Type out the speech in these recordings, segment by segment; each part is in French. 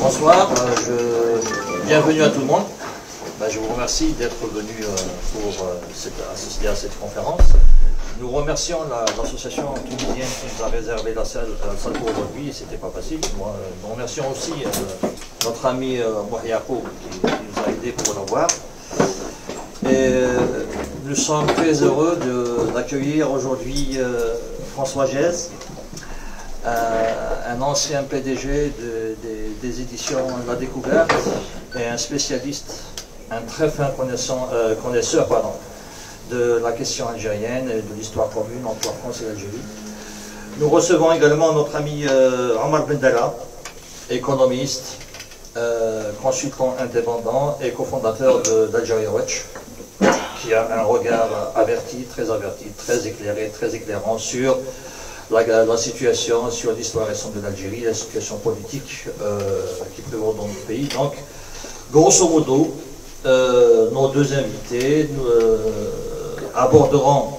Bonsoir, bienvenue à tout le monde. Je vous remercie d'être venu pour assister à cette conférence. Nous remercions l'association tunisienne qui nous a réservé la salle pour aujourd'hui, c'était pas facile. Nous remercions aussi notre ami Mouhiakou qui nous a aidés pour l'avoir. Et nous sommes très heureux d'accueillir aujourd'hui François Gèze, un ancien PDG des éditions La Découverte et un spécialiste, un très fin connaisseur de la question algérienne et de l'histoire commune entre la France et l'Algérie. Nous recevons également notre ami Omar Bendela, économiste, consultant indépendant et cofondateur d'Algeria Watch, qui a un regard averti, très éclairé, très éclairant sur la situation, sur l'histoire récente de l'Algérie, la situation politique qui prévaut dans notre pays. Donc, grosso modo, nos deux invités aborderont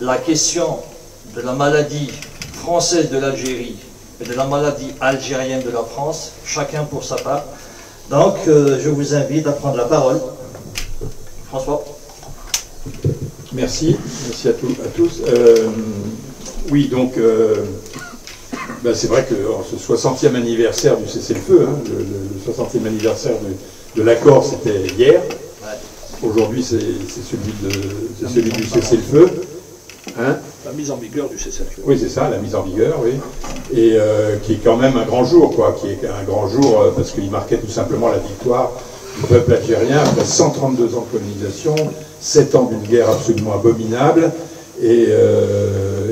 la question de la maladie française de l'Algérie et de la maladie algérienne de la France, chacun pour sa part. Donc, je vous invite à prendre la parole. François. Merci à tous. Oui, donc, c'est vrai que ce 60e anniversaire du cessez-le-feu, le 60e anniversaire de l'accord, c'était hier. Aujourd'hui, c'est celui du cessez-le-feu. La mise en vigueur du cessez-le-feu. Oui, c'est ça, la mise en vigueur, oui. Et qui est quand même un grand jour, qui est un grand jour parce qu'il marquait tout simplement la victoire du peuple algérien après 132 ans de colonisation, 7 ans d'une guerre absolument abominable et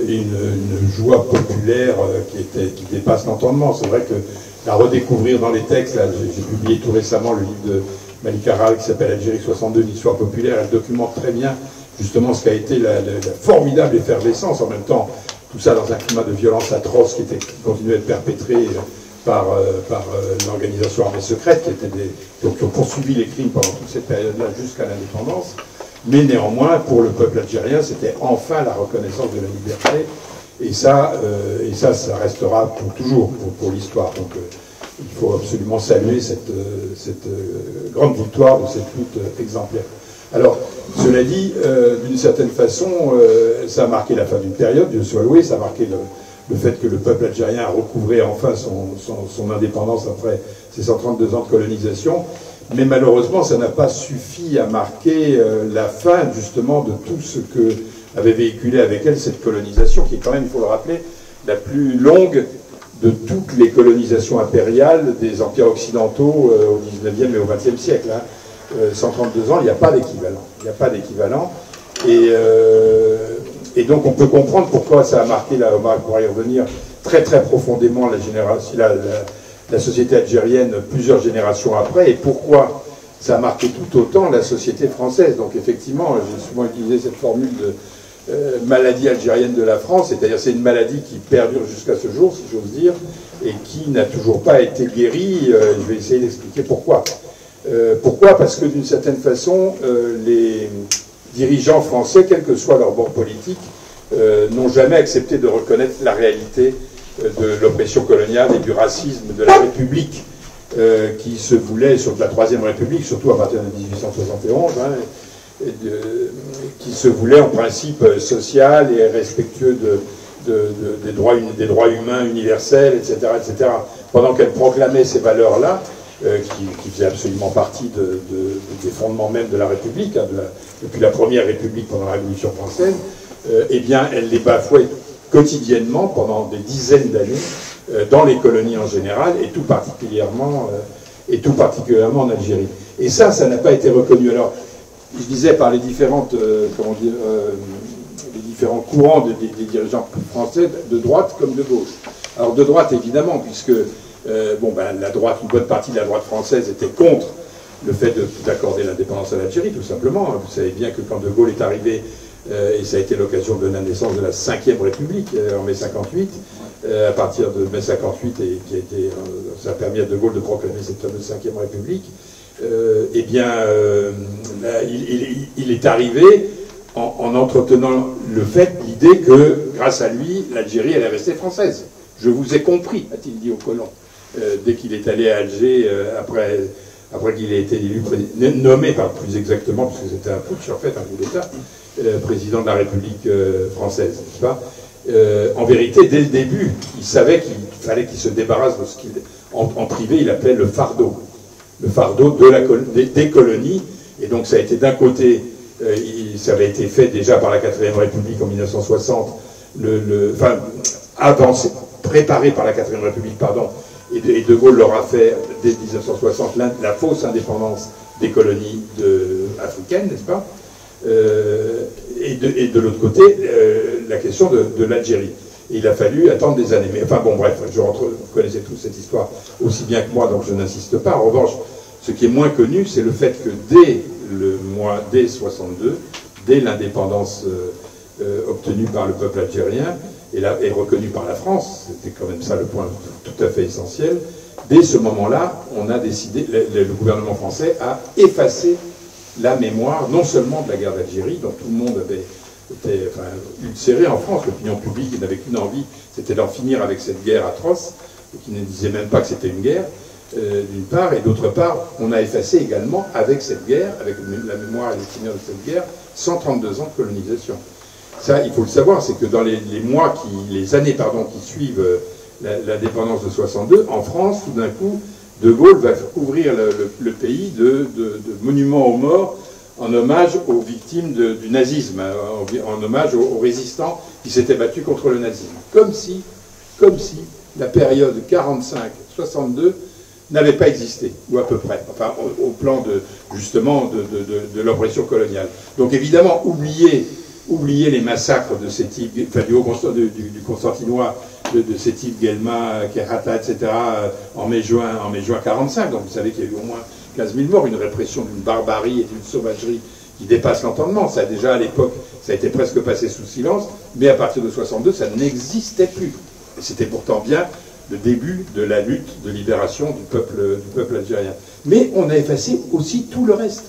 une joie populaire qui dépasse l'entendement. C'est vrai que la redécouvrir dans les textes, j'ai publié tout récemment le livre de Malik Aral qui s'appelle Algérie 62, une histoire populaire. Elle documente très bien justement ce qu'a été la formidable effervescence, en même temps tout ça dans un climat de violence atroce qui continuait à être perpétré par l'organisation armée secrète qui ont poursuivi les crimes pendant toute cette période-là jusqu'à l'indépendance. Mais néanmoins, pour le peuple algérien, c'était enfin la reconnaissance de la liberté. Et ça restera pour toujours, pour l'histoire. Donc il faut absolument saluer cette grande victoire de cette lutte exemplaire. Alors, cela dit, d'une certaine façon, ça a marqué la fin d'une période, Dieu soit loué, ça a marqué le fait que le peuple algérien a recouvré enfin son indépendance après ses 132 ans de colonisation. Mais malheureusement, ça n'a pas suffi à marquer la fin, justement, de tout ce que avait véhiculé avec elle cette colonisation, qui est quand même, il faut le rappeler, la plus longue de toutes les colonisations impériales des empires occidentaux au XIXe et au XXe siècle. 132 ans, il n'y a pas d'équivalent. Il n'y a pas d'équivalent. Et donc on peut comprendre pourquoi ça a marqué, là, Omar pourra y revenir, très très profondément la société algérienne plusieurs générations après, et pourquoi ça a marqué tout autant la société française. Donc effectivement, j'ai souvent utilisé cette formule de maladie algérienne de la France, c'est-à-dire c'est une maladie qui perdure jusqu'à ce jour, si j'ose dire, et qui n'a toujours pas été guérie. Je vais essayer d'expliquer pourquoi. Pourquoi? Parce que d'une certaine façon, les dirigeants français, quel que soit leur bord politique, n'ont jamais accepté de reconnaître la réalité de l'oppression coloniale et du racisme de la République qui se voulait, sur la Troisième République, surtout à partir de 1871, qui se voulait en principe social et respectueux des droits humains universels, etc., etc. Pendant qu'elle proclamait ces valeurs-là, qui faisaient absolument partie des fondements même de la République, depuis la Première République pendant la Révolution française, eh bien, elle les bafouait quotidiennement pendant des dizaines d'années dans les colonies en général et tout particulièrement en Algérie. Et ça n'a pas été reconnu. Alors, je disais par les différents courants des dirigeants français, de droite comme de gauche. Alors de droite évidemment, puisque la droite, une bonne partie de la droite française était contre le fait d'accorder l'indépendance à l'Algérie, tout simplement. Vous savez bien que quand De Gaulle est arrivé, et ça a été l'occasion de la naissance de la 5e République en mai 58, à partir de mai 58, et ça a permis à De Gaulle de proclamer cette fameuse 5e République, il est arrivé en entretenant l'idée que, grâce à lui, l'Algérie allait rester française. Je vous ai compris, a-t-il dit aux colons. dès qu'il est allé à Alger, après qu'il ait été élu, nommé, plus exactement, parce que c'était un putsch, en fait, un coup d'État, président de la République française, n'est-ce pas? En vérité, dès le début, il savait qu'il fallait qu'il se débarrasse de ce qu'il, en privé, il appelait le fardeau des colonies. Et donc ça a été d'un côté, ça avait été fait déjà par la 4ème République en 1960, avancé, préparé par la 4ème République, pardon, et De Gaulle leur a fait, dès 1960, la fausse indépendance des colonies africaines, n'est-ce pas? Et de l'autre côté, la question de l'Algérie. Et il a fallu attendre des années. Mais enfin bon, bref, vous connaissez tous cette histoire aussi bien que moi, donc je n'insiste pas. En revanche, ce qui est moins connu, c'est le fait que dès 62, dès l'indépendance obtenue par le peuple algérien, et reconnue par la France, c'était quand même ça le point tout à fait essentiel, dès ce moment-là, on a décidé, le gouvernement français a effacé la mémoire, non seulement de la guerre d'Algérie, dont tout le monde avait été ulcéré en France, l'opinion publique n'avait qu'une envie, c'était d'en finir avec cette guerre atroce, qui ne disait même pas que c'était une guerre, d'une part, et d'autre part, on a effacé également, avec cette guerre, avec la mémoire et les souvenirs de cette guerre, 132 ans de colonisation. Ça, il faut le savoir, c'est que dans les années qui suivent l'indépendance de 62, en France, tout d'un coup, De Gaulle va couvrir le pays de monuments aux morts en hommage aux victimes du nazisme, en hommage aux résistants qui s'étaient battus contre le nazisme. Comme si la période 45-62 n'avait pas existé, ou à peu près, enfin au plan de l'oppression coloniale. Donc évidemment, oublier les massacres de ces types, enfin du Constantinois, de ces types Guelma, Kerhata, etc., en mai-juin 45. Donc vous savez qu'il y a eu au moins 15 000 morts, une répression d'une barbarie et d'une sauvagerie qui dépasse l'entendement. Ça a déjà à l'époque, ça a été presque passé sous silence, mais à partir de 62, ça n'existait plus. Et c'était pourtant bien le début de la lutte de libération du peuple algérien. Mais on a effacé aussi tout le reste.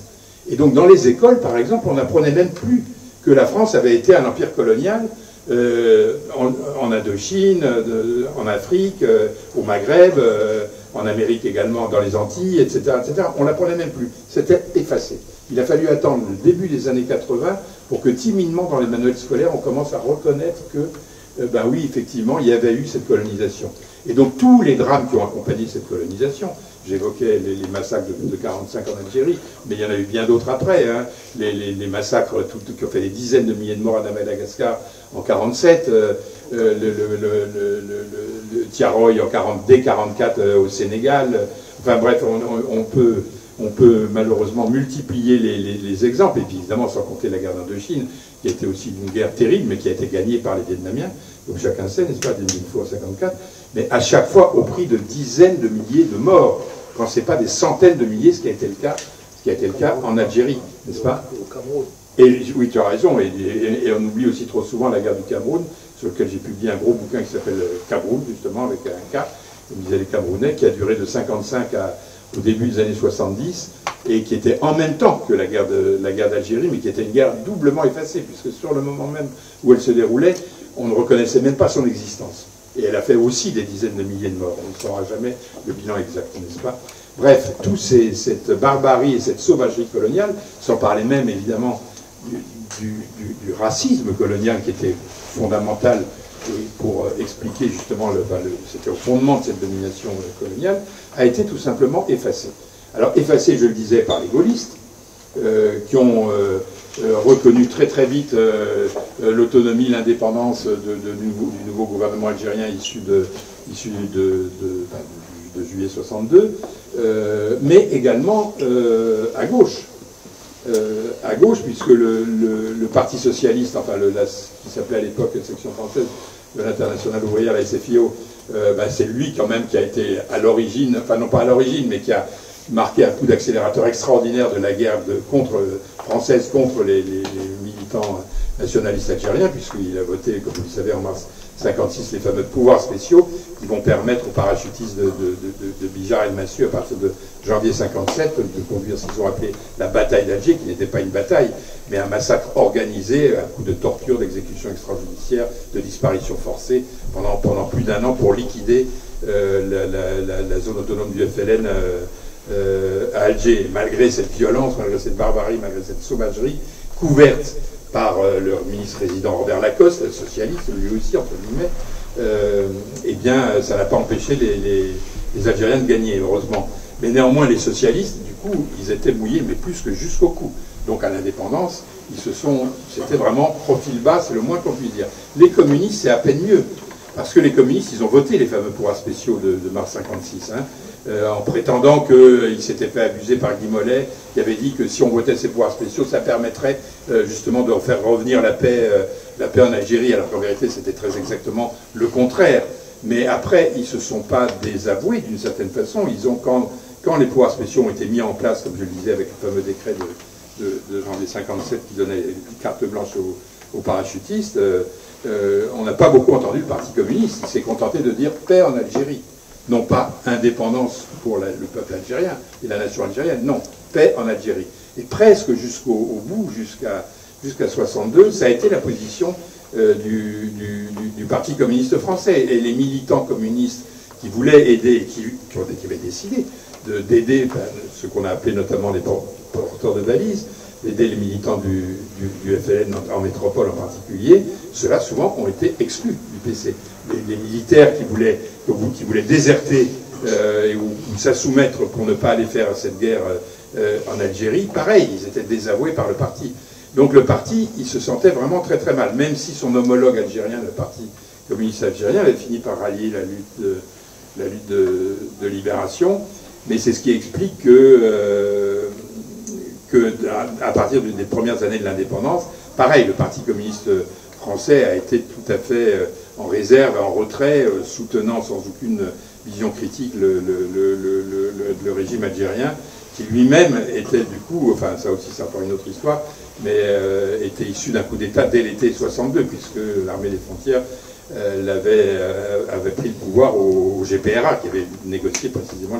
Et donc dans les écoles, par exemple, on n'apprenait même plus que la France avait été un empire colonial en Indochine, en Afrique, au Maghreb, en Amérique également, dans les Antilles, etc. etc. On ne l'apprenait même plus. C'était effacé. Il a fallu attendre le début des années 80 pour que timidement, dans les manuels scolaires, on commence à reconnaître que, ben oui, effectivement, il y avait eu cette colonisation. Et donc tous les drames qui ont accompagné cette colonisation, j'évoquais les massacres de 45 en Algérie, mais il y en a eu bien d'autres après, hein. Les massacres qui ont fait des dizaines de milliers de morts à Madagascar en 47, le Tiaroy dès 44 au Sénégal. Enfin bref, on peut malheureusement multiplier les exemples, et puis évidemment sans compter la guerre d'Indochine, qui a été aussi une guerre terrible, mais qui a été gagnée par les Vietnamiens, donc chacun sait, n'est-ce pas, des milliers de fois en 54, mais à chaque fois au prix de dizaines de milliers de morts, quand ce n'est pas des centaines de milliers, ce qui a été le cas en Algérie, n'est-ce pas? Au Cameroun. Et oui, tu as raison, et on oublie aussi trop souvent la guerre du Cameroun, sur lequel j'ai publié un gros bouquin qui s'appelle Cameroun, justement, avec un K, comme disaient les Camerounais, qui a duré de 55 au début des années 70, et qui était en même temps que la guerre d'Algérie, mais qui était une guerre doublement effacée, puisque sur le moment même où elle se déroulait, on ne reconnaissait même pas son existence. Et elle a fait aussi des dizaines de milliers de morts. On ne saura jamais le bilan exact, n'est-ce pas? Bref, cette barbarie et cette sauvagerie coloniale, sans parler même évidemment du racisme colonial qui était fondamental pour expliquer justement, c'était au fondement de cette domination coloniale, a été tout simplement effacé. Alors effacé, je le disais, par les gaullistes, qui ont reconnu très très vite l'autonomie, l'indépendance du nouveau gouvernement algérien issu de juillet 62, mais également à gauche. Puisque le Parti socialiste, enfin qui s'appelait à l'époque section française de l'Internationale ouvrière, la SFIO, c'est lui quand même qui a été à l'origine, enfin non pas à l'origine, mais qui a marqué un coup d'accélérateur extraordinaire de la guerre française contre les militants nationalistes algériens, puisqu'il a voté, comme vous le savez, en mars 56 les fameux pouvoirs spéciaux qui vont permettre aux parachutistes de Bijar et de Massu, à partir de janvier 57, de conduire ce qu'ils ont appelé la bataille d'Alger, qui n'était pas une bataille, mais un massacre organisé, un coup de torture, d'exécution extrajudiciaire, de disparition forcée pendant plus d'un an pour liquider la zone autonome du FLN à Alger. Malgré cette violence, malgré cette barbarie, malgré cette sauvagerie, couverte par le ministre résident Robert Lacoste, socialiste, lui aussi, entre guillemets, eh bien, ça n'a pas empêché les Algériens de gagner, heureusement. Mais néanmoins, les socialistes, du coup, ils étaient mouillés, mais plus que jusqu'au cou. Donc, à l'indépendance, c'était vraiment profil bas, c'est le moins qu'on puisse dire. Les communistes, c'est à peine mieux. Parce que les communistes, ils ont voté les fameux pouvoirs spéciaux de mars 56, en prétendant qu'ils s'étaient fait abuser par Guy Mollet, qui avait dit que si on votait ces pouvoirs spéciaux, ça permettrait justement de faire revenir la paix en Algérie, alors qu'en vérité, c'était très exactement le contraire. Mais après, ils ne se sont pas désavoués d'une certaine façon. Ils ont, quand les pouvoirs spéciaux ont été mis en place, comme je le disais, avec le fameux décret de janvier 57 qui donnait une carte blanche aux parachutistes, on n'a pas beaucoup entendu le Parti communiste. Il s'est contenté de dire paix en Algérie. Non pas indépendance pour le peuple algérien et la nation algérienne, non, paix en Algérie. Et presque jusqu'au bout, jusqu'à 62, ça a été la position du Parti communiste français. Et les militants communistes qui voulaient aider, qui avaient décidé d'aider ce qu'on a appelé notamment les porteurs de valises, d'aider les militants du FLN en métropole en particulier, ceux-là souvent ont été exclus du PC. Les militaires qui voulaient déserter ou s'assoumettre pour ne pas aller faire cette guerre en Algérie, pareil, ils étaient désavoués par le parti. Donc le parti, il se sentait vraiment très très mal, même si son homologue algérien, le Parti communiste algérien, avait fini par rallier la lutte de libération. Mais c'est ce qui explique que à partir des premières années de l'indépendance, pareil, le Parti communiste français a été tout à fait en réserve, en retrait, soutenant sans aucune vision critique le régime algérien, qui lui-même était du coup, enfin ça aussi c'est encore une autre histoire, mais était issu d'un coup d'État dès l'été 62, puisque l'armée des frontières avait pris le pouvoir au GPRA, qui avait négocié précisément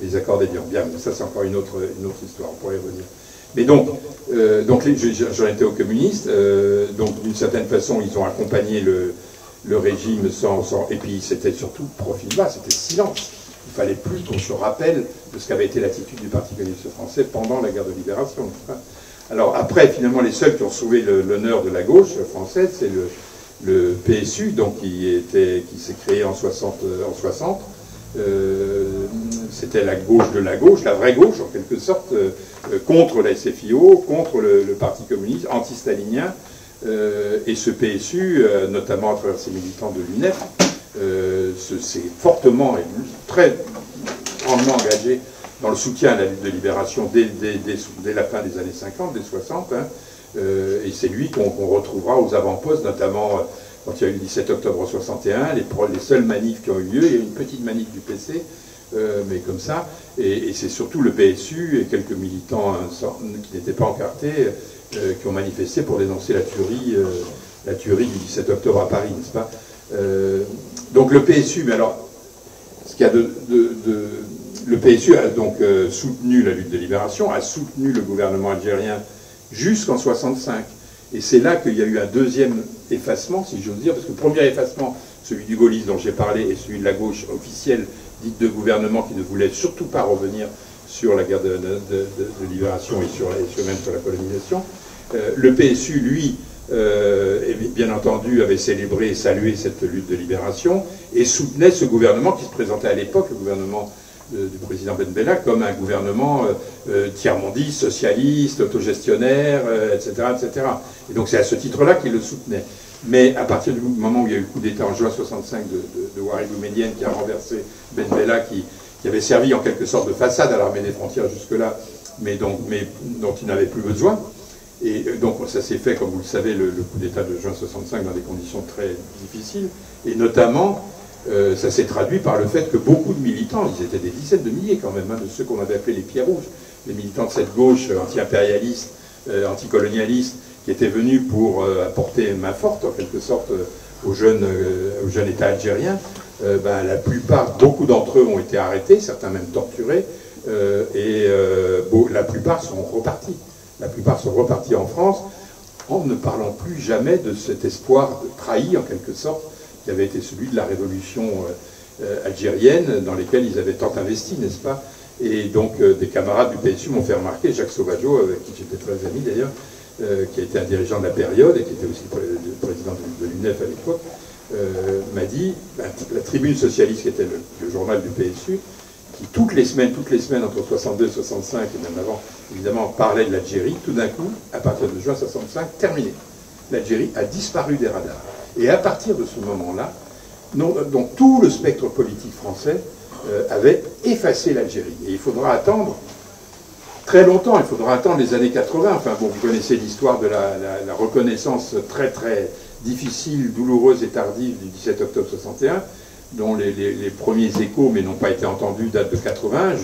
les accords d'Évian. Bien, mais ça c'est encore une autre histoire, on pourrait y revenir. Mais donc j'en étais aux communistes, donc d'une certaine façon ils ont accompagné le régime et puis c'était surtout profil bas, c'était silence. Il fallait plus qu'on se rappelle de ce qu'avait été l'attitude du Parti communiste français pendant la guerre de libération. Alors après, finalement, les seuls qui ont sauvé l'honneur de la gauche française, c'est le PSU, donc qui s'est créé en 60. C'était la gauche de la gauche, la vraie gauche en quelque sorte, contre la SFIO, contre le Parti communiste, anti-stalinien, et ce PSU, notamment à travers ses militants de l'UNEF, s'est fortement et très grandement engagé dans le soutien à la lutte de libération dès la fin des années 50, des 60, et c'est lui qu'on retrouvera aux avant-postes, notamment quand il y a eu le 17 octobre 61, les seules manifs qui ont eu lieu. Il y a eu une petite manif du PC, mais comme ça, et c'est surtout le PSU et quelques militants qui n'étaient pas encartés qui ont manifesté pour dénoncer la tuerie du 17 octobre à Paris, n'est-ce pas? Donc le PSU, mais alors, ce qu'il y a le PSU a donc soutenu la lutte de libération, a soutenu le gouvernement algérien jusqu'en 65. Et c'est là qu'il y a eu un deuxième effacement, si j'ose dire, parce que le premier effacement, celui du gaullisme dont j'ai parlé, et celui de la gauche officielle, dite de gouvernement, qui ne voulait surtout pas revenir sur la guerre de libération et même sur la colonisation. Le PSU, lui, bien entendu, avait célébré et salué cette lutte de libération et soutenait ce gouvernement qui se présentait à l'époque, le gouvernement du président Ben Bella, comme un gouvernement tiers-mondiste, socialiste, autogestionnaire, etc., etc. Et donc c'est à ce titre-là qu'il le soutenait. Mais à partir du moment où il y a eu le coup d'État en juin 65 de Ouari Boumedienne qui a renversé Ben Bella, qui avait servi en quelque sorte de façade à l'armée des frontières jusque-là, mais dont il n'avait plus besoin. Et donc ça s'est fait, comme vous le savez, le coup d'État de juin 65 dans des conditions très difficiles. Et notamment, ça s'est traduit par le fait que beaucoup de militants, ils étaient des dizaines de milliers quand même, de ceux qu'on avait appelés les pieds rouges, les militants de cette gauche anti-impérialiste, anticolonialiste, qui était venu pour apporter main forte, en quelque sorte, au jeune État algérien, la plupart, beaucoup d'entre eux ont été arrêtés, certains même torturés, la plupart sont repartis. La plupart sont repartis en France, en ne parlant plus jamais de cet espoir trahi, en quelque sorte, qui avait été celui de la révolution algérienne, dans lesquelles ils avaient tant investi, n'est-ce pas? Et donc, des camarades du PSU m'ont fait remarquer, Jacques Sauvageau, avec qui j'étais très ami d'ailleurs, qui a été un dirigeant de la période, et qui était aussi le président de l'UNEF à l'époque, m'a dit, la Tribune socialiste, qui était le journal du PSU, qui toutes les semaines, entre 62 et 65, et même avant, évidemment, parlait de l'Algérie, tout d'un coup, à partir de juin 65, terminé. L'Algérie a disparu des radars. Et à partir de ce moment-là, donc tout le spectre politique français avait effacé l'Algérie. Et il faudra attendre très longtemps, il faudra attendre les années 80. Enfin bon, vous connaissez l'histoire de la reconnaissance très très difficile, douloureuse et tardive du 17 octobre 61, dont les premiers échos, mais n'ont pas été entendus, datent de 80,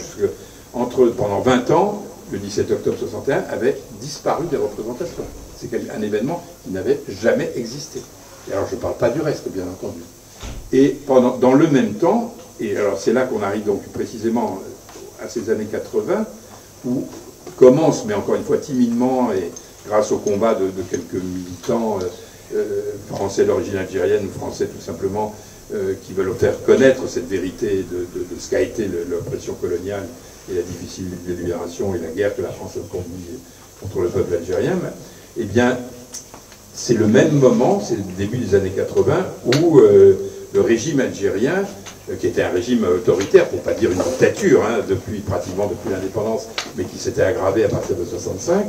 pendant 20 ans, le 17 octobre 61 avait disparu des représentations. C'est un événement qui n'avait jamais existé. Et alors je ne parle pas du reste, bien entendu. Et dans le même temps, et alors c'est là qu'on arrive donc précisément à ces années 80, où commence, mais encore une fois timidement, et grâce au combat de quelques militants français d'origine algérienne ou français tout simplement, qui veulent faire connaître cette vérité de ce qu'a été l'oppression coloniale et la difficile libération et la guerre que la France a conduite contre le peuple algérien, eh bien, c'est le même moment, c'est le début des années 80, où le régime algérien, qui était un régime autoritaire, pour ne pas dire une dictature, pratiquement depuis l'indépendance, mais qui s'était aggravé à partir de 65,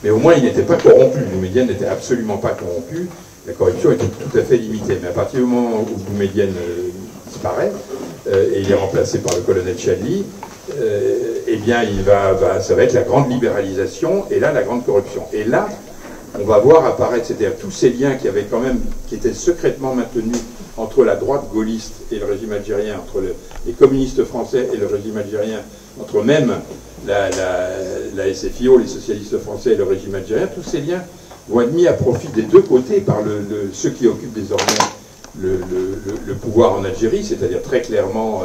mais au moins il n'était pas corrompu. Boumedienne n'était absolument pas corrompu. La corruption était tout à fait limitée. Mais à partir du moment où Boumedienne disparaît, et il est remplacé par le colonel Chadli, eh bien ça va être la grande libéralisation, et là la grande corruption. Et là, on va voir apparaître, c'est-à-dire tous ces liens qui étaient secrètement maintenus entre la droite gaulliste et le régime algérien, entre les communistes français et le régime algérien, entre même la SFIO, les socialistes français et le régime algérien, tous ces liens vont être mis à profit des deux côtés par ceux qui occupent désormais le pouvoir en Algérie, c'est-à-dire très clairement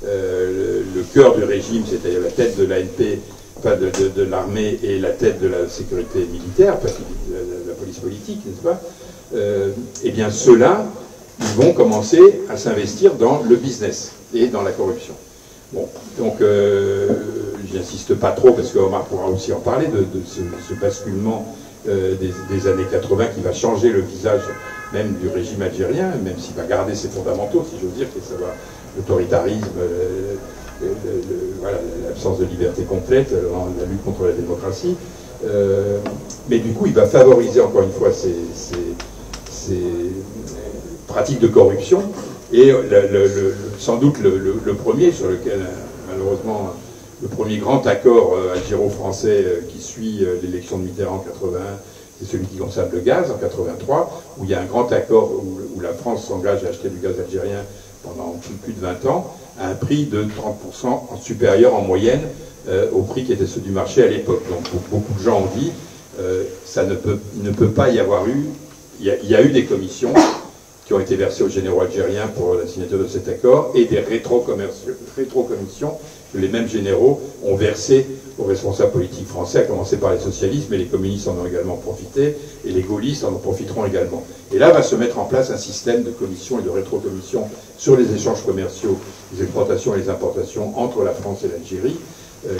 le cœur du régime, c'est-à-dire la tête de l'ANP, enfin de l'armée et la tête de la sécurité militaire, enfin, la police politique, n'est-ce pas? Eh bien, ceux-là, ils vont commencer à s'investir dans le business et dans la corruption. Bon, donc, j'insiste pas trop, parce que Omar pourra aussi en parler, de ce basculement des années 80 qui va changer le visage même du régime algérien, même s'il va garder ses fondamentaux, si j'ose dire, que ça va, l'autoritarisme, voilà, l'absence de liberté complète, la lutte contre la démocratie. Mais du coup, il va favoriser encore une fois ces pratiques de corruption. Et sans doute le premier, sur lequel malheureusement le premier grand accord algéro-français qui suit l'élection de Mitterrand en 81, c'est celui qui concerne le gaz en 83, où il y a un grand accord où la France s'engage à acheter du gaz algérien pendant plus de 20 ans, à un prix de 30% supérieur en moyenne au prix qui était ceux du marché à l'époque. Donc beaucoup de gens ont dit il ne peut pas y avoir eu, il y a eu des commissions qui ont été versées aux généraux algériens pour la signature de cet accord, et des rétrocommissions que les mêmes généraux ont versées aux responsables politiques français, à commencer par les socialistes, mais les communistes en ont également profité, et les gaullistes en profiteront également. Et là va se mettre en place un système de commissions et de rétrocommissions sur les échanges commerciaux, les exportations et les importations entre la France et l'Algérie,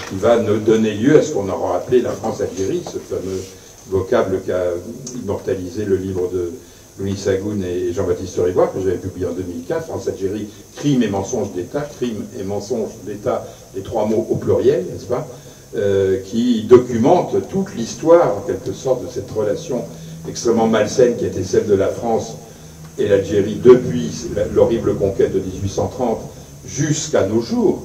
qui va donner lieu à ce qu'on aura appelé la France-Algérie, ce fameux vocable qu'a immortalisé le livre de Louis Sagoun et Jean-Baptiste Rivoire, que j'avais publié en 2004, France-Algérie, crime et mensonge d'État, crime et mensonge d'État, les trois mots au pluriel, n'est-ce pas, qui documente toute l'histoire, en quelque sorte, de cette relation extrêmement malsaine qui était celle de la France et l'Algérie depuis l'horrible conquête de 1830 jusqu'à nos jours,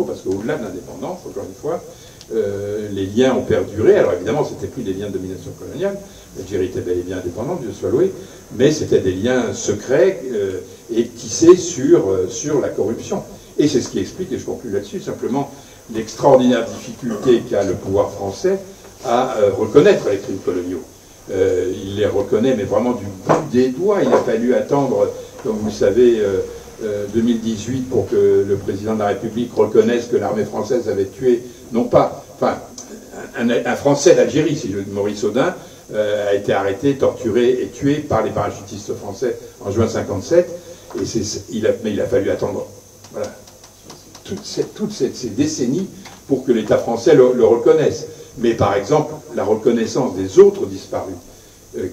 parce qu'au-delà de l'indépendance, encore une fois, les liens ont perduré. Alors évidemment, c'était plus des liens de domination coloniale, l'Algérie était bel et bien indépendante, Dieu soit loué, mais c'était des liens secrets et tissés sur la corruption. Et c'est ce qui explique, et je conclue là-dessus, simplement l'extraordinaire difficulté qu'a le pouvoir français à reconnaître les crimes coloniaux. Il les reconnaît, mais vraiment du bout des doigts. Il a fallu attendre, comme vous le savez, 2018 pour que le président de la République reconnaisse que l'armée française avait tué, non pas, enfin, un Français d'Algérie, Maurice Audin, a été arrêté, torturé et tué par les parachutistes français en juin 57. Mais il a fallu attendre, voilà, toutes ces décennies pour que l'État français le reconnaisse. Mais par exemple, la reconnaissance des autres disparus,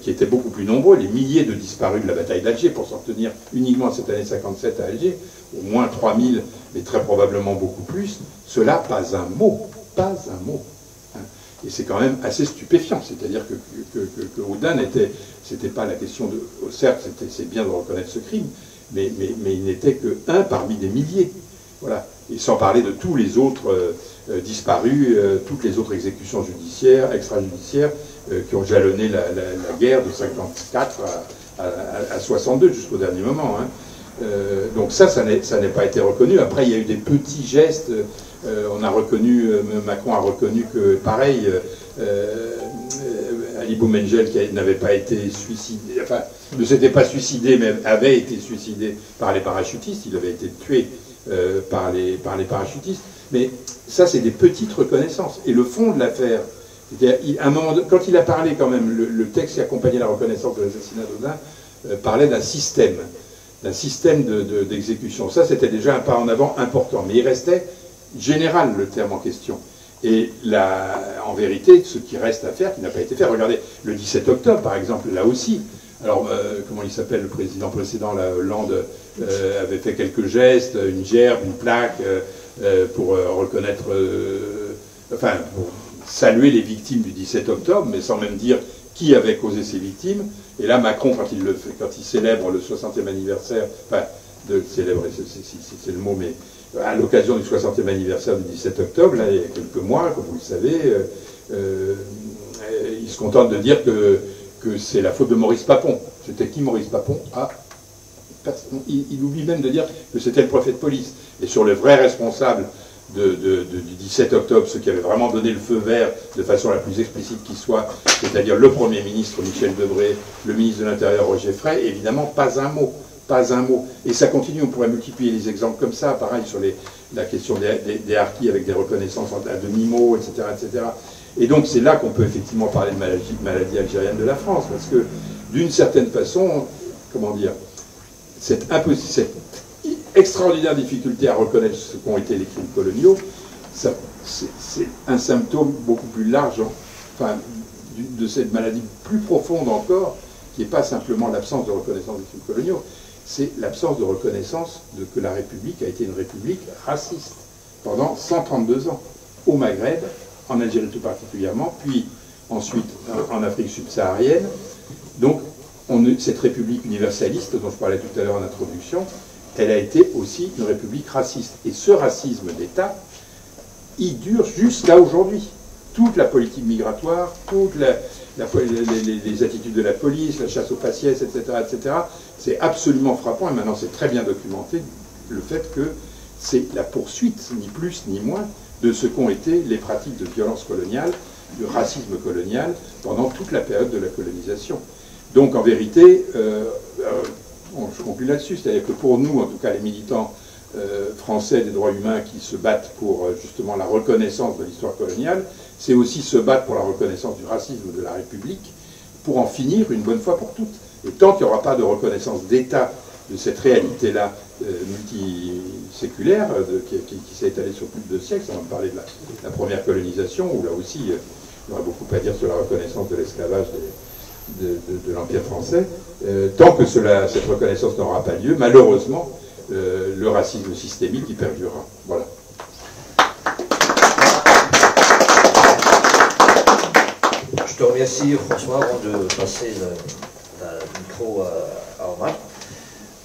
qui étaient beaucoup plus nombreux, les milliers de disparus de la bataille d'Alger, pour s'en tenir uniquement cette année 57 à Alger, au moins 3000, mais très probablement beaucoup plus, cela, pas un mot, pas un mot. Et c'est quand même assez stupéfiant, c'est-à-dire que Audin c'était pas la question de... Certes, c'est bien de reconnaître ce crime, mais il n'était qu'un parmi des milliers. Voilà. Et sans parler de tous les autres disparus, toutes les autres exécutions judiciaires, extrajudiciaires, qui ont jalonné la guerre de 54 à 62 jusqu'au dernier moment. Hein. Donc ça n'est pas été reconnu. Après, il y a eu des petits gestes. On a reconnu, Macron a reconnu que, pareil, Ali Boumengel, qui n'avait pas été suicidé, enfin, ne s'était pas suicidé, mais avait été suicidé par les parachutistes. Il avait été tué par les parachutistes. Mais ça, c'est des petites reconnaissances. Et le fond de l'affaire, à un moment, quand il a parlé quand même, le texte qui accompagnait la reconnaissance de l'assassinat d'Audin parlait d'un système d'exécution. Ça, c'était déjà un pas en avant important. Mais il restait général, le terme en question. Et en vérité, ce qui reste à faire, qui n'a pas été fait, regardez, le 17 octobre, par exemple, là aussi, alors, comment il s'appelle, le président précédent, la Hollande, avait fait quelques gestes, une gerbe, une plaque, pour reconnaître, enfin, pour saluer les victimes du 17 octobre, mais sans même dire qui avait causé ces victimes. Et là, Macron, quand il célèbre le 60e anniversaire, enfin, de célébrer, c'est le mot, mais à l'occasion du 60e anniversaire du 17 octobre, là, il y a quelques mois, comme vous le savez, il se contente de dire que c'est la faute de Maurice Papon. C'était qui Maurice Papon? Il oublie même de dire que c'était le préfet de police. Et sur le vrai responsable du 17 octobre, ceux qui avaient vraiment donné le feu vert de façon la plus explicite qui soit, c'est-à-dire le Premier ministre Michel Debré, le ministre de l'Intérieur Roger Frey, évidemment pas un mot. Pas un mot. Et ça continue, on pourrait multiplier les exemples comme ça, pareil sur la question des harkis avec des reconnaissances à demi-mot, etc., etc. Et donc c'est là qu'on peut effectivement parler de maladie algérienne de la France, parce que d'une certaine façon, comment dire, cette extraordinaire difficulté à reconnaître ce qu'ont été les crimes coloniaux, c'est un symptôme beaucoup plus large, enfin, de cette maladie plus profonde encore, qui n'est pas simplement l'absence de reconnaissance des crimes coloniaux, c'est l'absence de reconnaissance que la République a été une République raciste pendant 132 ans, au Maghreb, en Algérie tout particulièrement, puis ensuite en Afrique subsaharienne. Donc, cette République universaliste dont je parlais tout à l'heure en introduction, elle a été aussi une République raciste. Et ce racisme d'État, il dure jusqu'à aujourd'hui. Toute la politique migratoire, toutes les attitudes de la police, la chasse aux faciès, etc., etc., c'est absolument frappant, et maintenant c'est très bien documenté, le fait que c'est la poursuite, ni plus ni moins, de ce qu'ont été les pratiques de violence coloniale, du racisme colonial, pendant toute la période de la colonisation. Donc en vérité, je conclue là-dessus, c'est-à-dire que pour nous, en tout cas les militants français des droits humains qui se battent pour justement la reconnaissance de l'histoire coloniale, c'est aussi se battre pour la reconnaissance du racisme de la République, pour en finir une bonne fois pour toutes. Et tant qu'il n'y aura pas de reconnaissance d'État de cette réalité-là multiséculaire, qui s'est étalée sur plus de 2 siècles, on va parler de la première colonisation, où là aussi, il y aura beaucoup à dire sur la reconnaissance de l'esclavage de l'Empire français, tant que cette reconnaissance n'aura pas lieu, malheureusement, le racisme systémique y perdurera. Voilà. Je te remercie, François, avant de passer le micro à Omar.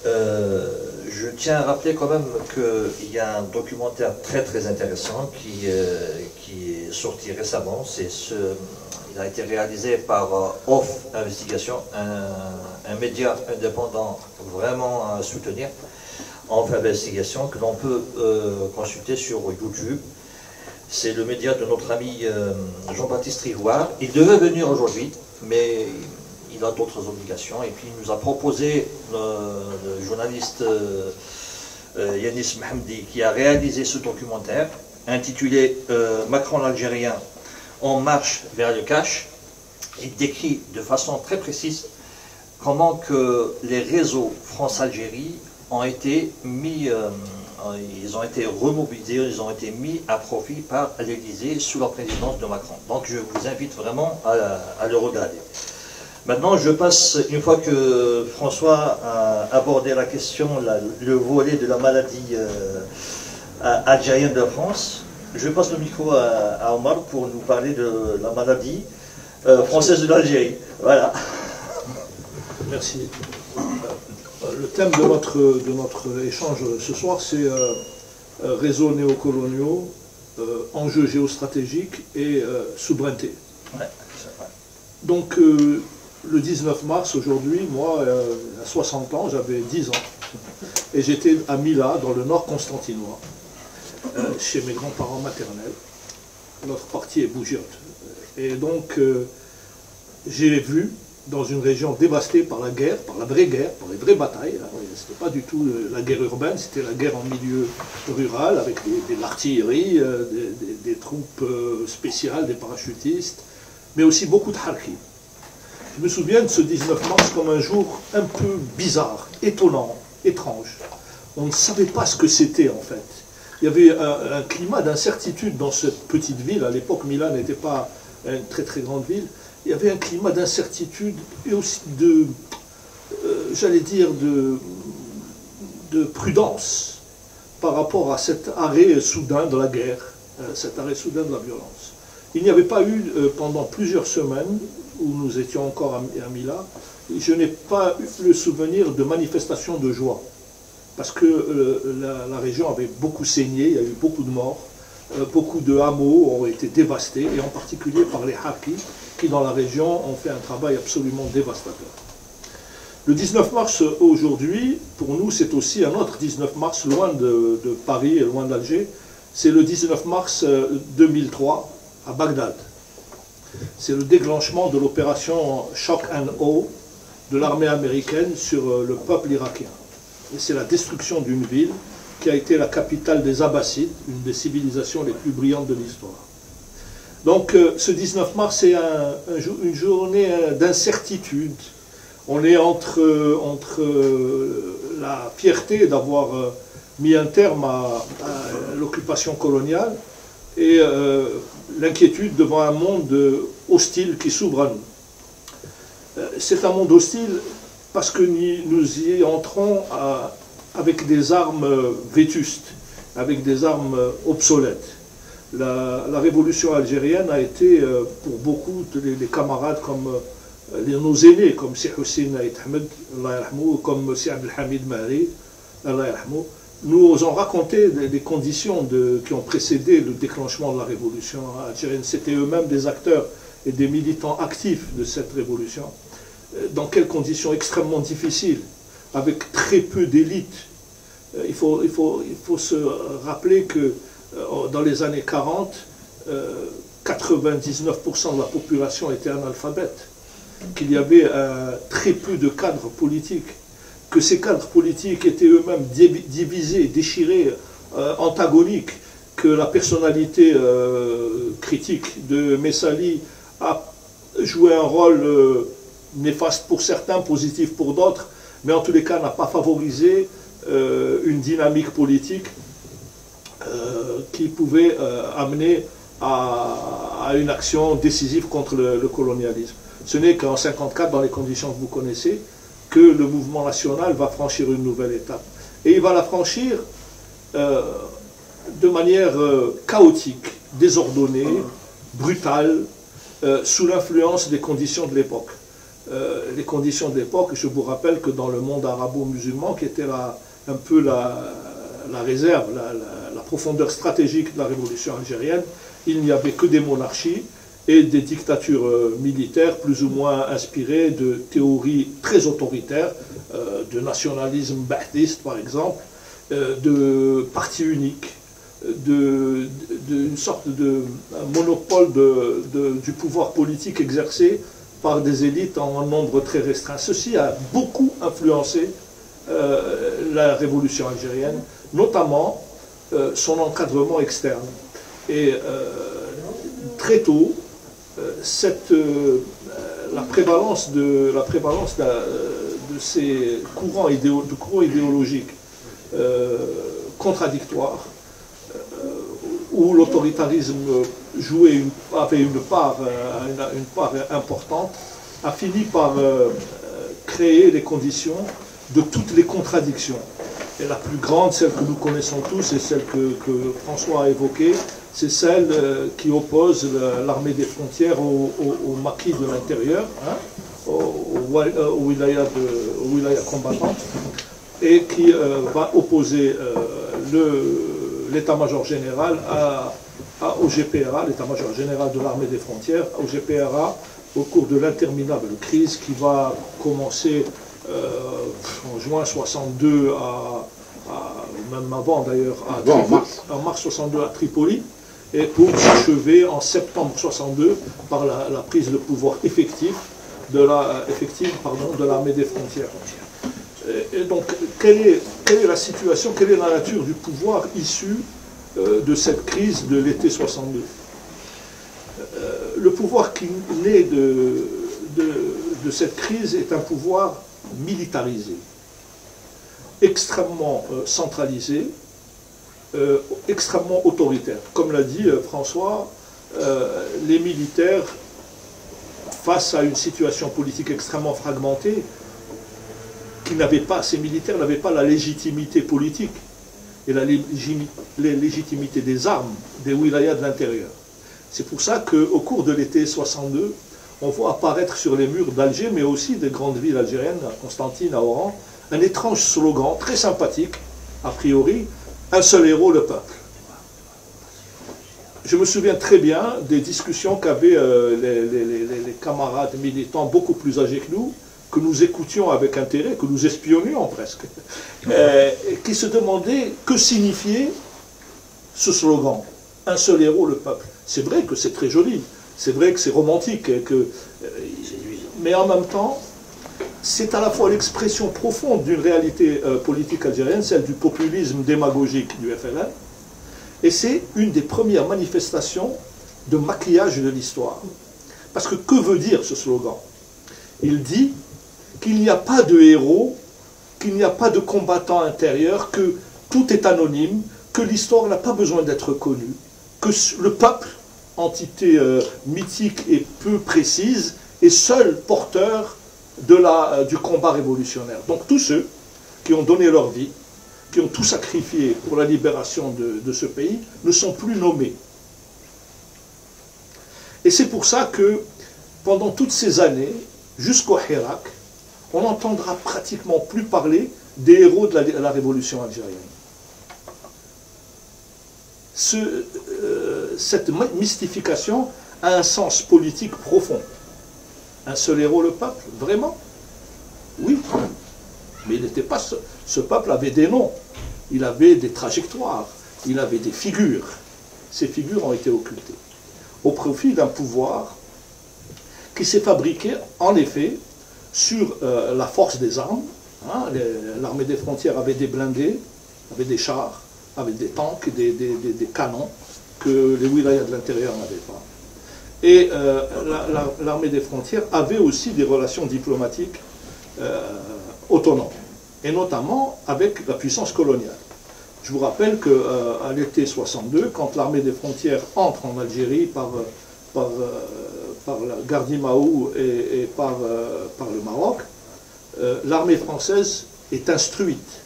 Je tiens à rappeler quand même qu'il y a un documentaire très très intéressant qui est sorti récemment. Il a été réalisé par Off Investigation, un média indépendant vraiment à soutenir. Off Investigation, que l'on peut consulter sur YouTube. C'est le média de notre ami Jean-Baptiste Rivoire. Il devait venir aujourd'hui, mais il a d'autres obligations. Et puis il nous a proposé le journaliste Yanis Mohamdi, qui a réalisé ce documentaire intitulé Macron l'Algérien en marche vers le cash. Il décrit de façon très précise comment que les réseaux France-Algérie ont été mis, ils ont été remobilisés, ils ont été mis à profit par l'Élysée sous la présidence de Macron. Donc je vous invite vraiment à le regarder. Maintenant, je passe, une fois que François a abordé la question, le volet de la maladie algérienne de France, je passe le micro à Omar pour nous parler de la maladie française de l'Algérie. Voilà. Merci. Le thème de notre échange ce soir, c'est réseaux néocoloniaux, enjeux géostratégiques et souveraineté. Ouais, c'est vrai. Donc, le 19 mars, aujourd'hui, moi, à 60 ans, j'avais 10 ans. Et j'étais à Mila, dans le nord constantinois, chez mes grands-parents maternels. Notre partie est Bougiote. Et donc, j'ai vu, dans une région dévastée par la guerre, par la vraie guerre, par les vraies batailles. C'était pas du tout la guerre urbaine, c'était la guerre en milieu rural, avec de l'artillerie, des troupes spéciales, des parachutistes, mais aussi beaucoup de harkis. Je me souviens de ce 19 mars comme un jour un peu bizarre, étonnant, étrange. On ne savait pas ce que c'était en fait. Il y avait un climat d'incertitude dans cette petite ville. À l'époque, Milan n'était pas une très très grande ville. Il y avait un climat d'incertitude et aussi de, j'allais dire, de prudence par rapport à cet arrêt soudain de la guerre, cet arrêt soudain de la violence. Il n'y avait pas eu, pendant plusieurs semaines, où nous étions encore à Mila, je n'ai pas eu le souvenir de manifestations de joie, parce que la région avait beaucoup saigné, il y a eu beaucoup de morts, beaucoup de hameaux ont été dévastés, et en particulier par les harkis, qui dans la région ont fait un travail absolument dévastateur. Le 19 mars aujourd'hui, pour nous, c'est aussi un autre 19 mars, loin de Paris et loin d'Alger. C'est le 19 mars 2003, à Bagdad. C'est le déclenchement de l'opération Shock and Awe de l'armée américaine sur le peuple irakien. Et c'est la destruction d'une ville qui a été la capitale des Abbassides, une des civilisations les plus brillantes de l'histoire. Donc ce 19 mars, c'est une journée d'incertitude. On est entre la fierté d'avoir mis un terme à l'occupation coloniale et l'inquiétude devant un monde hostile qui s'ouvre à nous. C'est un monde hostile parce que nous y entrons avec des armes vétustes, avec des armes obsolètes. La révolution algérienne a été, pour beaucoup, les camarades comme nos aînés, comme Cheikh Hussein Aït Ahmed, comme Cheikh Abdelhamid Mahri, nous ont raconté des conditions qui ont précédé le déclenchement de la révolution algérienne. C'était eux-mêmes des acteurs et des militants actifs de cette révolution. Dans quelles conditions extrêmement difficiles, avec très peu d'élites. Il faut se rappeler que dans les années 40, 99% de la population était analphabète, qu'il y avait très peu de cadres politiques, que ces cadres politiques étaient eux-mêmes divisés, déchirés, antagoniques, que la personnalité critique de Messali a joué un rôle néfaste pour certains, positif pour d'autres, mais en tous les cas n'a pas favorisé une dynamique politique qui pouvait amener à une action décisive contre le colonialisme. Ce n'est qu'en 1954, dans les conditions que vous connaissez, que le mouvement national va franchir une nouvelle étape. Et il va la franchir de manière chaotique, désordonnée, brutale, sous l'influence des conditions de l'époque. Les conditions de l'époque, je vous rappelle que dans le monde arabo-musulman, qui était un peu la réserve, la profondeur stratégique de la révolution algérienne, il n'y avait que des monarchies et des dictatures militaires plus ou moins inspirées de théories très autoritaires, de nationalisme ba'thiste par exemple, de partis uniques, d'une sorte de monopole du pouvoir politique exercé par des élites en nombre très restreint. Ceci a beaucoup influencé la révolution algérienne, notamment son encadrement externe. Et très tôt, la prévalence de ces courants idéologiques contradictoires, où l'autoritarisme avait une part importante, a fini par créer les conditions de toutes les contradictions. Et la plus grande, celle que nous connaissons tous, et celle que François a évoquée, c'est celle qui oppose l'armée des frontières au maquis de l'intérieur, hein, au wilaya combattant, et qui va opposer l'état-major général au GPRA, l'état-major général de l'armée des frontières, au GPRA, au cours de l'interminable crise qui va commencer en juin 62, même avant d'ailleurs, en mars 62 à Tripoli, et pour s'achever en septembre 62 par la prise de pouvoir effective de l'armée des frontières. Et donc, quelle est la situation, quelle est la nature du pouvoir issu de cette crise de l'été 62 ? Le pouvoir qui naît de cette crise est un pouvoir militarisé, extrêmement centralisé, extrêmement autoritaire. Comme l'a dit François, les militaires, face à une situation politique extrêmement fragmentée, ces militaires n'avaient pas la légitimité politique et la légitimité des armes des wilayas de l'intérieur. C'est pour ça qu'au cours de l'été 62, on voit apparaître sur les murs d'Alger, mais aussi des grandes villes algériennes, à Constantine, à Oran, un étrange slogan très sympathique, a priori, « Un seul héros, le peuple ». Je me souviens très bien des discussions qu'avaient les camarades militants beaucoup plus âgés que nous écoutions avec intérêt, que nous espionnions presque, qui se demandaient que signifiait ce slogan, « Un seul héros, le peuple ». C'est vrai que c'est très joli, c'est vrai que c'est romantique, mais en même temps, c'est à la fois l'expression profonde d'une réalité politique algérienne, celle du populisme démagogique du FLN, et c'est une des premières manifestations de maquillage de l'histoire. Parce que veut dire ce slogan? Il dit qu'il n'y a pas de héros, qu'il n'y a pas de combattant intérieur, que tout est anonyme, que l'histoire n'a pas besoin d'être connue, que le peuple, entité mythique et peu précise, est seul porteur du combat révolutionnaire. Donc tous ceux qui ont donné leur vie, qui ont tout sacrifié pour la libération de ce pays, ne sont plus nommés. Et c'est pour ça que, pendant toutes ces années, jusqu'au Hirak, on n'entendra pratiquement plus parler des héros de la révolution algérienne. Cette mystification a un sens politique profond. Un seul héros, le peuple, vraiment? Oui. Mais il n'était pas ce peuple avait des noms, il avait des trajectoires, il avait des figures. Ces figures ont été occultées au profit d'un pouvoir qui s'est fabriqué, en effet, sur la force des armes. Hein, l'armée des frontières avait des blindés, avait des chars, avait des tanks, des canons que les wilayas de l'intérieur n'avaient pas. Et l'armée des frontières avait aussi des relations diplomatiques autonomes, et notamment avec la puissance coloniale. Je vous rappelle qu'à l'été 62, quand l'armée des frontières entre en Algérie par la Gardimaou et par le Maroc, l'armée française est instruite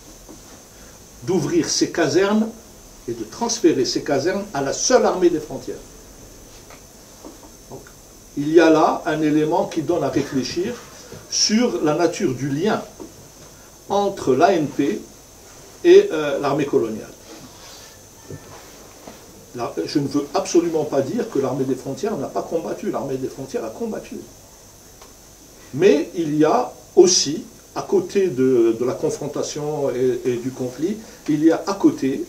d'ouvrir ses casernes et de transférer ces casernes à la seule armée des frontières. Donc, il y a là un élément qui donne à réfléchir sur la nature du lien entre l'ANP et l'armée coloniale. Je ne veux absolument pas dire que l'armée des frontières n'a pas combattu. L'armée des frontières a combattu. Mais il y a aussi, à côté de la confrontation et du conflit, il y a à côté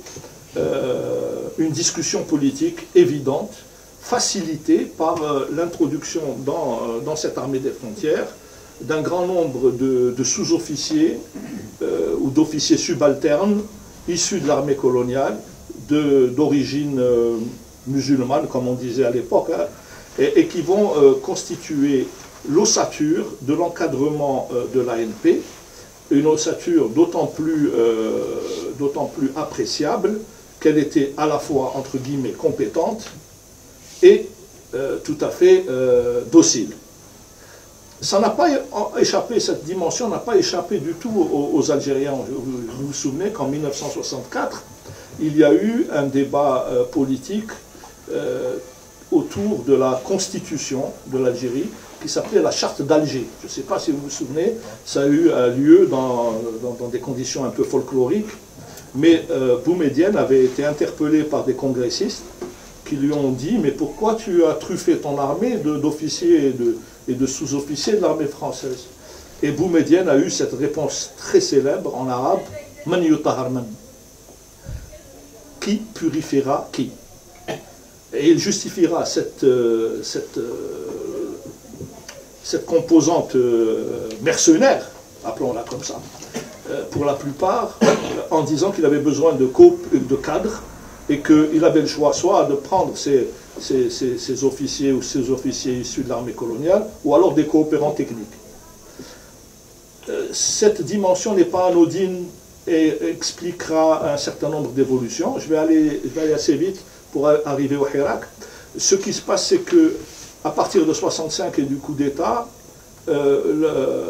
une discussion politique évidente, facilitée par l'introduction dans cette armée des frontières d'un grand nombre de sous-officiers ou d'officiers subalternes issus de l'armée coloniale, d'origine musulmane, comme on disait à l'époque, hein, et qui vont constituer l'ossature de l'encadrement de l'ANP, une ossature d'autant plus appréciable qu'elle était à la fois, entre guillemets, compétente et tout à fait docile. Ça n'a pas échappé, cette dimension n'a pas échappé du tout aux Algériens. Vous vous souvenez qu'en 1964, il y a eu un débat politique autour de la constitution de l'Algérie qui s'appelait la charte d'Alger. Je ne sais pas si vous vous souvenez, ça a eu lieu dans des conditions un peu folkloriques, mais Boumedienne avait été interpellé par des congressistes qui lui ont dit « Mais pourquoi tu as truffé ton armée d'officiers et de sous-officiers de l'armée française ?» Et Boumedienne a eu cette réponse très célèbre en arabe « Man yutahhar man » qui purifiera qui. Et il justifiera cette composante mercenaire, appelons-la comme ça, pour la plupart, en disant qu'il avait besoin de cadres et qu'il avait le choix soit de prendre ces officiers ou ces officiers issus de l'armée coloniale, ou alors des coopérants techniques. Cette dimension n'est pas anodine et expliquera un certain nombre d'évolutions. Je vais aller assez vite pour arriver au Hirak. Ce qui se passe, c'est que à partir de 65 et du coup d'État, le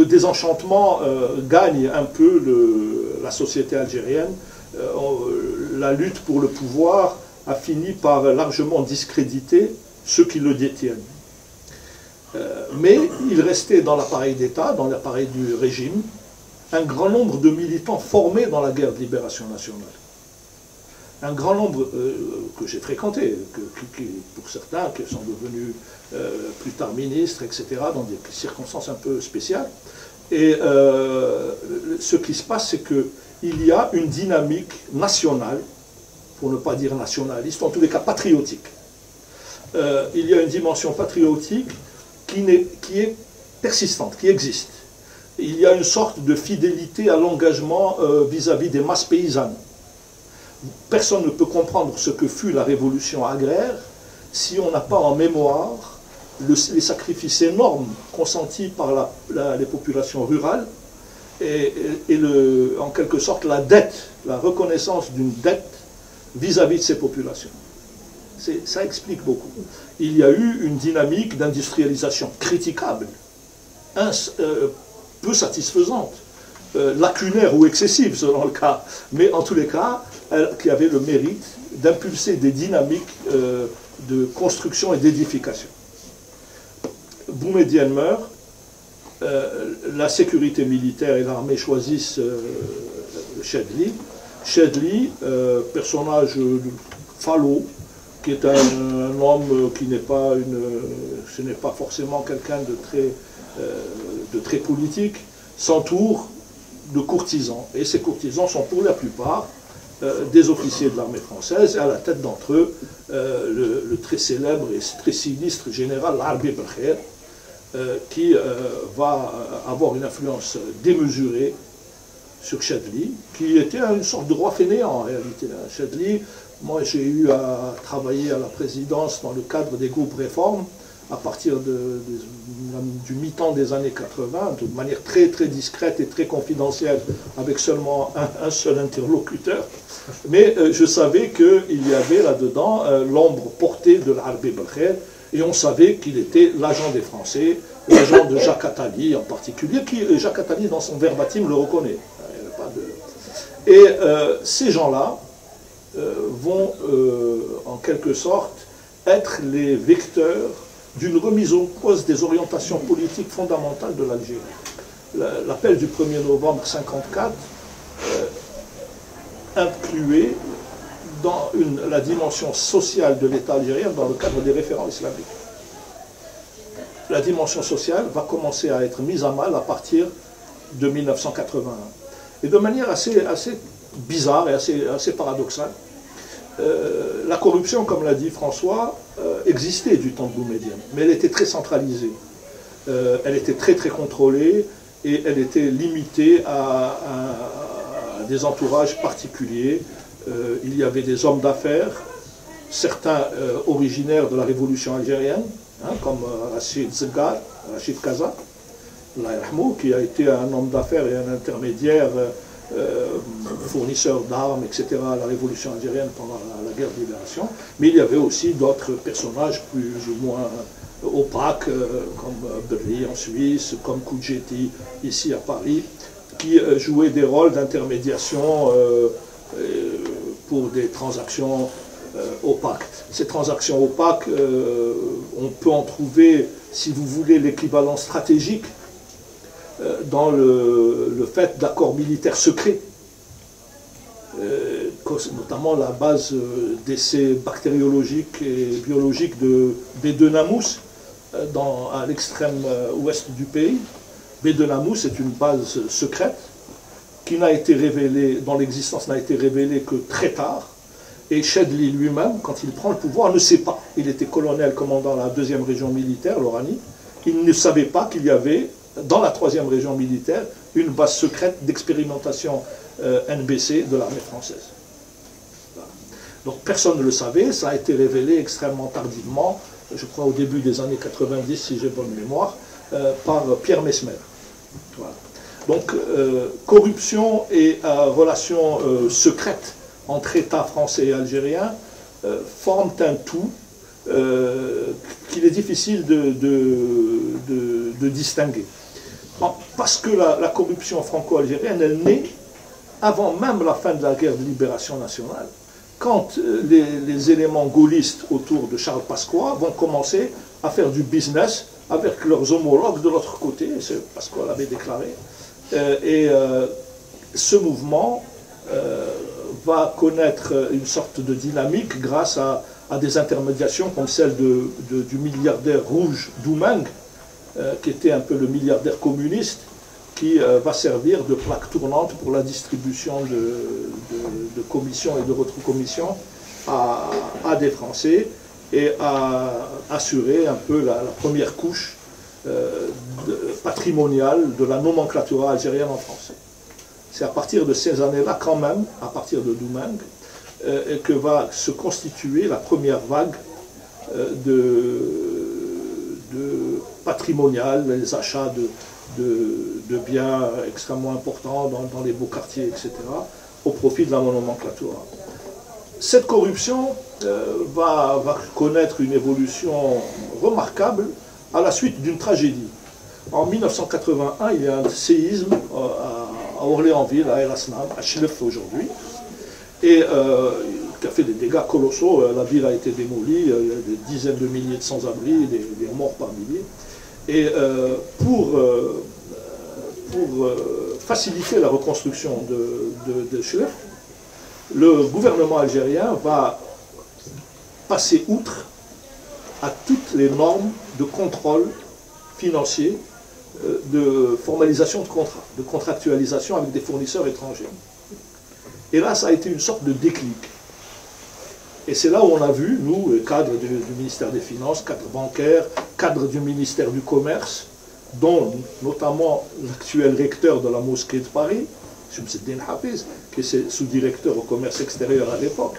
désenchantement gagne un peu la société algérienne. La lutte pour le pouvoir a fini par largement discréditer ceux qui le détiennent. Mais il restait dans l'appareil d'État, dans l'appareil du régime, un grand nombre de militants formés dans la guerre de libération nationale. Un grand nombre que j'ai fréquenté, pour certains qui sont devenus plus tard ministres, etc., dans des circonstances un peu spéciales. Et ce qui se passe, c'est qu'il y a une dynamique nationale, pour ne pas dire nationaliste, en tous les cas patriotique. Il y a une dimension patriotique qui est persistante, qui existe. Il y a une sorte de fidélité à l'engagement vis-à-vis des masses paysannes. Personne ne peut comprendre ce que fut la révolution agraire si on n'a pas en mémoire les sacrifices énormes consentis par les populations rurales et en quelque sorte la dette, la reconnaissance d'une dette vis-à-vis de ces populations. Ça explique beaucoup. Il y a eu une dynamique d'industrialisation critiquable, peu satisfaisante, lacunaire ou excessive selon le cas, mais en tous les cas, qui avait le mérite d'impulser des dynamiques de construction et d'édification. Boumedienne meurt, la sécurité militaire et l'armée choisissent Chedli. Chedli, personnage falot, qui est un homme qui n'est pas ce n'est pas forcément quelqu'un de très politique, s'entoure de courtisans. Et ces courtisans sont pour la plupart des officiers de l'armée française, et à la tête d'entre eux, le très célèbre et très sinistre général Arbi Belkher, qui va avoir une influence démesurée sur Chedli, qui était une sorte de roi fainéant en réalité. Chedli, moi j'ai eu à travailler à la présidence dans le cadre des groupes réformes, à partir du mi-temps des années 80, de manière très très discrète et très confidentielle, avec seulement un seul interlocuteur. Mais je savais qu'il y avait là-dedans l'ombre portée de l'Arbi Belkher, et on savait qu'il était l'agent des Français, l'agent de Jacques Attali en particulier, qui Jacques Attali dans son verbatim le reconnaît. Et ces gens-là vont en quelque sorte être les vecteurs d'une remise en cause des orientations politiques fondamentales de l'Algérie. L'appel du 1er novembre 1954 incluait dans la dimension sociale de l'État algérien dans le cadre des référents islamiques. La dimension sociale va commencer à être mise à mal à partir de 1981. Et de manière assez bizarre et assez paradoxal. La corruption, comme l'a dit François, existait du temps de Boumedienne, mais elle était très centralisée. Elle était très contrôlée et elle était limitée à des entourages particuliers. Il y avait des hommes d'affaires, certains originaires de la révolution algérienne, comme Rachid Zeggar, Rachid Kaza, qui a été un homme d'affaires et un intermédiaire, fournisseur d'armes, etc. à la révolution algérienne pendant la guerre de libération. Mais il y avait aussi d'autres personnages plus ou moins opaques, comme Berry en Suisse, comme Koudjeti ici à Paris, qui jouaient des rôles d'intermédiation pour des transactions opaques. Ces transactions opaques, on peut en trouver, si vous voulez, l'équivalent stratégique dans le fait d'accords militaires secrets, notamment la base d'essais bactériologiques et biologiques de Bédenamous, à l'extrême ouest du pays. Bédenamous est une base secrète qui n'a été révélée, dont l'existence n'a été révélée que très tard. Et Chedli lui-même, quand il prend le pouvoir, ne sait pas. Il était colonel commandant la 2e région militaire, l'Oranie. Il ne savait pas qu'il y avait, dans la 3e région militaire, une base secrète d'expérimentation NBC de l'armée française. Voilà. Donc personne ne le savait, ça a été révélé extrêmement tardivement, je crois au début des années 90, si j'ai bonne mémoire, par Pierre Messmer. Voilà. Donc corruption et relations secrètes entre États français et algériens forment un tout qu'il est difficile de distinguer. Parce que la corruption franco-algérienne, elle naît avant même la fin de la guerre de libération nationale, quand les éléments gaullistes autour de Charles Pasqua vont commencer à faire du business avec leurs homologues de l'autre côté, c'est Pasqua l'avait déclaré, ce mouvement va connaître une sorte de dynamique grâce à des intermédiations comme celle du milliardaire rouge Doumeng, qui était un peu le milliardaire communiste, qui va servir de plaque tournante pour la distribution de commissions et de retrocommissions à des Français et à assurer un peu la première couche patrimoniale de la nomenclature algérienne en France. C'est à partir de ces années-là, quand même, à partir de Doumeng, que va se constituer la première vague patrimoniale, les achats de biens extrêmement importants dans les beaux quartiers, etc., au profit de la nomenclature. Cette corruption va connaître une évolution remarquable à la suite d'une tragédie. En 1981, il y a un séisme à Orléansville, à El Asnad, à Chlef aujourd'hui, et qui a fait des dégâts colossaux. La ville a été démolie, il y a des dizaines de milliers de sans-abri, des morts par milliers. Et pour faciliter la reconstruction de Chlef, le gouvernement algérien va passer outre à toutes les normes de contrôle financier, de formalisation de contrats, de contractualisation avec des fournisseurs étrangers. Et là, ça a été une sorte de déclic. Et c'est là où on a vu, nous, cadres du ministère des Finances, cadres bancaires, cadres du ministère du Commerce, dont notamment l'actuel recteur de la mosquée de Paris, Shamseddin Hafiz, qui est sous-directeur au commerce extérieur à l'époque.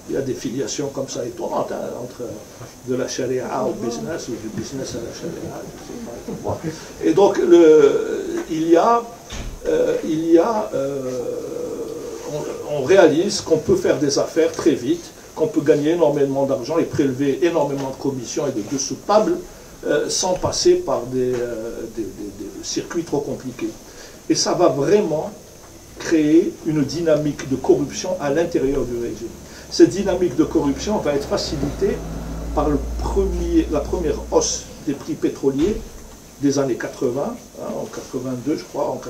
Il y a des filiations comme ça étonnantes, entre de la charia au business ou du business à la charia. Et donc, on réalise qu'on peut faire des affaires très vite, qu'on peut gagner énormément d'argent et prélever énormément de commissions et de dessous de table sans passer par des circuits trop compliqués. Et ça va vraiment créer une dynamique de corruption à l'intérieur du régime. Cette dynamique de corruption va être facilitée par la première hausse des prix pétroliers des années 80, en 82 je crois,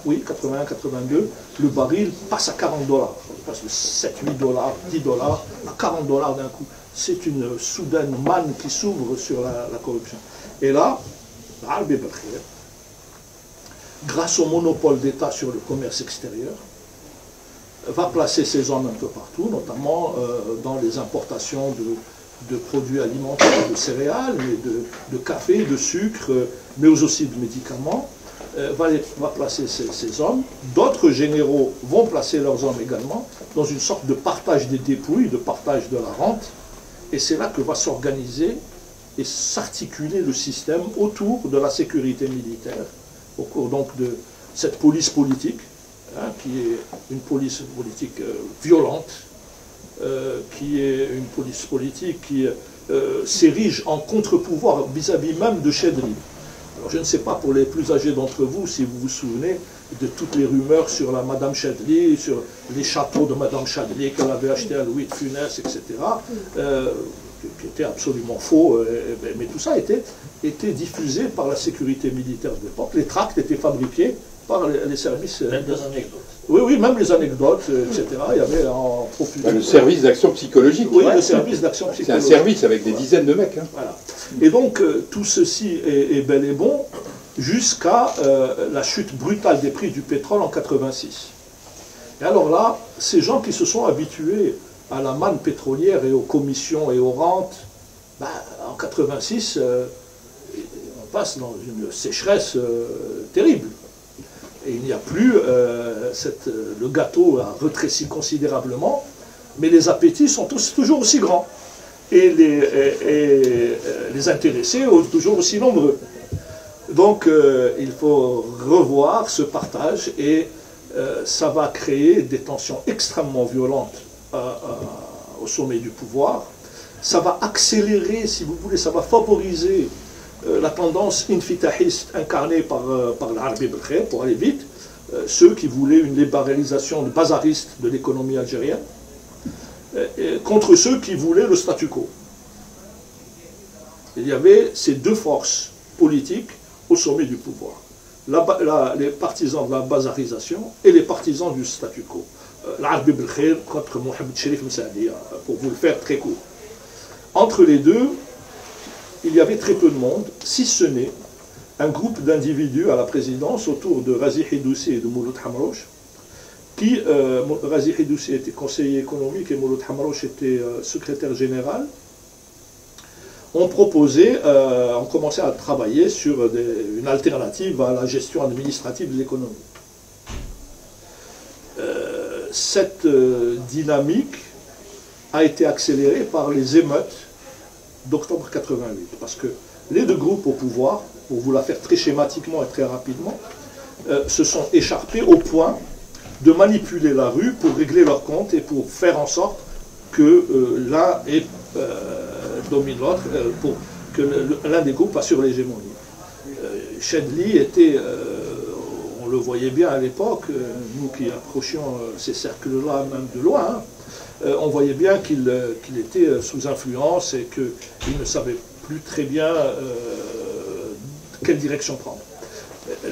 81-82, le baril passe à 40 $. Il passe de 7, 8 $, 10 $, à 40 $ d'un coup. C'est une soudaine manne qui s'ouvre sur la corruption. Et là, grâce au monopole d'État sur le commerce extérieur, va placer ses hommes un peu partout, notamment dans les importations de produits alimentaires, de céréales, de café, de sucre, mais aussi de médicaments. Va placer ses hommes. D'autres généraux vont placer leurs hommes également dans une sorte de partage des dépouilles, de partage de la rente. Et c'est là que va s'organiser et s'articuler le système autour de la sécurité militaire, au cours donc de cette police politique, hein, qui est une police politique violente, qui est une police politique qui s'érige en contre-pouvoir vis-à-vis même de Chedli. Alors je ne sais pas pour les plus âgés d'entre vous si vous vous souvenez de toutes les rumeurs sur la Madame Chedli, sur les châteaux de Madame Chedli qu'elle avait acheté à Louis de Funès, etc., qui était absolument faux, mais tout ça était diffusé par la sécurité militaire de l'époque. Les tracts étaient fabriqués par les services... Même des anecdotes. Oui, même les anecdotes, etc. Il y avait en profusion. Le service d'action psychologique. Oui, le service d'action psychologique. C'est un service avec des dizaines de mecs. Hein. Voilà. Et donc, tout ceci est bel et bon jusqu'à la chute brutale des prix du pétrole en 86. Et alors là, ces gens qui se sont habitués à la manne pétrolière et aux commissions et aux rentes, en 86, on passe dans une sécheresse terrible. Et il n'y a plus, le gâteau a rétréci considérablement, mais les appétits sont toujours aussi grands. Et les intéressés toujours aussi nombreux. Donc il faut revoir ce partage et ça va créer des tensions extrêmement violentes au sommet du pouvoir. Ça va accélérer, si vous voulez, ça va favoriser la tendance infitahiste incarnée par l'Arbi Belkhair, pour aller vite, ceux qui voulaient une libéralisation bazariste de l'économie algérienne, contre ceux qui voulaient le statu quo. Il y avait ces deux forces politiques au sommet du pouvoir. Les partisans de la bazarisation et les partisans du statu quo. L'Arbi Belkhair contre Mohamed Cherif Msaadi, pour vous le faire très court. Entre les deux, il y avait très peu de monde, si ce n'est un groupe d'individus à la présidence autour de Razi Hidoussi et de Mouloud Hamrouch, qui, Razi Hidoussi était conseiller économique et Mouloud Hamrouch était secrétaire général, ont commencé à travailler sur une alternative à la gestion administrative de l'économie. Cette dynamique a été accélérée par les émeutes d'octobre 88, parce que les deux groupes au pouvoir, pour vous la faire très schématiquement et très rapidement, se sont écharpés au point de manipuler la rue pour régler leurs comptes et pour faire en sorte que l'un domine l'autre, pour que l'un des groupes assure l'hégémonie. Chedli était, on le voyait bien à l'époque, nous qui approchions ces cercles-là même de loin, hein, on voyait bien qu'il était sous influence et qu'il ne savait plus très bien quelle direction prendre.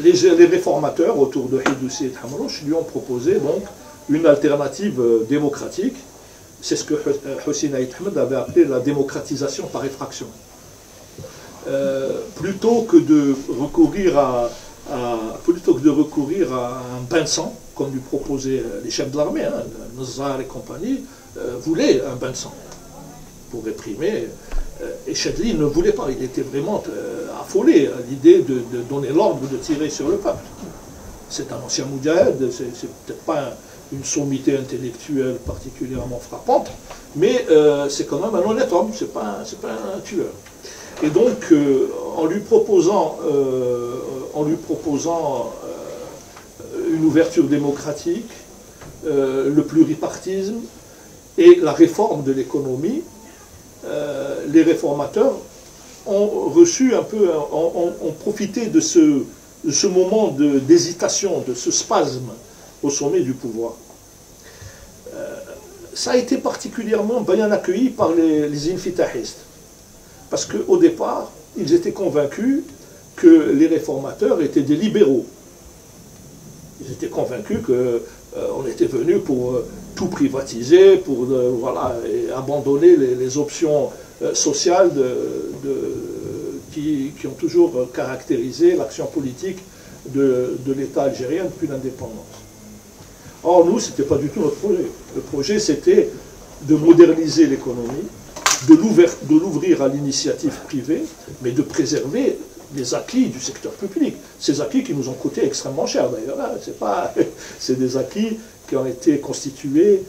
Les réformateurs autour de Hidoussi et de Hamrouch lui ont proposé donc une alternative démocratique. C'est ce que Hossein Aït Ahmed avait appelé la démocratisation par effraction. Plutôt que de recourir à un bain de sang, comme lui proposaient les chefs de l'armée, hein, Nazar et compagnie, voulaient un bain de sang pour réprimer. Et Chedli ne voulait pas, il était vraiment affolé à l'idée de donner l'ordre de tirer sur le peuple. C'est un ancien moudjahid, c'est peut-être pas une sommité intellectuelle particulièrement frappante, mais c'est quand même un honnête homme, c'est pas un tueur. Et donc, en lui proposant une ouverture démocratique, le pluripartisme et la réforme de l'économie, les réformateurs ont reçu un peu, ont profité de ce moment d'hésitation, de ce spasme au sommet du pouvoir. Ça a été particulièrement bien accueilli par les infitahistes, parce qu'au départ, ils étaient convaincus que les réformateurs étaient des libéraux. Ils étaient convaincus qu'on était venu pour tout privatiser, pour voilà, et abandonner les options sociales qui ont toujours caractérisé l'action politique de l'État algérien depuis l'indépendance. Or, nous, ce n'était pas du tout notre projet. Le projet, c'était de moderniser l'économie, de l'ouvrir à l'initiative privée, mais de préserver les acquis du secteur public. Ces acquis qui nous ont coûté extrêmement cher, d'ailleurs. Hein. C'est des acquis qui ont été constitués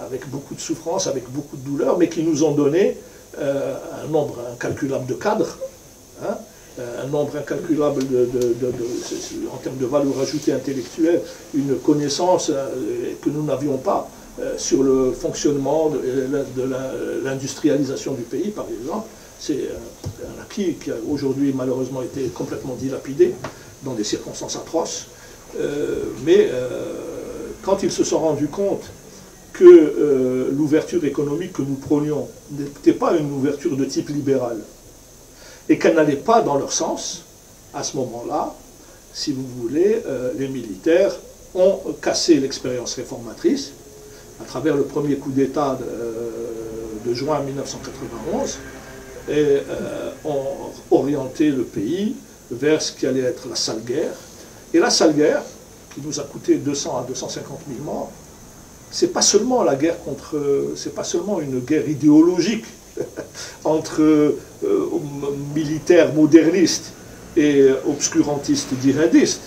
avec beaucoup de souffrance, avec beaucoup de douleur, mais qui nous ont donné un nombre incalculable de cadres, hein, un nombre incalculable en termes de valeur ajoutée intellectuelle, une connaissance que nous n'avions pas sur le fonctionnement de l'industrialisation du pays, par exemple. C'est un acquis qui a aujourd'hui malheureusement été complètement dilapidé dans des circonstances atroces. Mais quand ils se sont rendus compte que l'ouverture économique que nous prônions n'était pas une ouverture de type libéral, et qu'elle n'allait pas dans leur sens, à ce moment-là, si vous voulez, les militaires ont cassé l'expérience réformatrice à travers le premier coup d'État de juin 1991 et ont orienté le pays vers ce qui allait être la sale guerre. Et la sale guerre, qui nous a coûté 200 à 250 000 morts, c'est pas seulement la guerre c'est pas seulement une guerre idéologique entre militaires modernistes et obscurantistes djihadistes,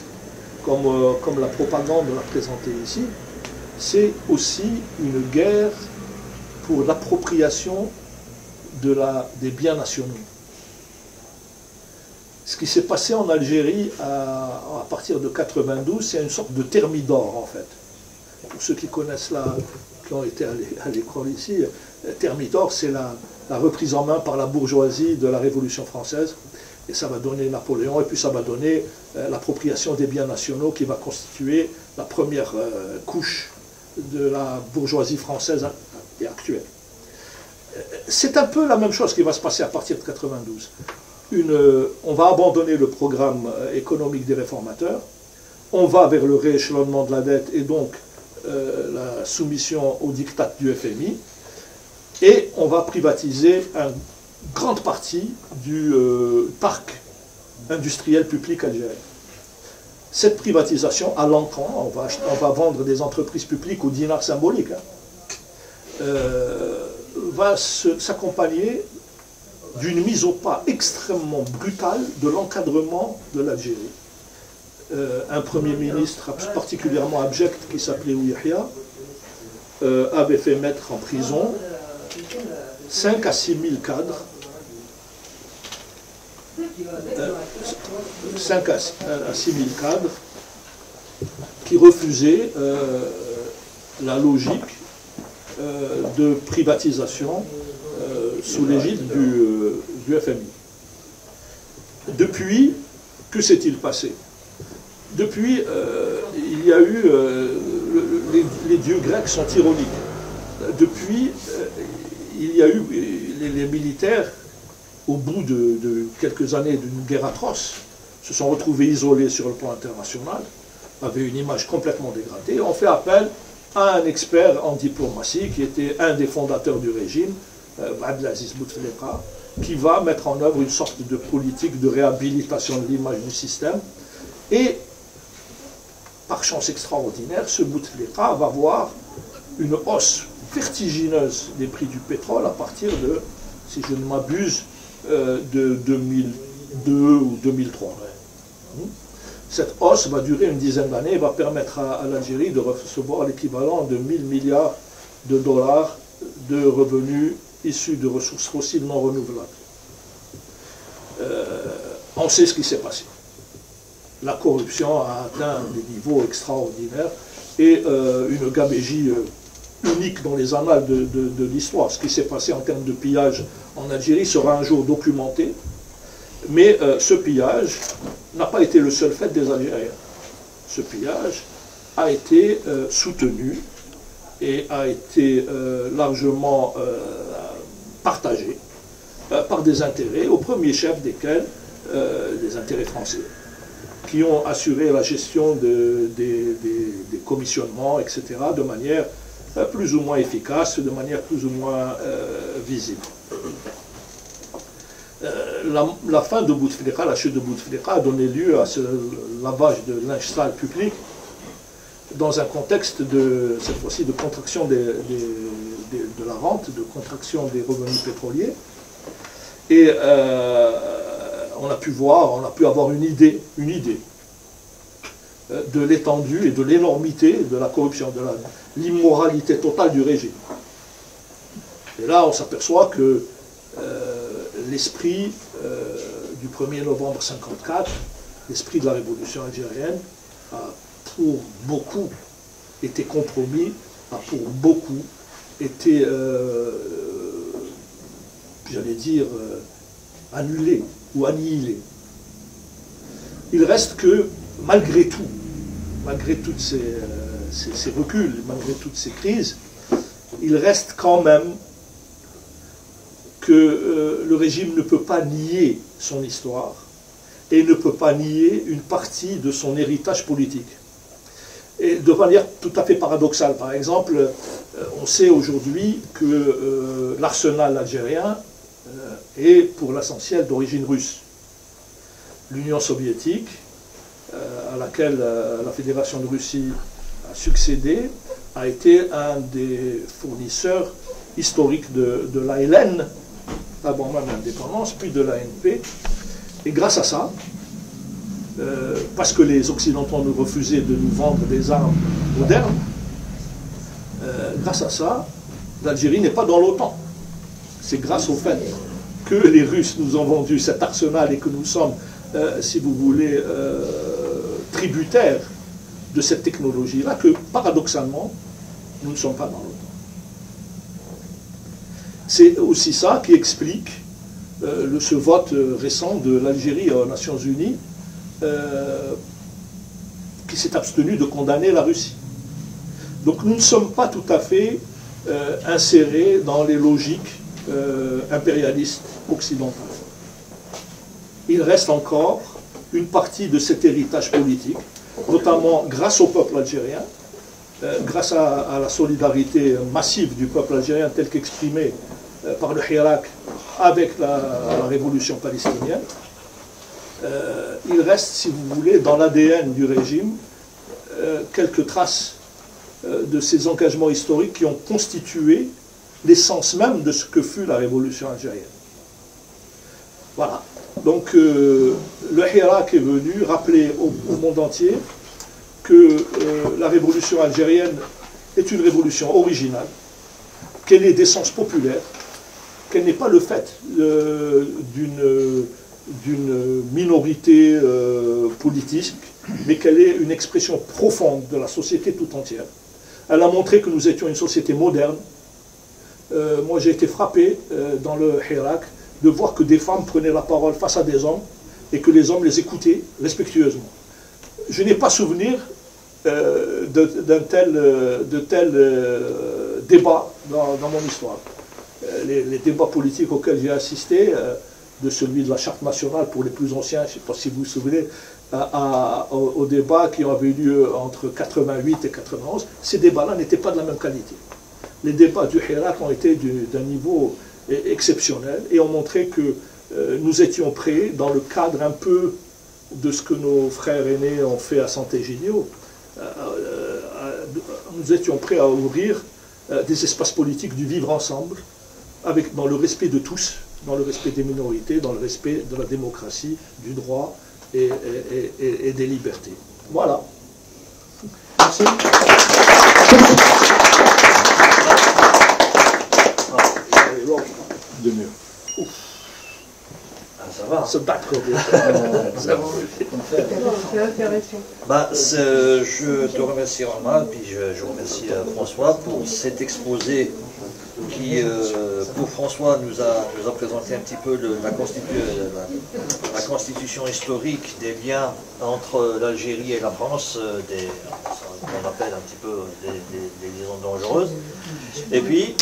comme la propagande l'a présenté ici. C'est aussi une guerre pour l'appropriation des biens nationaux. Ce qui s'est passé en Algérie à partir de 92, c'est une sorte de thermidor en fait. Pour ceux qui connaissent qui ont été à l'école ici, thermidor, c'est la reprise en main par la bourgeoisie de la Révolution française. Et ça va donner Napoléon, et puis ça va donner l'appropriation des biens nationaux qui va constituer la première couche de la bourgeoisie française et actuelle. C'est un peu la même chose qui va se passer à partir de 92. On va abandonner le programme économique des réformateurs, on va vers le rééchelonnement de la dette et donc la soumission au diktat du FMI, et on va privatiser une grande partie du parc industriel public algérien. Cette privatisation, à l'entrant, on va vendre des entreprises publiques au dinar symbolique, hein, va s'accompagner d'une mise au pas extrêmement brutale de l'encadrement de l'Algérie. Un Premier ministre particulièrement abject qui s'appelait Ouihia avait fait mettre en prison 5 à 6 000 cadres, 5 à 6 000 cadres qui refusaient la logique de privatisation sous l'égide du FMI. Depuis, que s'est-il passé? Depuis, il y a eu... les dieux grecs sont ironiques. Depuis, il y a eu... Les militaires, au bout de quelques années d'une guerre atroce, se sont retrouvés isolés sur le plan international, avaient une image complètement dégradée, ont fait appel à un expert en diplomatie qui était un des fondateurs du régime, Abdelaziz Bouteflika, qui va mettre en œuvre une sorte de politique de réhabilitation de l'image du système. Et, par chance extraordinaire, ce Bouteflika va voir une hausse vertigineuse des prix du pétrole à partir de, si je ne m'abuse, de 2002 ou 2003. Cette hausse va durer une dizaine d'années et va permettre à l'Algérie de recevoir l'équivalent de 1000 milliards de dollars de revenus issus de ressources fossiles non renouvelables. On sait ce qui s'est passé. La corruption a atteint des niveaux extraordinaires et une gabegie unique dans les annales de l'histoire. Ce qui s'est passé en termes de pillage en Algérie sera un jour documenté, mais ce pillage n'a pas été le seul fait des Algériens. Ce pillage a été soutenu et a été largement partagé par des intérêts, au premier chef desquels des intérêts français, qui ont assuré la gestion des commissionnements, etc., de manière plus ou moins efficace, de manière plus ou moins visible. La fin de Bouteflika, la chute de Bouteflika a donné lieu à ce lavage de linge sale public dans un contexte cette fois-ci de contraction de la rente, de contraction des revenus pétroliers. Et on a pu avoir une idée de l'étendue et de l'énormité de la corruption, de l'immoralité totale du régime. Et là, on s'aperçoit que l'esprit du 1er novembre 1954, l'esprit de la révolution algérienne, a pour beaucoup été compromis, a pour beaucoup été, j'allais dire, annulé ou annihilé. Il reste que, malgré tout, malgré tous ces reculs, malgré toutes ces crises, il reste quand même que le régime ne peut pas nier son histoire et ne peut pas nier une partie de son héritage politique. Et de manière tout à fait paradoxale. Par exemple, on sait aujourd'hui que l'arsenal algérien est pour l'essentiel d'origine russe. L'Union soviétique, à laquelle la Fédération de Russie a succédé, a été un des fournisseurs historiques de l'ALN, avant même l'indépendance, puis de l'ANP. Et grâce à ça, parce que les Occidentaux nous refusaient de nous vendre des armes modernes, grâce à ça, l'Algérie n'est pas dans l'OTAN. C'est grâce au fait que les Russes nous ont vendu cet arsenal et que nous sommes, si vous voulez, tributaires de cette technologie-là, que paradoxalement, nous ne sommes pas dans l'OTAN. C'est aussi ça qui explique ce vote récent de l'Algérie aux Nations Unies, qui s'est abstenu de condamner la Russie. Donc nous ne sommes pas tout à fait insérés dans les logiques impérialistes occidentales. Il reste encore une partie de cet héritage politique, notamment grâce au peuple algérien, grâce à la solidarité massive du peuple algérien tel qu'exprimée par le Hirak avec la révolution palestinienne. Il reste, si vous voulez, dans l'ADN du régime, quelques traces de ces engagements historiques qui ont constitué l'essence même de ce que fut la révolution algérienne. Voilà. Donc le Hirak est venu rappeler au monde entier que la révolution algérienne est une révolution originale, qu'elle est d'essence populaire, qu'elle n'est pas le fait d'une minorité politique, mais qu'elle est une expression profonde de la société tout entière. Elle a montré que nous étions une société moderne. Moi, j'ai été frappé dans le Hirak de voir que des femmes prenaient la parole face à des hommes et que les hommes les écoutaient respectueusement. Je n'ai pas souvenir de tel débat dans mon histoire. Les débats politiques auxquels j'ai assisté, de celui de la Charte nationale pour les plus anciens, je ne sais pas si vous vous souvenez, aux débats qui ont eu lieu entre 88 et 91, ces débats-là n'étaient pas de la même qualité. Les débats du Hirak ont été d'un niveau exceptionnel et ont montré que nous étions prêts, dans le cadre un peu de ce que nos frères aînés ont fait à Sant'Egidio, nous étions prêts à ouvrir des espaces politiques du vivre ensemble, dans le respect de tous, dans le respect des minorités, dans le respect de la démocratie, du droit et des libertés. Voilà. Merci. De mieux. Ça va. Se battre. C'est intéressant. Je te remercie Romain, puis je remercie François pour cet exposé qui, pour François, nous a présenté un petit peu la constitution historique des liens entre l'Algérie et la France, qu'on appelle un petit peu des liaisons dangereuses. Et puis,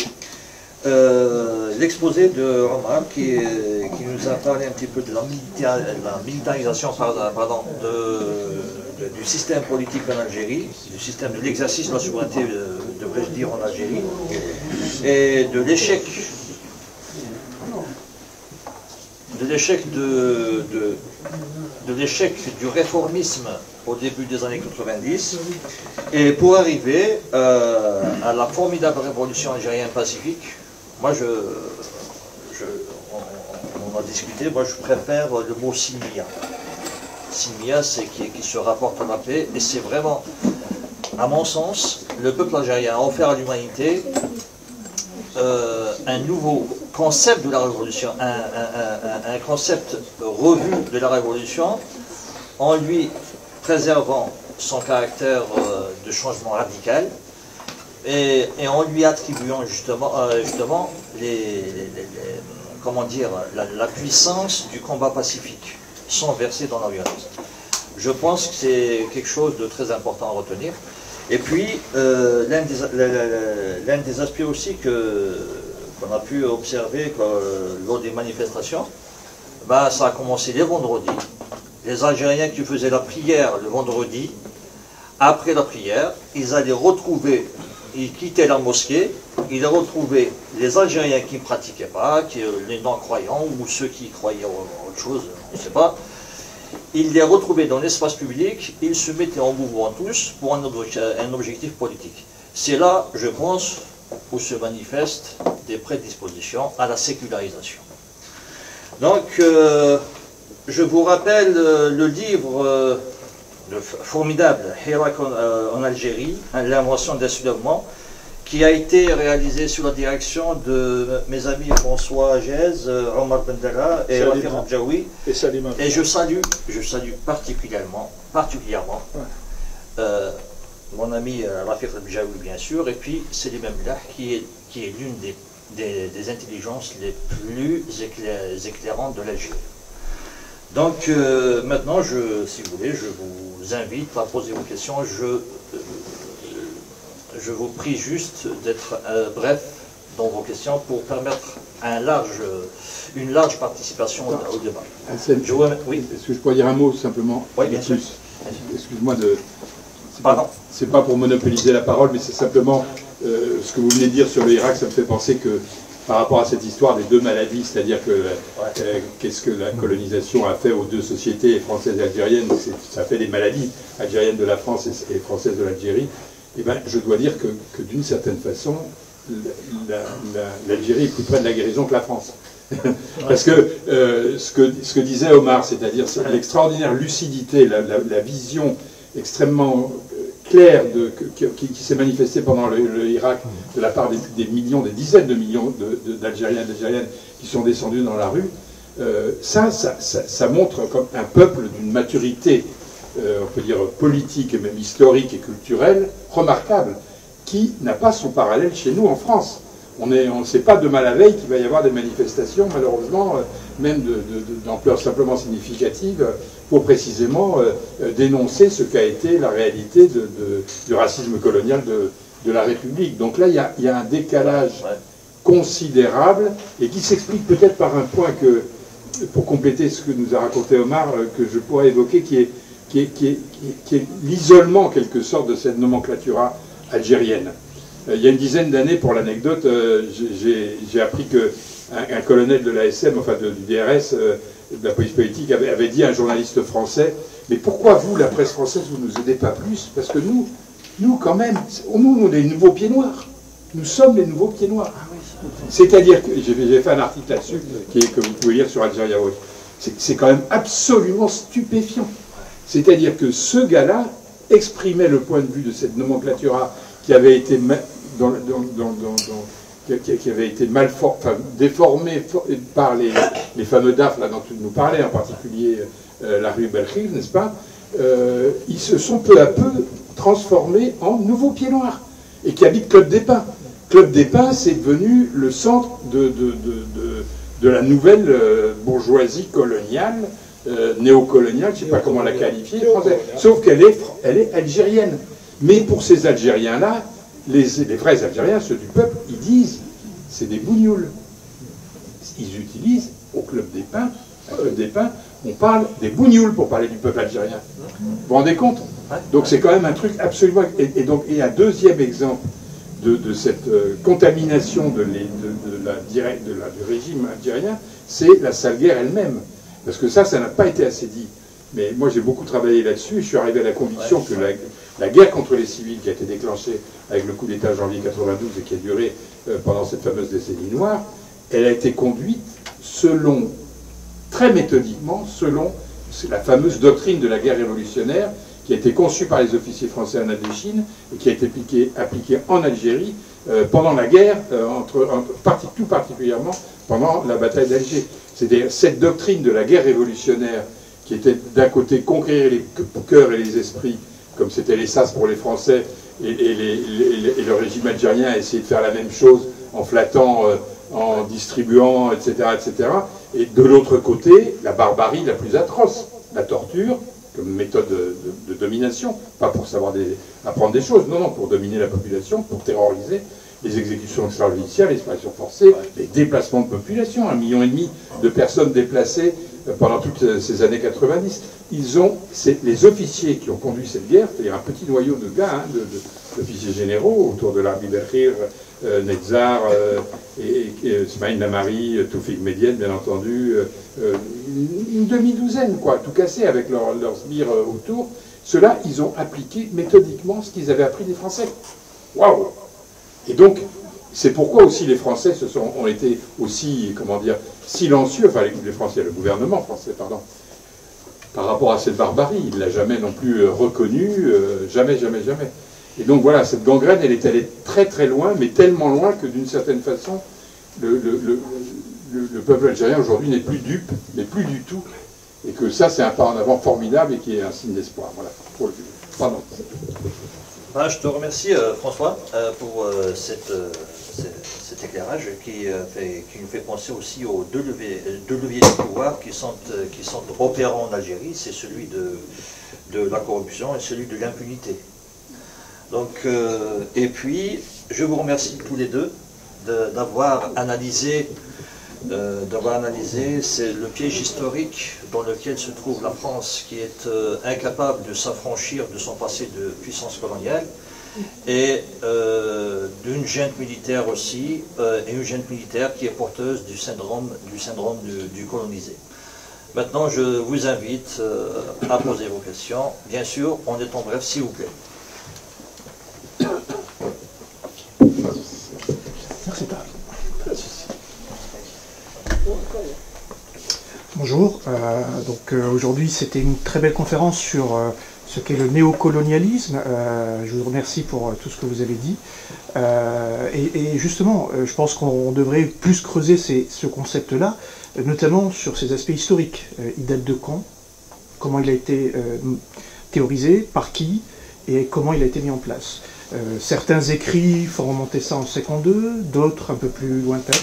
l'exposé de Romain qui nous a parlé un petit peu de la militarisation du système politique en Algérie, du système de l'exercice de la souveraineté, devrais-je dire, en Algérie, et de l'échec de l'échec du réformisme au début des années 90, et pour arriver à la formidable révolution algérienne pacifique. Moi, on a discuté, moi je préfère le mot Silmia. Silmia, c'est qui se rapporte à la paix, et c'est vraiment, à mon sens, le peuple algérien a offert à l'humanité un nouveau concept de la révolution, un concept revu de la révolution, en lui préservant son caractère de changement radical, et en lui attribuant justement comment dire, la puissance du combat pacifique, sans verser dans la violence. Je pense que c'est quelque chose de très important à retenir. Et puis, l'un des aspects aussi qu'on a pu observer lors des manifestations, ben, ça a commencé les vendredis. Les Algériens qui faisaient la prière le vendredi, après la prière, ils allaient retrouver, ils quittaient la mosquée, ils retrouvaient les Algériens qui ne pratiquaient pas, les non-croyants ou ceux qui croyaient en autre chose, je ne sais pas. Ils les retrouvaient dans l'espace public, ils se mettaient en mouvement tous pour un objectif politique. C'est là, je pense, où se manifestent des prédispositions à la sécularisation. Donc, je vous rappelle le livre formidable, Hirak en Algérie, l'invention d'un soulèvement, qui a été réalisé sous la direction de mes amis François Gez, Omar Bendala et Rafiq Abjaoui. Et je salue particulièrement mon ami Rafiq Abjaoui, bien sûr, et puis Selim Amlah, qui est l'une des intelligences les plus éclairantes de l'Algérie. Donc maintenant, si vous voulez, je vous invite à poser vos questions. Je vous prie juste d'être bref dans vos questions pour permettre une large participation au débat. Oui. Est-ce que je pourrais dire un mot simplement? Oui, bien sûr. Excuse-moi de... C'est pas pour monopoliser la parole, mais c'est simplement ce que vous venez de dire sur le Irak, ça me fait penser que par rapport à cette histoire des deux maladies, c'est-à-dire que qu'est-ce que la colonisation a fait aux deux sociétés françaises et algériennes, ça fait des maladies algériennes de la France et françaises de l'Algérie. Eh ben, je dois dire que d'une certaine façon, l'Algérie est plus près de la guérison que la France. Parce que ce que disait Omar, c'est-à-dire l'extraordinaire lucidité, la vision extrêmement claire qui s'est manifestée pendant le Irak de la part des millions, des dizaines de millions d'Algériens et d'Algériennes qui sont descendus dans la rue, ça montre comme un peuple d'une maturité, on peut dire politique et même historique et culturelle, remarquable, qui n'a pas son parallèle chez nous en France. On ne sait pas demain la veille qu'il va y avoir des manifestations, malheureusement, même d'ampleur simplement significative, pour précisément dénoncer ce qu'a été la réalité du racisme colonial de la République. Donc là, il y a un décalage considérable, et qui s'explique peut-être par un point que, pour compléter ce que nous a raconté Omar, que je pourrais évoquer, qui est l'isolement, en quelque sorte, de cette nomenclatura algérienne. Il y a une dizaine d'années, pour l'anecdote, j'ai appris qu'un colonel de l'ASM, enfin du DRS, de la police politique, avait dit à un journaliste français, mais pourquoi vous, la presse française, vous ne nous aidez pas plus? Parce que nous quand même, nous, on est les nouveaux pieds noirs. Nous sommes les nouveaux pieds noirs. C'est-à-dire que, j'ai fait un article là-dessus, que vous pouvez lire sur Algeria Watch, c'est quand même absolument stupéfiant. C'est-à-dire que ce gars-là exprimait le point de vue de cette nomenclatura qui avait été déformée par les fameux DAF là, dont tu nous parlais, en particulier la rue Belkhiv, n'est-ce pas? Ils se sont peu à peu transformés en nouveaux pieds noirs, et qui habitent Club des Pins. Club des Pins, c'est devenu le centre de la nouvelle bourgeoisie coloniale, néocoloniale, je ne sais pas comment la qualifier, française, sauf qu'elle est algérienne. Mais pour ces Algériens-là, les vrais Algériens, ceux du peuple, ils disent, c'est des bougnoules. Ils utilisent, au Club des Pins, on parle des bougnoules pour parler du peuple algérien. Vous vous rendez compte? Donc c'est quand même un truc absolument... Et donc, et un deuxième exemple de cette contamination du régime algérien, c'est la sale guerre elle-même. Parce que ça n'a pas été assez dit. Mais moi, j'ai beaucoup travaillé là-dessus, et je suis arrivé à la conviction que la guerre contre les civils qui a été déclenchée avec le coup d'État janvier 92 et qui a duré pendant cette fameuse décennie noire, elle a été conduite très méthodiquement, selon la fameuse doctrine de la guerre révolutionnaire qui a été conçue par les officiers français en Indochine et qui a été appliquée en Algérie pendant la guerre, tout particulièrement pendant la bataille d'Alger. C'est-à-dire cette doctrine de la guerre révolutionnaire qui était d'un côté conquérir les cœurs et les esprits, comme c'était les sas pour les Français, et le régime algérien a essayé de faire la même chose en flattant, en distribuant, etc., etc. Et de l'autre côté, la barbarie la plus atroce, la torture, comme méthode de domination, pas pour savoir apprendre des choses, non, pour dominer la population, pour terroriser, les exécutions extrajudiciaires, l'expulsion forcée, les déplacements de population, 1,5 million de personnes déplacées pendant toutes ces années 90. Les officiers qui ont conduit cette guerre, c'est-à-dire un petit noyau de gars, d'officiers généraux, autour de l'Arbi Berkhir, Netzar, Smaïn Lamari, Toufik Medienne, bien entendu, une demi-douzaine, quoi, tout cassé avec leurs sbires autour. Ceux-là, ils ont appliqué méthodiquement ce qu'ils avaient appris des Français. Waouh! Et donc, c'est pourquoi aussi les Français ont été aussi, comment dire, silencieux, enfin les Français, le gouvernement français, pardon, par rapport à cette barbarie. Il ne l'a jamais non plus reconnu, jamais, jamais, jamais. Et donc voilà, cette gangrène, elle est allée très très loin, mais tellement loin que d'une certaine façon, le peuple algérien aujourd'hui n'est plus dupe, mais plus du tout, et que ça c'est un pas en avant formidable et qui est un signe d'espoir. Voilà. Pardon. Je te remercie François pour cet éclairage qui nous fait penser aussi aux deux leviers du pouvoir qui sont opérants en Algérie, c'est celui de la corruption et celui de l'impunité. Donc, et puis, je vous remercie tous les deux d'avoir analysé c'est le piège historique dans lequel se trouve la France, qui est incapable de s'affranchir de son passé de puissance coloniale, et d'une junte militaire aussi, et une junte militaire qui est porteuse du syndrome du colonisé. Maintenant, je vous invite à poser vos questions, bien sûr, en étant bref, s'il vous plaît. Merci. Bonjour, aujourd'hui c'était une très belle conférence sur ce qu'est le néocolonialisme. Je vous remercie pour tout ce que vous avez dit. Et justement, je pense qu'on devrait plus creuser ce concept-là, notamment sur ses aspects historiques. Il date de quand? Comment il a été théorisé? Par qui? Et comment il a été mis en place? Certains écrits font remonter ça en 52, d'autres un peu plus lointains.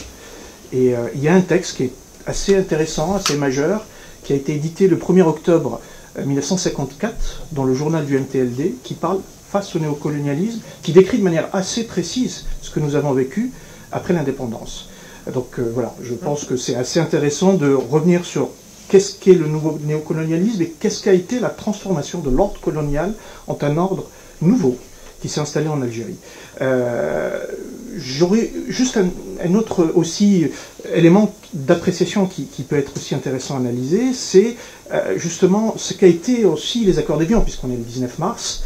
Et il y a un texte qui est assez intéressant, assez majeur, qui a été édité le 1er octobre 1954 dans le journal du MTLD, qui parle face au néocolonialisme, qui décrit de manière assez précise ce que nous avons vécu après l'indépendance. Donc voilà, je pense que c'est assez intéressant de revenir sur qu'est-ce qu'est le nouveau néocolonialisme et qu'est-ce qu'a été la transformation de l'ordre colonial en un ordre nouveau qui s'est installé en Algérie. J'aurais juste un autre aussi élément d'appréciation qui peut être aussi intéressant à analyser, c'est justement ce qu'a été aussi les accords d'Évian, puisqu'on est le 19 mars.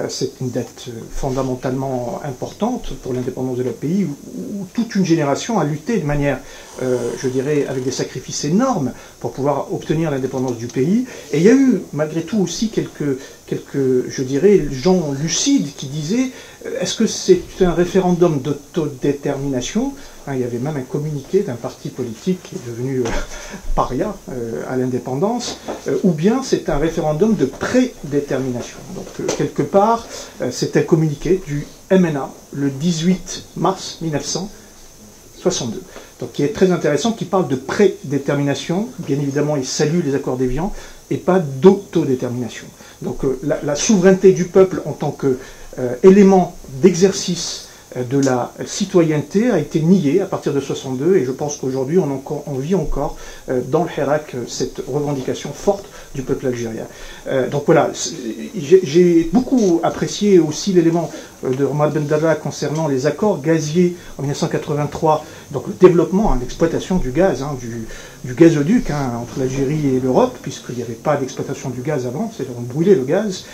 C'est une date fondamentalement importante pour l'indépendance de notre pays, où toute une génération a lutté de manière, je dirais, avec des sacrifices énormes pour pouvoir obtenir l'indépendance du pays. Et il y a eu, malgré tout, aussi quelques je dirais, gens lucides qui disaient est-ce que c'est un référendum d'autodétermination? Il y avait même un communiqué d'un parti politique qui est devenu paria à l'indépendance, ou bien c'est un référendum de prédétermination. Donc quelque part, c'est un communiqué du MNA le 18 mars 1962. Donc qui est très intéressant, qui parle de prédétermination. Bien évidemment, il salue les accords d'Évian, et pas d'autodétermination. Donc la souveraineté du peuple en tant qu'élément d'exercice de la citoyenneté a été niée à partir de 62, et je pense qu'aujourd'hui on vit encore dans le Hirak cette revendication forte du peuple algérien. Donc voilà, j'ai beaucoup apprécié aussi l'élément de Omar Bendalla concernant les accords gaziers en 1983, donc le développement, l'exploitation du gaz, du gazoduc entre l'Algérie et l'Europe, puisqu'il n'y avait pas d'exploitation du gaz avant, on brûlait le gaz,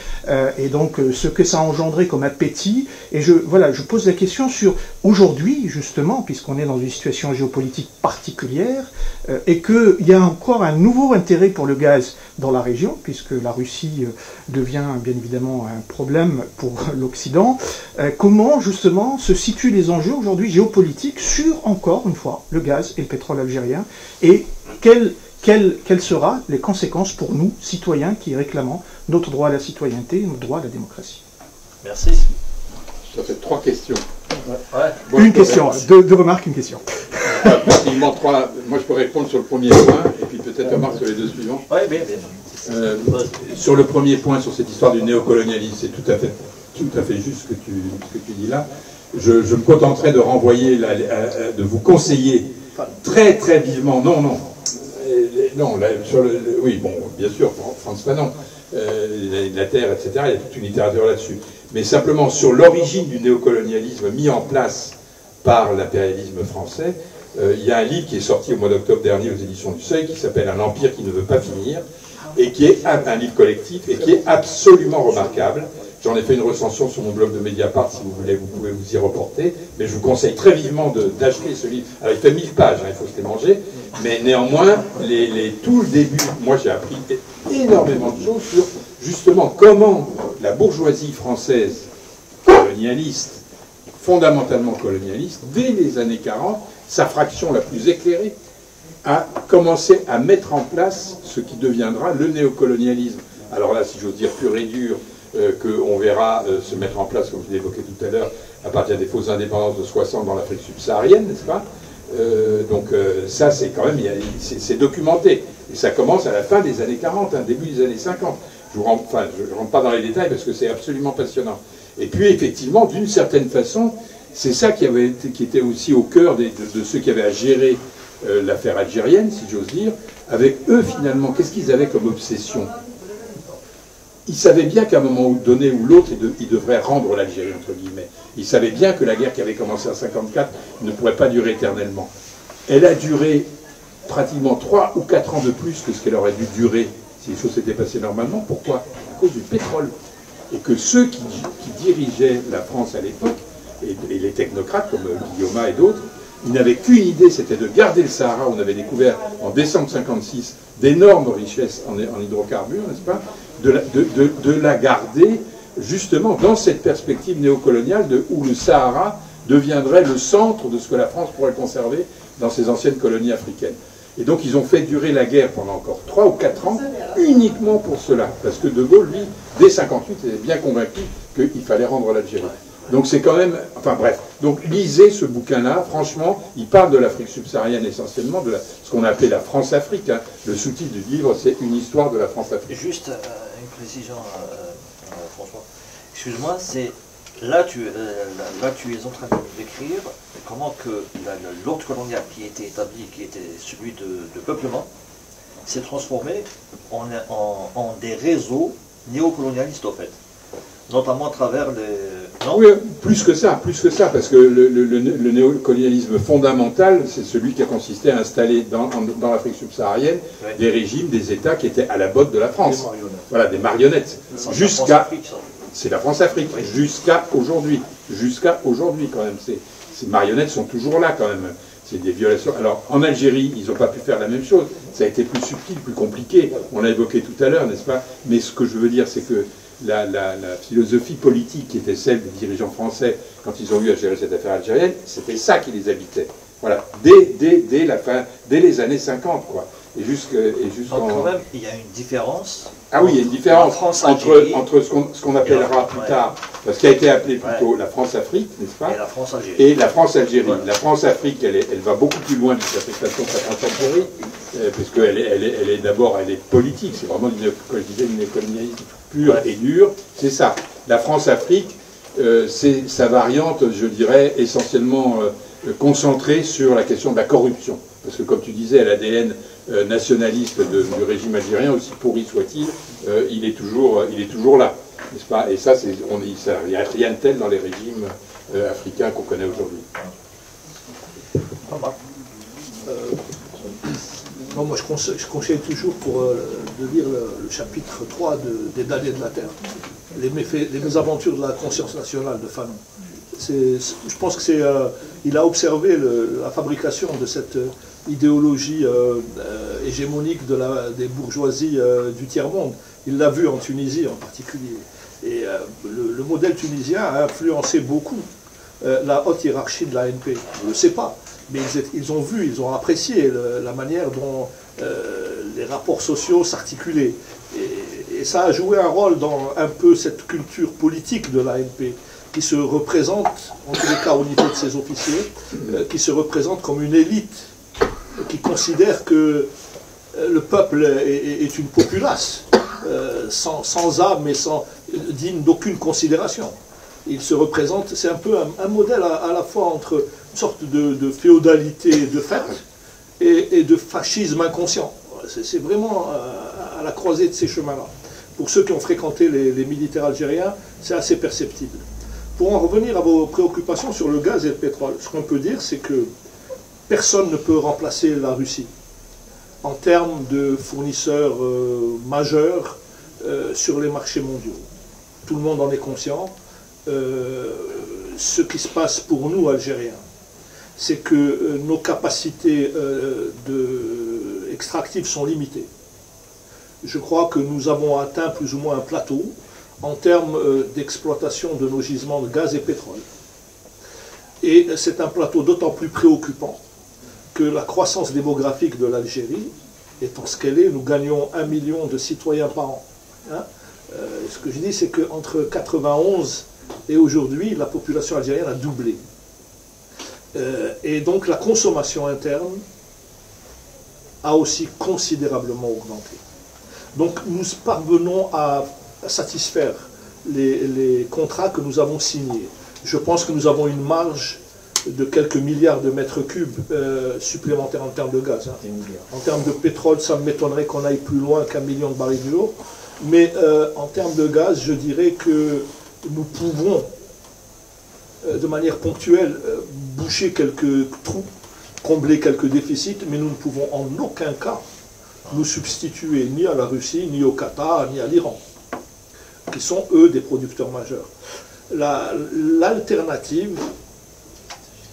et donc ce que ça a engendré comme appétit. Et je pose la question sur aujourd'hui, justement, puisqu'on est dans une situation géopolitique particulière, et qu'il y a encore un nouveau intérêt pour le gaz dans la région, puisque la Russie devient bien évidemment un problème pour l'Occident. Comment justement se situent les enjeux aujourd'hui géopolitiques sur, encore une fois, le gaz et le pétrole algérien, et quelles seront les conséquences pour nous, citoyens, qui réclamons notre droit à la citoyenneté, notre droit à la démocratie? Merci. Ça fait 3 questions. Ouais. Bon, une question, deux remarques, une question. Pratiquement 3. Moi, je peux répondre sur le premier point, et puis peut-être remarque sur les 2 suivants. Oui, bien. Sur le premier point, sur cette histoire du néocolonialisme, c'est tout à fait juste ce que tu dis là. Je me contenterai de renvoyer, de vous conseiller très très vivement, non, oui, bon, bien sûr, Frantz Fanon, la Terre, etc., il y a toute une littérature là-dessus. Mais simplement sur l'origine du néocolonialisme mis en place par l'impérialisme français, il y a un livre qui est sorti au mois d'octobre dernier aux éditions du Seuil, qui s'appelle Un empire qui ne veut pas finir, et qui est un livre collectif, et qui est absolument remarquable. J'en ai fait une recension sur mon blog de Mediapart, si vous voulez, vous pouvez vous y reporter, mais je vous conseille très vivement d'acheter ce livre. Alors il fait 1000 pages, il faut se les manger, mais néanmoins, tout le début, moi j'ai appris énormément de choses sur justement comment la bourgeoisie française colonialiste, fondamentalement colonialiste, dès les années 40, sa fraction la plus éclairée, a commencé à mettre en place ce qui deviendra le néocolonialisme. Alors là, si j'ose dire pur et dur, qu'on verra se mettre en place, comme je l'évoquais tout à l'heure, à partir des fausses indépendances de 60 dans l'Afrique subsaharienne, n'est-ce pas? Ça, c'est quand même, c'est documenté. Et ça commence à la fin des années 40, début des années 50. Je ne rentre pas dans les détails parce que c'est absolument passionnant. Et puis, effectivement, d'une certaine façon, c'est ça qui était aussi au cœur de ceux qui avaient à gérer l'affaire algérienne, si j'ose dire. Avec eux, finalement, qu'est-ce qu'ils avaient comme obsession? Ils savaient bien qu'à un moment donné ou l'autre, ils devraient rendre l'Algérie, entre guillemets. Ils savaient bien que la guerre qui avait commencé en 1954 ne pourrait pas durer éternellement. Elle a duré pratiquement 3 ou 4 ans de plus que ce qu'elle aurait dû durer si les choses s'étaient passées normalement. Pourquoi? À cause du pétrole. Et que ceux qui dirigeaient la France à l'époque, et les technocrates comme Guillaume et d'autres, ils n'avaient qu'une idée, c'était de garder le Sahara. On avait découvert en décembre 1956 d'énormes richesses en hydrocarbures, n'est-ce pas? De la garder justement dans cette perspective néocoloniale où le Sahara deviendrait le centre de ce que la France pourrait conserver dans ses anciennes colonies africaines. Et donc ils ont fait durer la guerre pendant encore 3 ou 4 ans uniquement pour cela. Parce que De Gaulle, lui, dès 1958, était bien convaincu qu'il fallait rendre l'Algérie. Donc c'est quand même... Enfin bref. Donc lisez ce bouquin-là. Franchement, il parle de l'Afrique subsaharienne essentiellement, de ce qu'on appelait la France-Afrique. Le sous-titre du livre, c'est Une histoire de la France-Afrique. Juste une précision, François. Excuse-moi, c'est... Là tu es en train de décrire comment que l'ordre colonial qui était établi, qui était celui de peuplement, s'est transformé en des réseaux néocolonialistes, au fait. Notamment à travers les... Non ? Oui, plus que ça, parce que le néocolonialisme fondamental, c'est celui qui a consisté à installer dans l'Afrique subsaharienne des régimes, des États qui étaient à la botte de la France. Voilà, des marionnettes. Jusqu'à... C'est la France-Afrique, jusqu'à aujourd'hui. Jusqu'à aujourd'hui, quand même. Ces marionnettes sont toujours là, quand même. C'est des violations. Alors, en Algérie, ils n'ont pas pu faire la même chose. Ça a été plus subtil, plus compliqué. On l'a évoqué tout à l'heure, n'est-ce pas? Mais ce que je veux dire, c'est que la philosophie politique qui était celle des dirigeants français quand ils ont eu à gérer cette affaire algérienne, c'était ça qui les habitait. Voilà. Dès la fin, dès les années 50, quoi. Et jusqu'en... Donc, quand même, il y a une différence... Ah oui, il y a une différence entre ce qu'on appellera plus tard, ce qui a été appelé plutôt la France-Afrique, n'est-ce pas? Et la France-Algérie. Et la France-Algérie. La France-Afrique, elle va beaucoup plus loin de l'interprétation de la France-Algérie, puisqu'elle elle est politique, c'est vraiment du néocolonialisme pur et dur, c'est ça. La France-Afrique, c'est sa variante, je dirais, essentiellement concentrée sur la question de la corruption. Parce que, comme tu disais, l'ADN nationaliste du régime algérien, aussi pourri soit-il, il est toujours là. n'est-ce pas? Et ça, il n'y a rien de tel dans les régimes africains qu'on connaît aujourd'hui. Moi, je conseille toujours de lire le chapitre 3 des Damnés de la Terre, les mésaventures de la conscience nationale de Fanon. Je pense qu'il a observé la fabrication de cette idéologie hégémonique des bourgeoisies du tiers-monde. Il l'a vu en Tunisie en particulier. Et le modèle tunisien a influencé beaucoup la haute hiérarchie de l'ANP. On ne le sait pas, mais ils ont vu, ils ont apprécié la manière dont les rapports sociaux s'articulaient. Et ça a joué un rôle dans un peu cette culture politique de l'ANP, qui se représente, en tous les cas au niveau de ses officiers, qui se représente comme une élite, qui considère que le peuple est une populace, sans âme et digne d'aucune considération. Il se représente, c'est un peu un modèle à la fois entre une sorte de féodalité de fait et de fascisme inconscient. C'est vraiment à la croisée de ces chemins-là. Pour ceux qui ont fréquenté les militaires algériens, c'est assez perceptible. Pour en revenir à vos préoccupations sur le gaz et le pétrole, ce qu'on peut dire, c'est que personne ne peut remplacer la Russie en termes de fournisseurs majeurs sur les marchés mondiaux. Tout le monde en est conscient. Ce qui se passe pour nous, Algériens, c'est que nos capacités extractives sont limitées. Je crois que nous avons atteint plus ou moins un plateau en termes d'exploitation de nos gisements de gaz et pétrole. Et c'est un plateau d'autant plus préoccupant que la croissance démographique de l'Algérie, étant ce qu'elle est, nous gagnons 1 million de citoyens par an. Hein, ce que je dis, c'est qu'entre 91 et aujourd'hui, la population algérienne a doublé. Et donc la consommation interne a aussi considérablement augmenté. Donc nous parvenons à satisfaire les contrats que nous avons signés. Je pense que nous avons une marge de quelques milliards de mètres cubes supplémentaires en termes de gaz. Hein. En termes de pétrole, ça m'étonnerait qu'on aille plus loin qu'1 million de barils de jour. Mais en termes de gaz, je dirais que nous pouvons, de manière ponctuelle, boucher quelques trous, combler quelques déficits, mais nous ne pouvons en aucun cas nous substituer ni à la Russie, ni au Qatar, ni à l'Iran, qui sont, eux, des producteurs majeurs. L'alternative,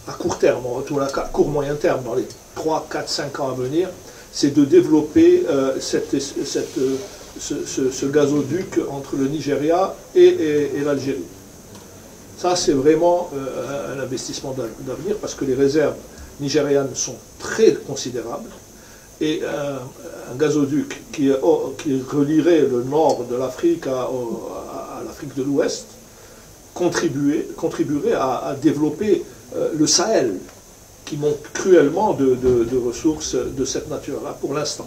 à court terme, en tout cas à court moyen terme, dans les 3, 4, 5 ans à venir, c'est de développer ce gazoduc entre le Nigeria et l'Algérie. Ça, c'est vraiment un investissement d'avenir, parce que les réserves nigérianes sont très considérables, et un gazoduc qui relierait le nord de l'Afrique à l'Afrique de l'Ouest contribuerait à développer le Sahel, qui manque cruellement de ressources de cette nature-là pour l'instant.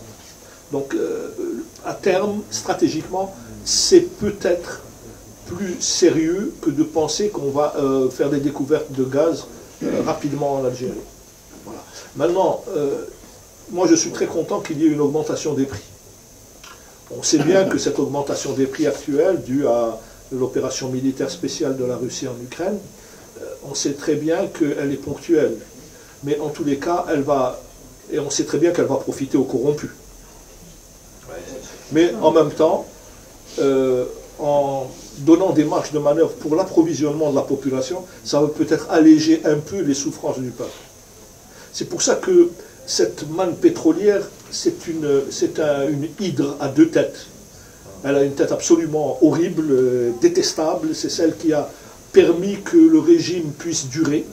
Donc, à terme, stratégiquement, c'est peut-être plus sérieux que de penser qu'on va faire des découvertes de gaz rapidement en Algérie. Voilà. Maintenant, moi je suis très content qu'il y ait une augmentation des prix. On sait bien que cette augmentation des prix actuelle, due à l'opération militaire spéciale de la Russie en Ukraine, on sait très bien qu'elle est ponctuelle. Mais en tous les cas, et on sait très bien qu'elle va profiter aux corrompus. Mais en même temps, en donnant des marges de manœuvre pour l'approvisionnement de la population, ça va peut-être alléger un peu les souffrances du peuple. C'est pour ça que cette manne pétrolière, c'est une hydre à 2 têtes. Elle a une tête absolument horrible, détestable. C'est celle qui a permis que le régime puisse durer.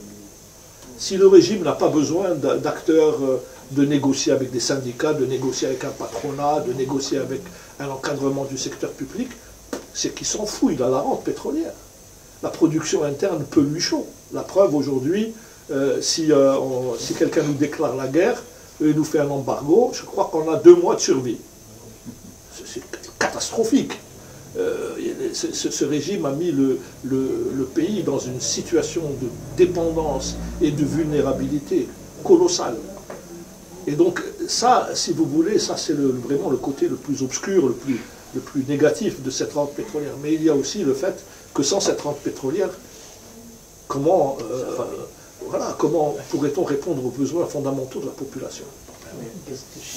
Si le régime n'a pas besoin d'acteurs, de négocier avec des syndicats, de négocier avec un patronat, de négocier avec un encadrement du secteur public, c'est qu'il s'en fout, il a la rente pétrolière. La production interne peut lui chaud. La preuve aujourd'hui, si quelqu'un nous déclare la guerre et nous fait un embargo, je crois qu'on a 2 mois de survie. C'est catastrophique. Ce régime a mis le pays dans une situation de dépendance et de vulnérabilité colossale. Et donc ça, si vous voulez, ça c'est vraiment le côté le plus obscur, le plus négatif de cette rente pétrolière. Mais il y a aussi le fait que sans cette rente pétrolière, comment pourrait-on répondre aux besoins fondamentaux de la population?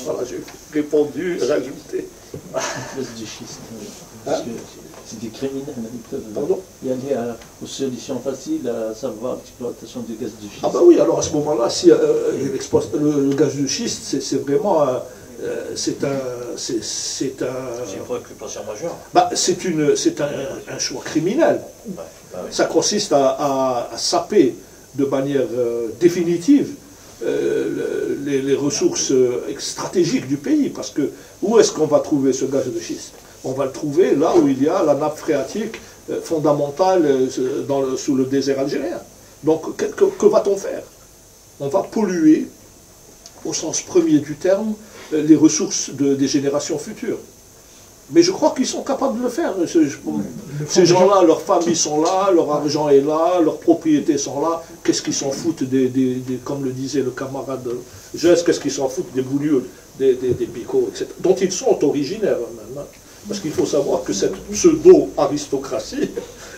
Voilà, j'ai répondu, rajouté. Gaz de schiste. Parce que c'est des criminels, ils peuvent y aller aux solutions faciles, à savoir l'exploitation du gaz de schiste. Ah ben oui, alors à ce moment-là, si le gaz de schiste, c'est vraiment c'est une préoccupation majeure. C'est un choix criminel. Ça consiste à saper de manière définitive les ressources stratégiques du pays, parce que où est-ce qu'on va trouver ce gaz de schiste? On va le trouver là où il y a la nappe phréatique fondamentale sous le désert algérien. Donc que va-t-on faire? On va polluer, au sens premier du terme, les ressources des générations futures. Mais je crois qu'ils sont capables de le faire. Ces gens-là, leurs familles sont là, leur argent est là, leurs propriétés sont là. Qu'est-ce qu'ils s'en foutent comme le disait le camarade Geste, qu'est-ce qu'ils s'en foutent des boulieux, des picots, etc., dont ils sont originaires eux-mêmes. Parce qu'il faut savoir que cette pseudo-aristocratie,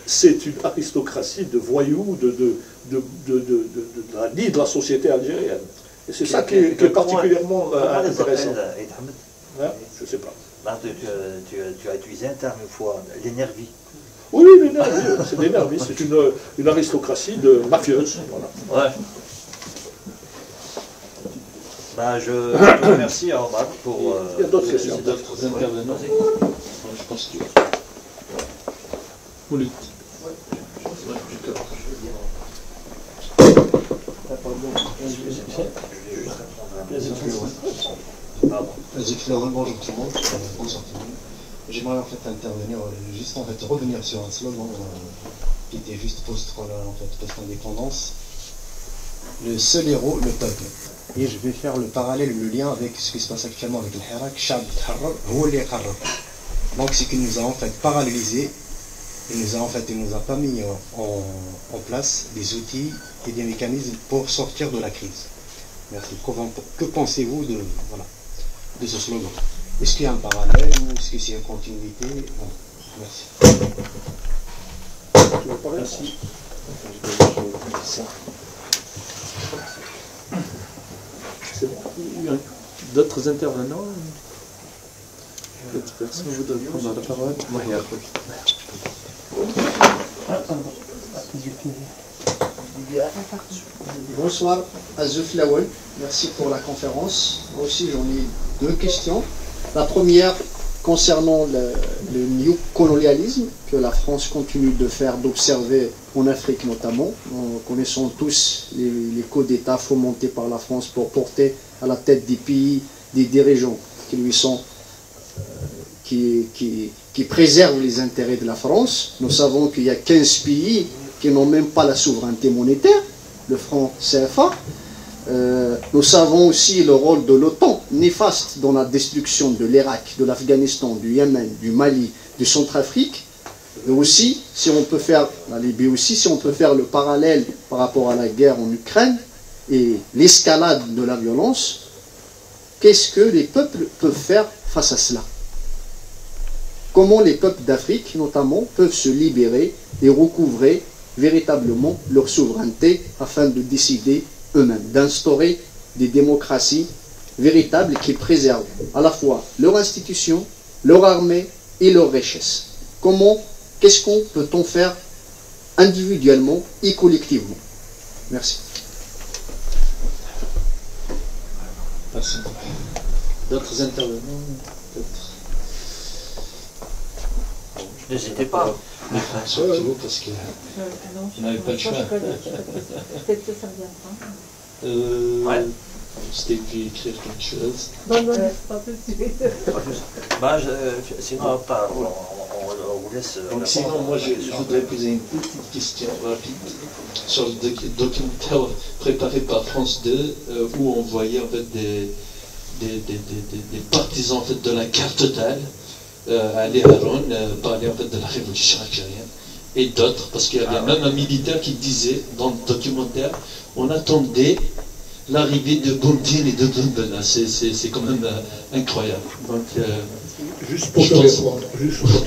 c'est une aristocratie de voyous, de la lie de la société algérienne. Et c'est ça qui est particulièrement intéressant. Je ne sais pas. Tu as utilisé un terme une fois, l'énergie. Oui, l'énergie, c'est l'énergie, c'est une aristocratie de mafieuse. Voilà. Ouais. Je te remercie, Omar, pour... Il y a d'autres questions. D'autres intervenants. Je pense que... Vous bonjour tout le monde, bonsoir tout le monde. J'aimerais en fait intervenir, juste en fait revenir sur un slogan qui était juste post-indépendance. Le seul héros, le peuple. Et je vais faire le parallèle, le lien avec ce qui se passe actuellement avec le Hirak, Shab Tharrab, Houli Qarrab. Donc c'est qu'il nous a en fait paralysé, il nous a pas mis en place des outils et des mécanismes pour sortir de la crise. Merci. Que pensez-vous de ce slogan? Est-ce qu'il y a un parallèle ou est-ce que c'est une continuité? Bon, merci. Merci. D'autres intervenants? D'autres personnes voudraient prendre la parole? Bonsoir, Azouf Lawal. Merci pour la conférence. Moi aussi, j'en ai deux questions. La première, concernant le néocolonialisme que la France continue de faire, d'observer en Afrique notamment. Nous connaissons tous les coups d'État fomentés par la France pour porter à la tête des pays des dirigeants qui lui sont qui préservent les intérêts de la France. Nous savons qu'il y a 15 pays qui n'ont même pas la souveraineté monétaire, le franc CFA. Nous savons aussi le rôle de l'OTAN, néfaste dans la destruction de l'Irak, de l'Afghanistan, du Yémen, du Mali, du Centrafrique. Mais aussi, si on peut faire, la Libye aussi, si on peut faire le parallèle par rapport à la guerre en Ukraine et l'escalade de la violence, qu'est-ce que les peuples peuvent faire face à cela? Comment les peuples d'Afrique, notamment, peuvent se libérer et recouvrer véritablement leur souveraineté afin de décider eux-mêmes, d'instaurer des démocraties véritables qui préservent à la fois leur institution, leur armée et leur richesse. Qu'est-ce qu'on peut-on faire individuellement et collectivement? Merci. Merci. D'autres intervenants? N'hésitez pas. Surtout parce que vous n'avez pas le choix. Peut-être que ça reviendra. Ouais. C'était pu écrire quelque chose. Non, pas tout de suite. Sinon, on vous laisse. Donc sinon, moi je voudrais poser une petite question rapide sur le documentaire préparé par France 2 où on voyait en fait des partisans en fait de la guerre totale. Ali Haroun parlait en fait de la révolution algérienne et d'autres, parce qu'il y avait même un militaire qui disait dans le documentaire on attendait l'arrivée de Boumediene et de Ben Bella. C'est quand même incroyable. Donc Juste pour te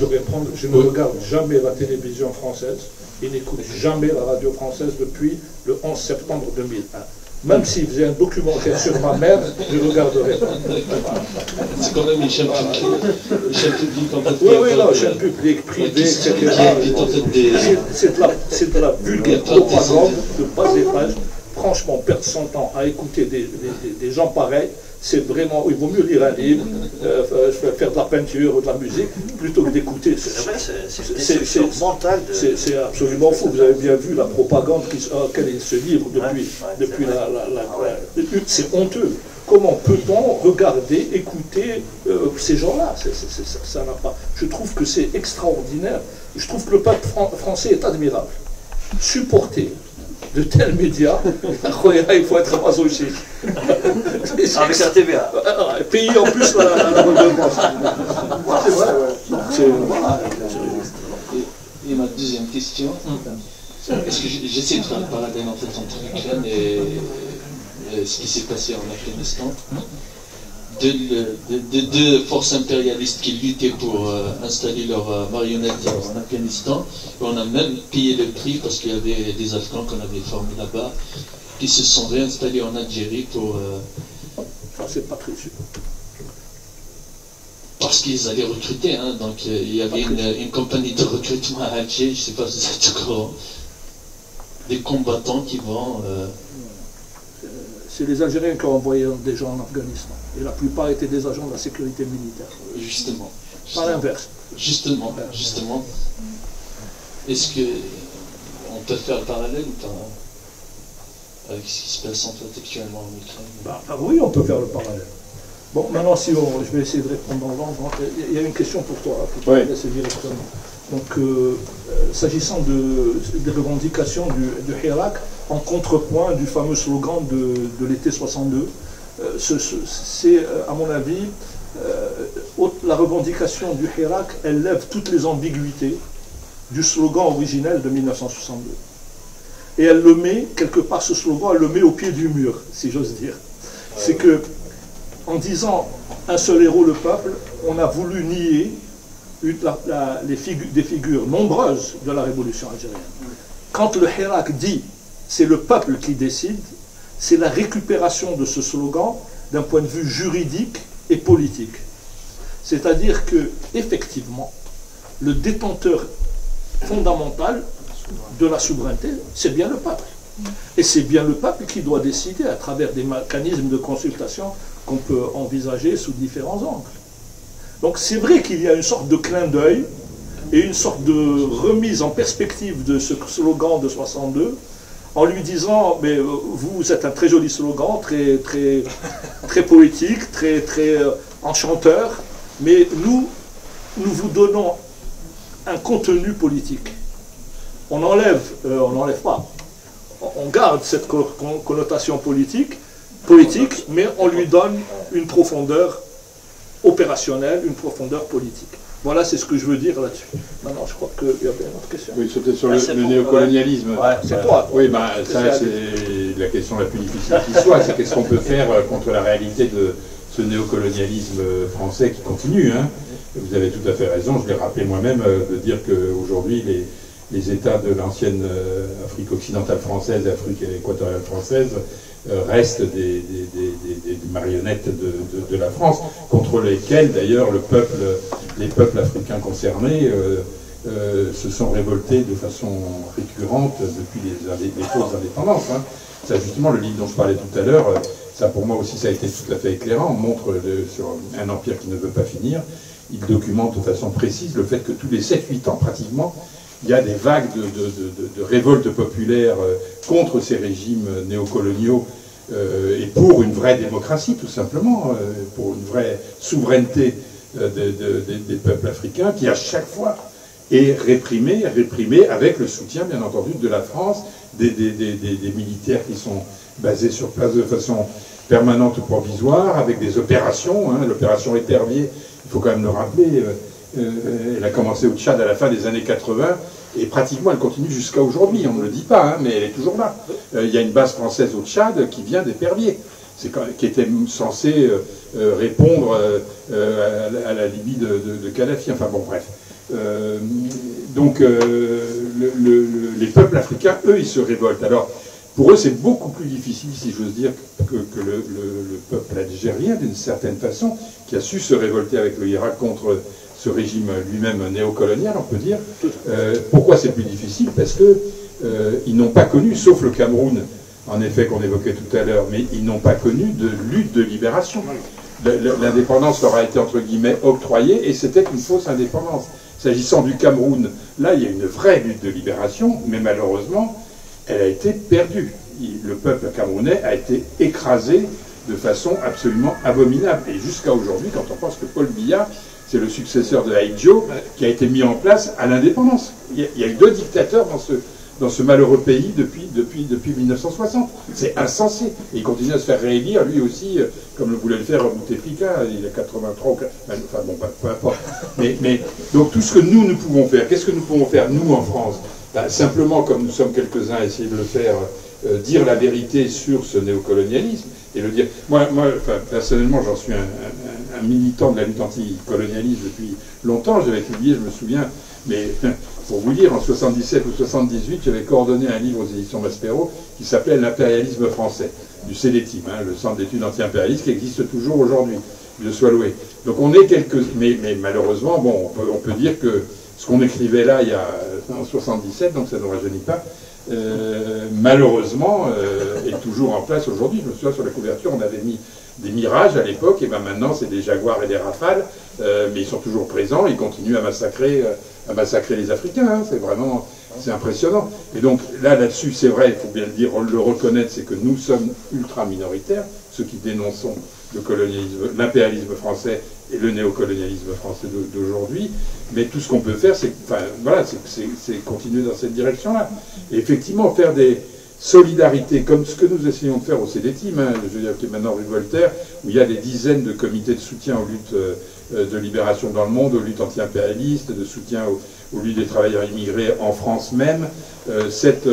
répondre, je ne regarde jamais la télévision française et n'écoute jamais la radio française depuis le 11 septembre 2001. Même s'il faisait un documentaire sur ma mère, je ne regarderais pas. C'est quand même une chaîne publique en fait. Oui, non, chaîne publique, privée, etc. C'est de la vulgaire propagande de bas étage. Franchement, perdre son temps à écouter des gens pareils, c'est vraiment, il vaut mieux lire un livre, faire de la peinture ou de la musique, plutôt que d'écouter. C'est absolument fou. Vous avez bien vu la propagande à laquelle il se livre depuis c'est honteux. Comment peut-on regarder, écouter ces gens-là? Ça n'a pas. Je trouve que c'est extraordinaire. Je trouve que le peuple français est admirable. Supporter de tels médias, il faut être masochiste. Avec la TVA. Payer en plus la redevance. C'est vrai, Et ma deuxième question, est-ce que j'essaie de faire le parallèle en fait entre l'Ukraine et ce qui s'est passé en Afghanistan, deux forces impérialistes qui luttaient pour installer leurs marionnettes en Afghanistan. Et on a même payé le prix parce qu'il y avait des Afghans qu'on avait formés là-bas qui se sont réinstallés en Algérie pour... c'est pas très sûr. Parce qu'ils allaient recruter, hein, donc il y avait une compagnie de recrutement à Alger, je ne sais pas si c'est encore des combattants qui vont... C'est les Algériens qui ont envoyé des gens en Afghanistan. Et la plupart étaient des agents de la sécurité militaire. Justement. Pas l'inverse. Justement. Est-ce qu'on peut faire le parallèle ou pas avec ce qui se passe en fait actuellement en Ukraine? Oui, on peut faire le parallèle. Bon, maintenant, je vais essayer de répondre en langue. Il y a une question pour toi, pour te laisser directement. Donc, s'agissant des revendications du Hirak, en contrepoint du fameux slogan de l'été 62, c'est, à mon avis, la revendication du Hirak, elle lève toutes les ambiguïtés du slogan originel de 1962. Et elle le met, quelque part, ce slogan, elle le met au pied du mur, si j'ose dire. C'est que, en disant un seul héros, le peuple, on a voulu nier des figures nombreuses de la révolution algérienne. Quand le Hirak dit c'est le peuple qui décide, c'est la récupération de ce slogan d'un point de vue juridique et politique. C'est-à-dire que, effectivement, le détenteur fondamental de la souveraineté, c'est bien le peuple. Et c'est bien le peuple qui doit décider à travers des mécanismes de consultation qu'on peut envisager sous différents angles. Donc c'est vrai qu'il y a une sorte de clin d'œil et une sorte de remise en perspective de ce slogan de 62 en lui disant, mais vous êtes un très joli slogan, très poétique, très enchanteur, mais nous vous donnons un contenu politique. On n'enlève pas. On garde cette connotation politique, mais on lui donne une profondeur opérationnelle, une profondeur politique. Voilà, c'est ce que je veux dire là-dessus. Maintenant, je crois qu'il y avait une autre question. Oui, c'était sur le néocolonialisme. Ouais, c'est toi. Oui, ça, c'est la question la plus difficile qui soit. C'est qu'est-ce qu'on peut faire contre la réalité de ce néocolonialisme français qui continue, hein. Vous avez tout à fait raison, je l'ai rappelé moi-même, de dire qu'aujourd'hui, les États de l'ancienne Afrique occidentale française et Afrique équatoriale française restent des marionnettes de la France, contre lesquelles d'ailleurs les peuples africains concernés se sont révoltés de façon récurrente depuis les fausses indépendances. Hein. Ça, justement, le livre dont je parlais tout à l'heure, ça pour moi aussi ça a été tout à fait éclairant, on montre sur un empire qui ne veut pas finir, il documente de façon précise le fait que tous les 7-8 ans pratiquement, il y a des vagues de révoltes populaires contre ces régimes néocoloniaux et pour une vraie démocratie, tout simplement, pour une vraie souveraineté des peuples africains, qui à chaque fois est réprimée avec le soutien, bien entendu, de la France, des militaires qui sont basés sur place de façon permanente ou provisoire, avec des opérations, hein, l'opération Épervier, il faut quand même le rappeler, elle a commencé au Tchad à la fin des années 80, et pratiquement elle continue jusqu'à aujourd'hui, on ne le dit pas, hein, mais elle est toujours là. Il y a une base française au Tchad qui vient d'Épervier. qui était censé répondre à la Libye de Kadhafi. Enfin bon, bref. Donc les peuples africains, eux, ils se révoltent. Alors, pour eux, c'est beaucoup plus difficile, si j'ose dire, que le peuple algérien, d'une certaine façon, qui a su se révolter avec le Irak contre ce régime lui-même néocolonial, on peut dire. Pourquoi c'est plus difficile? Parce que ils n'ont pas connu, sauf le Cameroun, en effet, qu'on évoquait tout à l'heure, mais ils n'ont pas connu de lutte de libération. L'indépendance leur a été, entre guillemets, octroyée, et c'était une fausse indépendance. S'agissant du Cameroun, là, il y a une vraie lutte de libération, mais malheureusement, elle a été perdue. Le peuple camerounais a été écrasé de façon absolument abominable. Et jusqu'à aujourd'hui, quand on pense que Paul Biya, c'est le successeur de Ahidjo, qui a été mis en place à l'indépendance. Il y a eu 2 dictateurs dans ce malheureux pays depuis 1960. C'est insensé. Et il continue à se faire réélire, lui aussi, comme le voulait le faire Bouteflika, il a 83 ou 4... Enfin bon, peu importe. Mais donc tout ce que nous pouvons faire, qu'est-ce que nous pouvons faire, nous, en France? Ben, simplement, comme nous sommes quelques-uns à essayer de le faire, dire la vérité sur ce néocolonialisme, et le dire... Moi enfin, personnellement, j'en suis un militant de la lutte anticolonialiste depuis longtemps. J'avais publié, je me souviens, mais pour vous dire, en 77 ou 78, j'avais coordonné un livre aux éditions Maspero qui s'appelait L'impérialisme français, du CEDETIM, hein, le centre d'études anti-impérialistes, qui existe toujours aujourd'hui, de soit loué. Donc on est quelques... Mais malheureusement, bon, on peut dire que ce qu'on écrivait là, il y a en 77, donc ça ne nous rajeunit pas, malheureusement, est toujours en place aujourd'hui. Je me souviens, sur la couverture, on avait mis des Mirages à l'époque, et ben maintenant c'est des Jaguars et des Rafales, mais ils sont toujours présents, ils continuent à massacrer les Africains, hein, c'est impressionnant. Et donc là-dessus, c'est vrai, il faut bien le dire, le reconnaître, c'est que nous sommes ultra minoritaires, ceux qui dénonçons le colonialisme, l'impérialisme français et le néocolonialisme français d'aujourd'hui, mais tout ce qu'on peut faire, c'est continuer dans cette direction-là. Et effectivement, faire des solidarités, comme ce que nous essayons de faire au CEDETIM, hein, je veux dire, qui est maintenant rue Voltaire, où il y a des dizaines de comités de soutien aux luttes de libération dans le monde, aux luttes anti-impérialistes, de soutien aux luttes des travailleurs immigrés en France même. Cette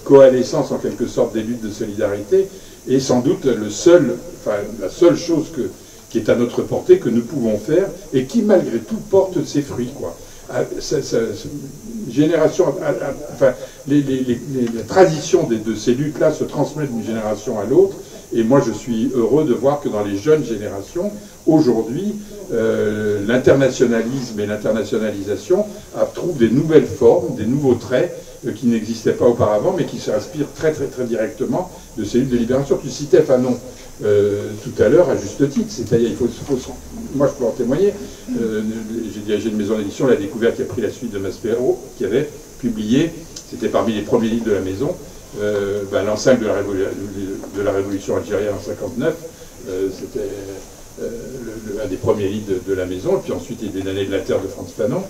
coalescence, en quelque sorte, des luttes de solidarité est sans doute la seule chose qui est à notre portée, que nous pouvons faire, et qui, malgré tout, porte ses fruits, quoi. Les traditions de ces luttes-là se transmettent d'une génération à l'autre, et moi je suis heureux de voir que dans les jeunes générations, aujourd'hui, l'internationalisme et l'internationalisation trouvent des nouvelles formes, des nouveaux traits qui n'existaient pas auparavant, mais qui s'inspirent très très très directement de ces luttes de libération. Tu citais Fanon tout à l'heure, à juste titre, c'est-à-dire moi je peux en témoigner, j'ai dirigé une maison d'édition, La Découverte, qui a pris la suite de Maspero, qui avait publié, c'était parmi les premiers livres de la maison, l'enceinte de la révolution algérienne en 59, c'était un des premiers livres de la maison, et puis ensuite il y a des années de la terre de Frantz Fanon.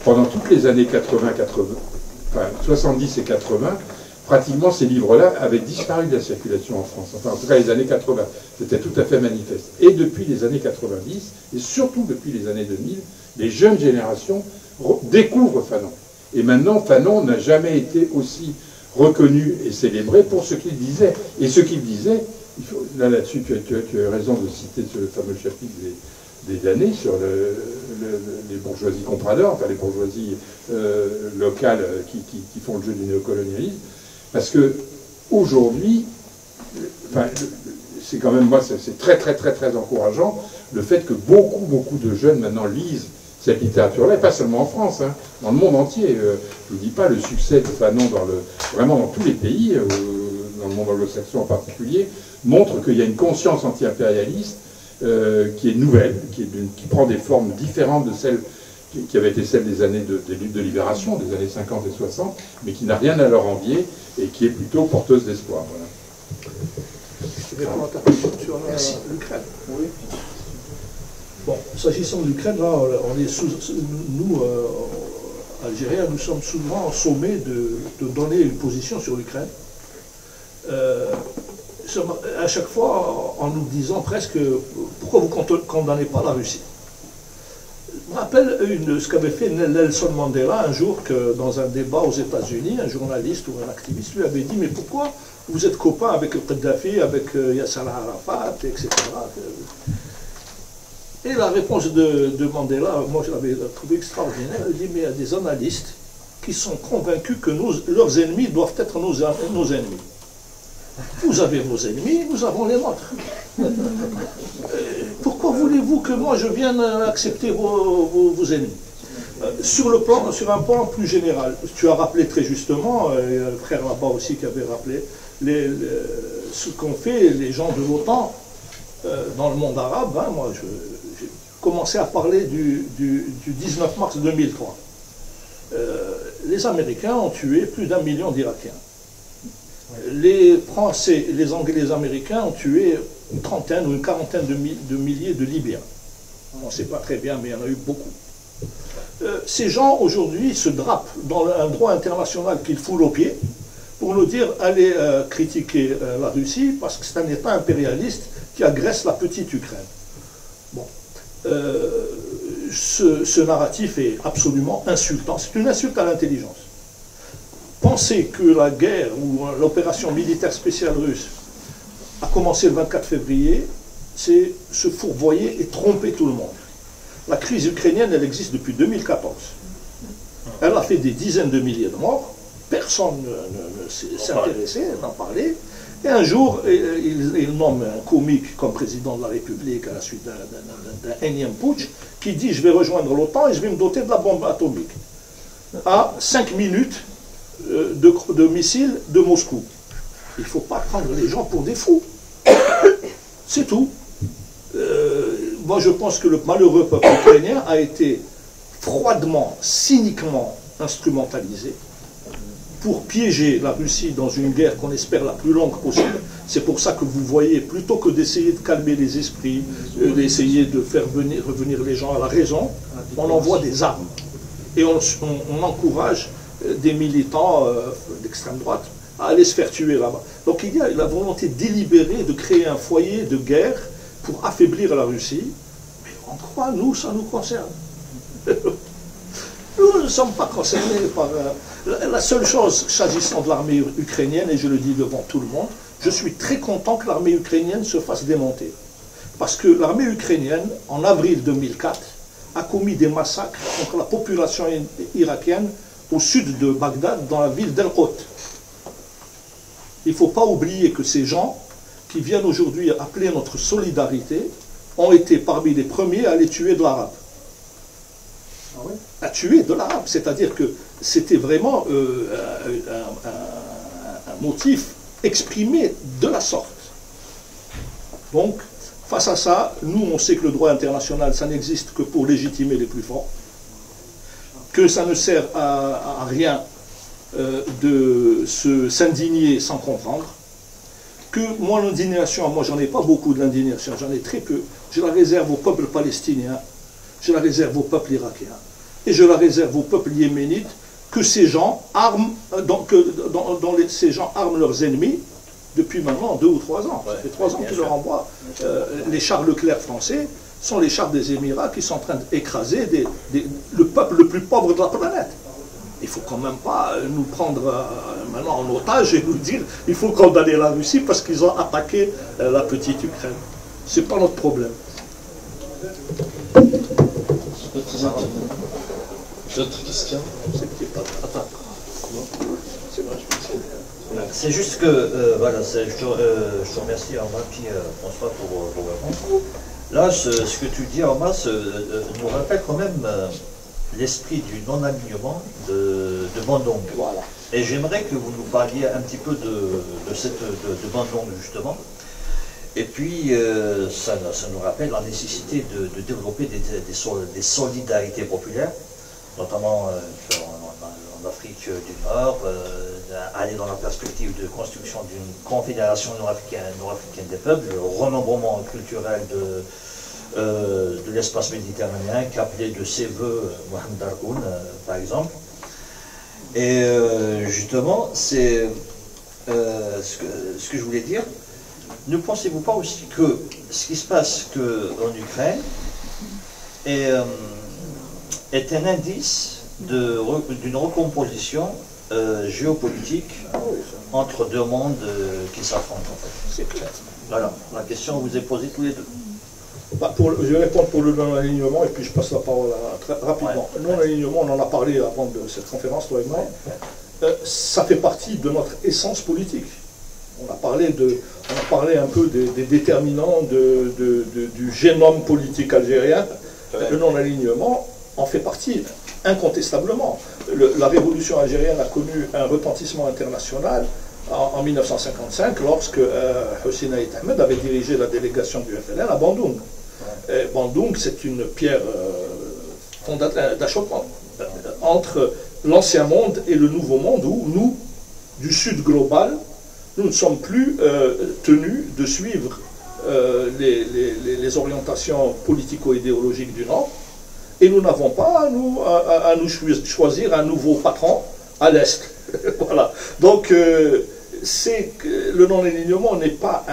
Pendant toutes les années 70 et 80, pratiquement ces livres-là avaient disparu de la circulation en France. Enfin, en tout cas, les années 80, c'était tout à fait manifeste. Et depuis les années 90, et surtout depuis les années 2000, les jeunes générations découvrent Fanon. Et maintenant, Fanon n'a jamais été aussi reconnu et célébré pour ce qu'il disait. Et ce qu'il disait, là-dessus, tu as raison de citer ce fameux chapitre des damnés sur les bourgeoisies compradors, enfin les bourgeoisies locales qui font le jeu du néocolonialisme. Parce que aujourd'hui, c'est quand même, moi, c'est très très très très encourageant le fait que beaucoup de jeunes maintenant lisent cette littérature-là, et pas seulement en France, hein, dans le monde entier. Je ne vous dis pas le succès de Fanon vraiment dans tous les pays, dans le monde anglo-saxon en particulier, montre qu'il y a une conscience anti-impérialiste qui est nouvelle, qui prend des formes différentes de celles qui avaient été celles des années des luttes de libération, des années 50 et 60, mais qui n'a rien à leur envier et qui est plutôt porteuse d'espoir. Voilà. Merci. L'Ukraine. Oui. Bon, s'agissant de l'Ukraine, là, nous, Algériens, nous sommes souvent sommés de donner une position sur l'Ukraine. À chaque fois, en nous disant presque, pourquoi vous ne condamnez pas la Russie? Je me rappelle ce qu'avait fait Nelson Mandela un jour, que dans un débat aux États-Unis, un journaliste ou un activiste lui avait dit: mais pourquoi vous êtes copain avec Kadhafi, avec Yasser Arafat, etc. Et la réponse de Mandela, moi je l'avais trouvé extraordinaire. Il dit: mais il y a des analystes qui sont convaincus que leurs ennemis doivent être nos ennemis. Vous avez vos ennemis, nous avons les nôtres. Pourquoi voulez-vous que moi je vienne accepter vos ennemis? Sur un plan plus général, tu as rappelé très justement, le frère là-bas aussi qui avait rappelé, ce qu'ont fait les gens de l'OTAN dans le monde arabe. Hein. Moi, j'ai commencé à parler du 19 mars 2003. Les Américains ont tué plus d'1 million d'Irakiens. Les Français, les Anglais, les Américains ont tué une trentaine ou une quarantaine de milliers de Libyens. On ne sait pas très bien, mais il y en a eu beaucoup. Ces gens, aujourd'hui, se drapent dans un droit international qu'ils foulent aux pieds pour nous dire: allez critiquer la Russie parce que c'est un État impérialiste qui agresse la petite Ukraine. Bon. Ce narratif est absolument insultant. C'est une insulte à l'intelligence. Penser que la guerre ou l'opération militaire spéciale russe a commencé le 24 février, c'est se fourvoyer et tromper tout le monde. La crise ukrainienne, elle existe depuis 2014. Elle a fait des dizaines de milliers de morts. Personne ne s'est intéressé, n'en parlait. Et un jour, il nomme un comique comme président de la République à la suite d'un énième putsch, qui dit: je vais rejoindre l'OTAN et je vais me doter de la bombe atomique. À 5 minutes de missiles de Moscou. Il ne faut pas prendre les gens pour des fous. C'est tout. Moi, je pense que le malheureux peuple ukrainien a été froidement, cyniquement instrumentalisé pour piéger la Russie dans une guerre qu'on espère la plus longue possible. C'est pour ça que vous voyez, plutôt que d'essayer de calmer les esprits, d'essayer de faire revenir les gens à la raison, on envoie des armes. Et on encourage des militants d'extrême droite à aller se faire tuer là-bas. Donc il y a la volonté délibérée de créer un foyer de guerre pour affaiblir la Russie. Mais on croit, nous, ça nous concerne. Nous ne sommes pas concernés par... la seule chose, s'agissant de l'armée ukrainienne, et je le dis devant tout le monde, je suis très content que l'armée ukrainienne se fasse démonter. Parce que l'armée ukrainienne, en avril 2004, a commis des massacres contre la population irakienne au sud de Bagdad, dans la ville d'El-Qot. Il ne faut pas oublier que ces gens qui viennent aujourd'hui appeler notre solidarité ont été parmi les premiers à les tuer de l'arabe. Ah oui? À tuer de l'arabe, c'est-à-dire que c'était vraiment un motif exprimé de la sorte. Donc, face à ça, nous, on sait que le droit international, ça n'existe que pour légitimer les plus forts, que ça ne sert à rien de s'indigner sans comprendre, que mon indignation, moi j'en ai pas beaucoup de l'indignation, j'en ai très peu, je la réserve au peuple palestinien, je la réserve au peuple irakien, et je la réserve au peuple yéménite, que ces gens arment, ces gens arment leurs ennemis depuis maintenant 2 ou 3 ans. Ça fait 3 ans qu'ils leur envoient. Les chars Leclerc français sont les chars des Émirats qui sont en train d'écraser le peuple le plus pauvre de la planète. Il ne faut quand même pas nous prendre maintenant en otage et nous dire il faut condamner la Russie parce qu'ils ont attaqué la petite Ukraine. Ce n'est pas notre problème. D'autres questions? C'est juste que, voilà, je te remercie Arma puis François pour vos réponses. Là, ce que tu dis Arma nous rappelle quand même l'esprit du non-alignement de Bandung. Voilà. Et j'aimerais que vous nous parliez un petit peu de Bandung justement. Et puis, ça nous rappelle la nécessité de développer des solidarités populaires, notamment en Afrique du Nord, aller dans la perspective de construction d'une confédération nord-africaine des peuples, le remembrement culturel de l'espace méditerranéen, qu'appelait de ses voeux Mohamed Darkoun, par exemple. Et justement, c'est ce que je voulais dire. Ne pensez-vous pas aussi que ce qui se passe en Ukraine est est un indice d'une recomposition géopolitique entre deux mondes qui s'affrontent en fait. C'est clair. Voilà, la question vous est posée tous les deux. Bah, je vais répondre pour le non-alignement et puis je passe la parole très rapidement. Le non-alignement, on en a parlé avant de cette conférence, toi et moi. Ça fait partie de notre essence politique. On a parlé un peu des déterminants du génome politique algérien. Le non-alignement en fait partie incontestablement. La révolution algérienne a connu un retentissement international en 1955 lorsque Hossein Aït Ahmed avait dirigé la délégation du FLN à Bandung. Bandung, c'est une pierre d'achoppement entre l'ancien monde et le nouveau monde où nous, du sud global, nous ne sommes plus tenus de suivre les orientations politico-idéologiques du Nord et nous n'avons pas à nous choisir un nouveau patron à l'Est. Voilà. Donc, le non-alignement n'est pas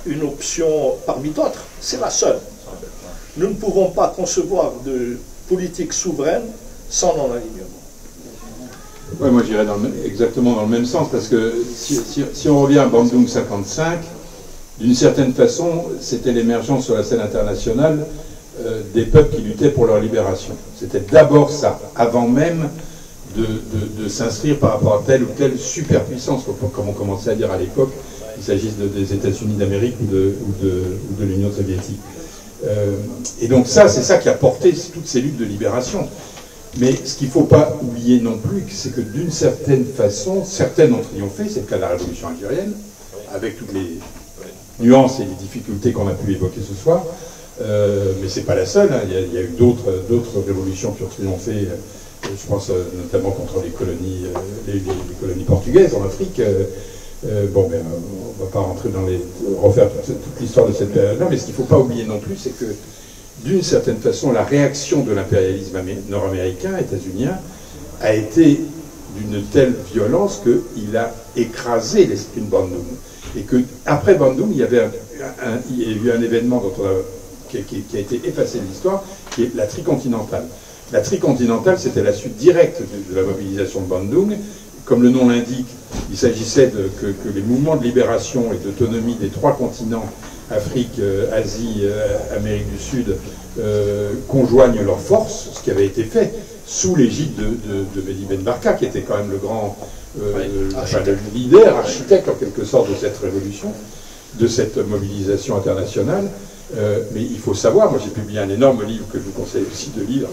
une option parmi d'autres, c'est la seule. Nous ne pouvons pas concevoir de politique souveraine sans non-alignement. Oui, moi j'irais exactement dans le même sens, parce que si on revient à Bandung 55, d'une certaine façon, c'était l'émergence sur la scène internationale des peuples qui luttaient pour leur libération. C'était d'abord ça, avant même de s'inscrire par rapport à telle ou telle superpuissance, comme on commençait à dire à l'époque, qu'il s'agisse des États-Unis d'Amérique ou de l'Union soviétique. Et donc c'est ça qui a porté toutes ces luttes de libération. Mais ce qu'il ne faut pas oublier non plus, c'est que d'une certaine façon, certaines ont triomphé, c'est le cas de la révolution algérienne, avec toutes les nuances et les difficultés qu'on a pu évoquer ce soir, mais ce n'est pas la seule, hein. Il y a eu d'autres révolutions qui ont triomphé, je pense notamment contre les colonies portugaises en Afrique. On ne va pas rentrer refaire toute l'histoire de cette période-là, mais ce qu'il ne faut pas oublier non plus, c'est que d'une certaine façon, la réaction de l'impérialisme nord-américain, états-unien, a été d'une telle violence qu'il a écrasé l'esprit de Bandung. Et qu'après Bandung, il y a eu un événement qui a été effacé de l'histoire, qui est la tricontinentale. La tricontinentale, c'était la suite directe de la mobilisation de Bandung. Comme le nom l'indique, il s'agissait que les mouvements de libération et d'autonomie des trois continents, Afrique, Asie, Amérique du Sud, conjoignent leurs forces, ce qui avait été fait sous l'égide de Mehdi Ben Barka, qui était quand même le grand le leader, architecte en quelque sorte de cette révolution, de cette mobilisation internationale. Mais il faut savoir, moi j'ai publié un énorme livre que je vous conseille aussi de lire,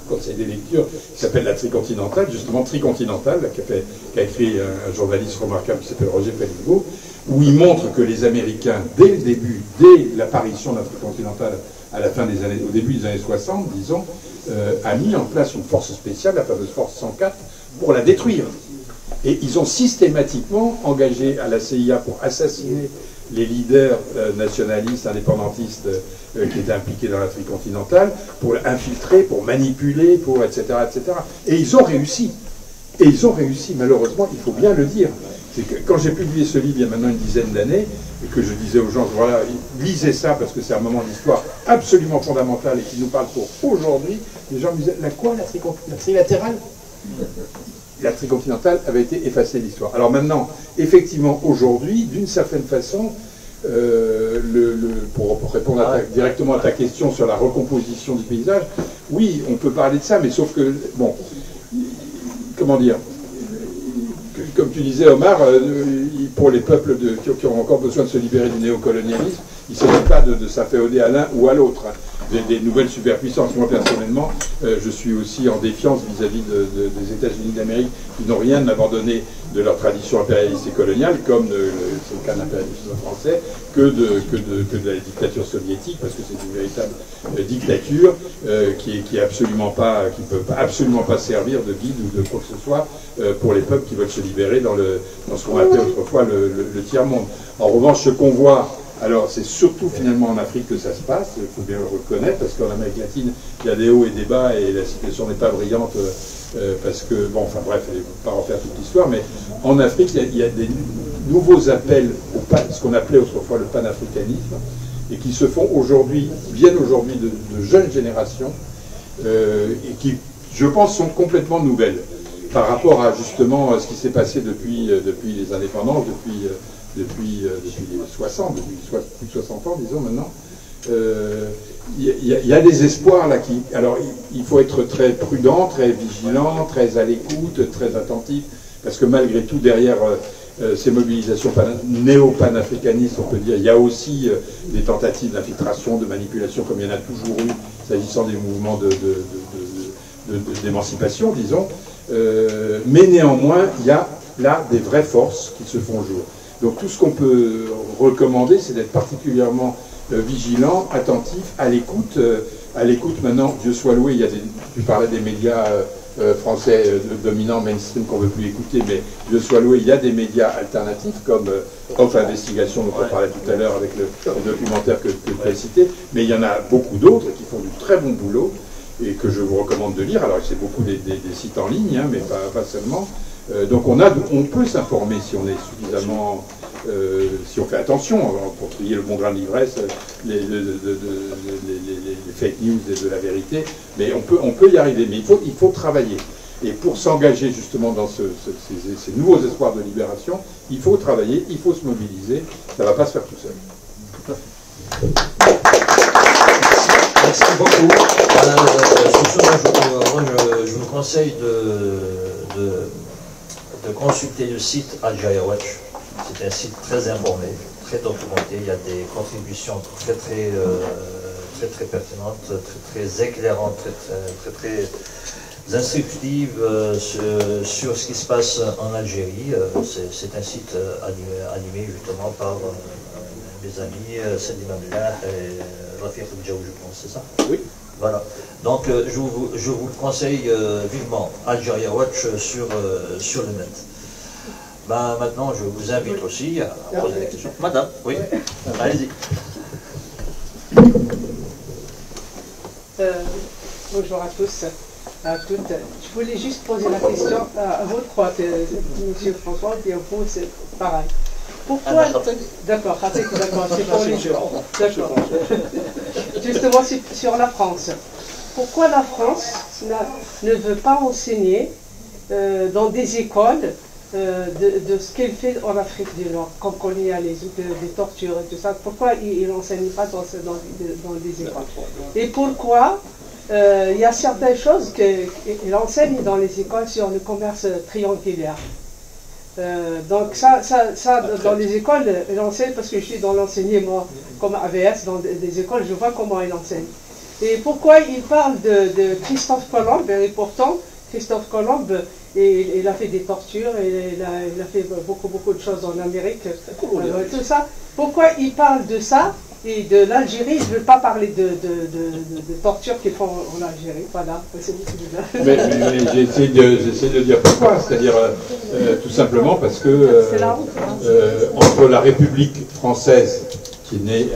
conseil des lectures, qui s'appelle La Tricontinentale, justement Tricontinentale, qu'a écrit un journaliste remarquable qui s'appelle Roger Pelligo, où il montre que les Américains, dès le début, dès l'apparition de la Tricontinentale au début des années 60, disons, a mis en place une force spéciale, la fameuse force 104, pour la détruire. Et ils ont systématiquement engagé à la CIA pour assassiner les leaders nationalistes, indépendantistes qui étaient impliqués dans la tricontinentale, pour infiltrer, pour manipuler, etc., etc. Et ils ont réussi. Et ils ont réussi, malheureusement, il faut bien le dire. C'est que quand j'ai publié ce livre il y a maintenant une dizaine d'années, et que je disais aux gens, voilà, lisez ça parce que c'est un moment d'histoire absolument fondamental et qui nous parle pour aujourd'hui, les gens me disaient, la trilatérale? La tricontinentale avait été effacée de l'histoire. Alors maintenant, effectivement, aujourd'hui, d'une certaine façon, pour répondre directement à ta question sur la recomposition du paysage, oui, on peut parler de ça, mais sauf que, bon, comment dire, comme tu disais, Omar, pour les peuples qui ont encore besoin de se libérer du néocolonialisme, il ne s'agit pas de s'afféoder à l'un ou à l'autre. Des nouvelles superpuissances. Moi, personnellement, je suis aussi en défiance vis-à-vis des États-Unis d'Amérique qui n'ont rien abandonné de leur tradition impérialiste et coloniale, comme c'est le cas de l'impérialisme français, que de la dictature soviétique, parce que c'est une véritable dictature qui ne peut absolument pas servir de guide ou de quoi que ce soit pour les peuples qui veulent se libérer dans ce qu'on appelait autrefois le tiers-monde. En revanche, ce qu'on voit, alors c'est surtout finalement en Afrique que ça se passe, il faut bien le reconnaître, parce qu'en Amérique latine, il y a des hauts et des bas, et la situation n'est pas brillante, parce que, bon, enfin bref, il ne faut pas refaire toute l'histoire, mais en Afrique, il y a des nouveaux appels ce qu'on appelait autrefois le panafricanisme, et qui se font aujourd'hui, viennent aujourd'hui de jeunes générations, et qui, je pense, sont complètement nouvelles par rapport à justement ce qui s'est passé depuis les indépendances, depuis les 60, depuis plus de 60 ans, disons maintenant. Il y a des espoirs là qui... Alors, il faut être très prudent, très vigilant, très à l'écoute, très attentif, parce que malgré tout, derrière ces mobilisations néo-panafricanistes, on peut dire, il y a aussi des tentatives d'infiltration, de manipulation, comme il y en a toujours eu, s'agissant des mouvements d'émancipation, disons. Mais néanmoins, il y a là des vraies forces qui se font jour. Donc tout ce qu'on peut recommander, c'est d'être particulièrement vigilant, attentif, à l'écoute. À l'écoute maintenant, Dieu soit loué, tu parlais des médias français dominants, mainstream, qu'on ne veut plus écouter, mais Dieu soit loué, il y a des médias alternatifs comme Off Investigation, dont on parlait tout à l'heure avec le documentaire que tu as cité, mais il y en a beaucoup d'autres qui font du très bon boulot et que je vous recommande de lire. Alors c'est beaucoup des sites en ligne, hein, mais pas seulement. Donc on peut s'informer si on est suffisamment, si on fait attention pour trier le bon grain d'ivresse, les fake news de la vérité, mais on peut y arriver, mais il faut travailler. Et pour s'engager justement dans ces nouveaux espoirs de libération, il faut travailler, il faut se mobiliser, ça ne va pas se faire tout seul. Merci beaucoup. Je vous conseille de consulter le site Algeria Watch. C'est un site très informé, très documenté. Il y a des contributions très pertinentes, très éclairantes, très instructives sur ce qui se passe en Algérie. C'est un site animé justement par mes amis Salim Abdallah et Rafiq Djaou, je pense, c'est ça? Oui. Voilà. Donc je vous le conseille vivement, Algeria Watch sur le net. Ben, maintenant, je vous invite aussi à poser des questions. Madame, oui, allez-y. Bonjour à tous, à toutes. Je voulais juste poser la question à vous trois, M. François, et à vous, c'est pareil. Pourquoi... D'accord, c'est pour les gens. D'accord. Justement, sur la France. Pourquoi la France ne veut pas enseigner dans des écoles de ce qu'elle fait en Afrique du Nord, comme quand il y a des tortures et tout ça? Pourquoi il n'enseigne pas dans des écoles? Et pourquoi il y a certaines choses qu'il enseigne dans les écoles sur le commerce triangulaire? Donc ça dans les écoles, il enseigne, parce que je suis dans l'enseignement comme AVS, dans des écoles, je vois comment il enseigne. Et pourquoi il parle de Christophe Colomb? Et pourtant, Christophe Colomb, il a fait des tortures, il a fait beaucoup de choses en Amérique, tout ça. Pourquoi il parle de ça et de l'Algérie? Je ne veux pas parler de tortures qu'ils font en Algérie, voilà. Mais j'essaie de dire pourquoi, c'est-à-dire tout simplement parce que entre la République française, qui est née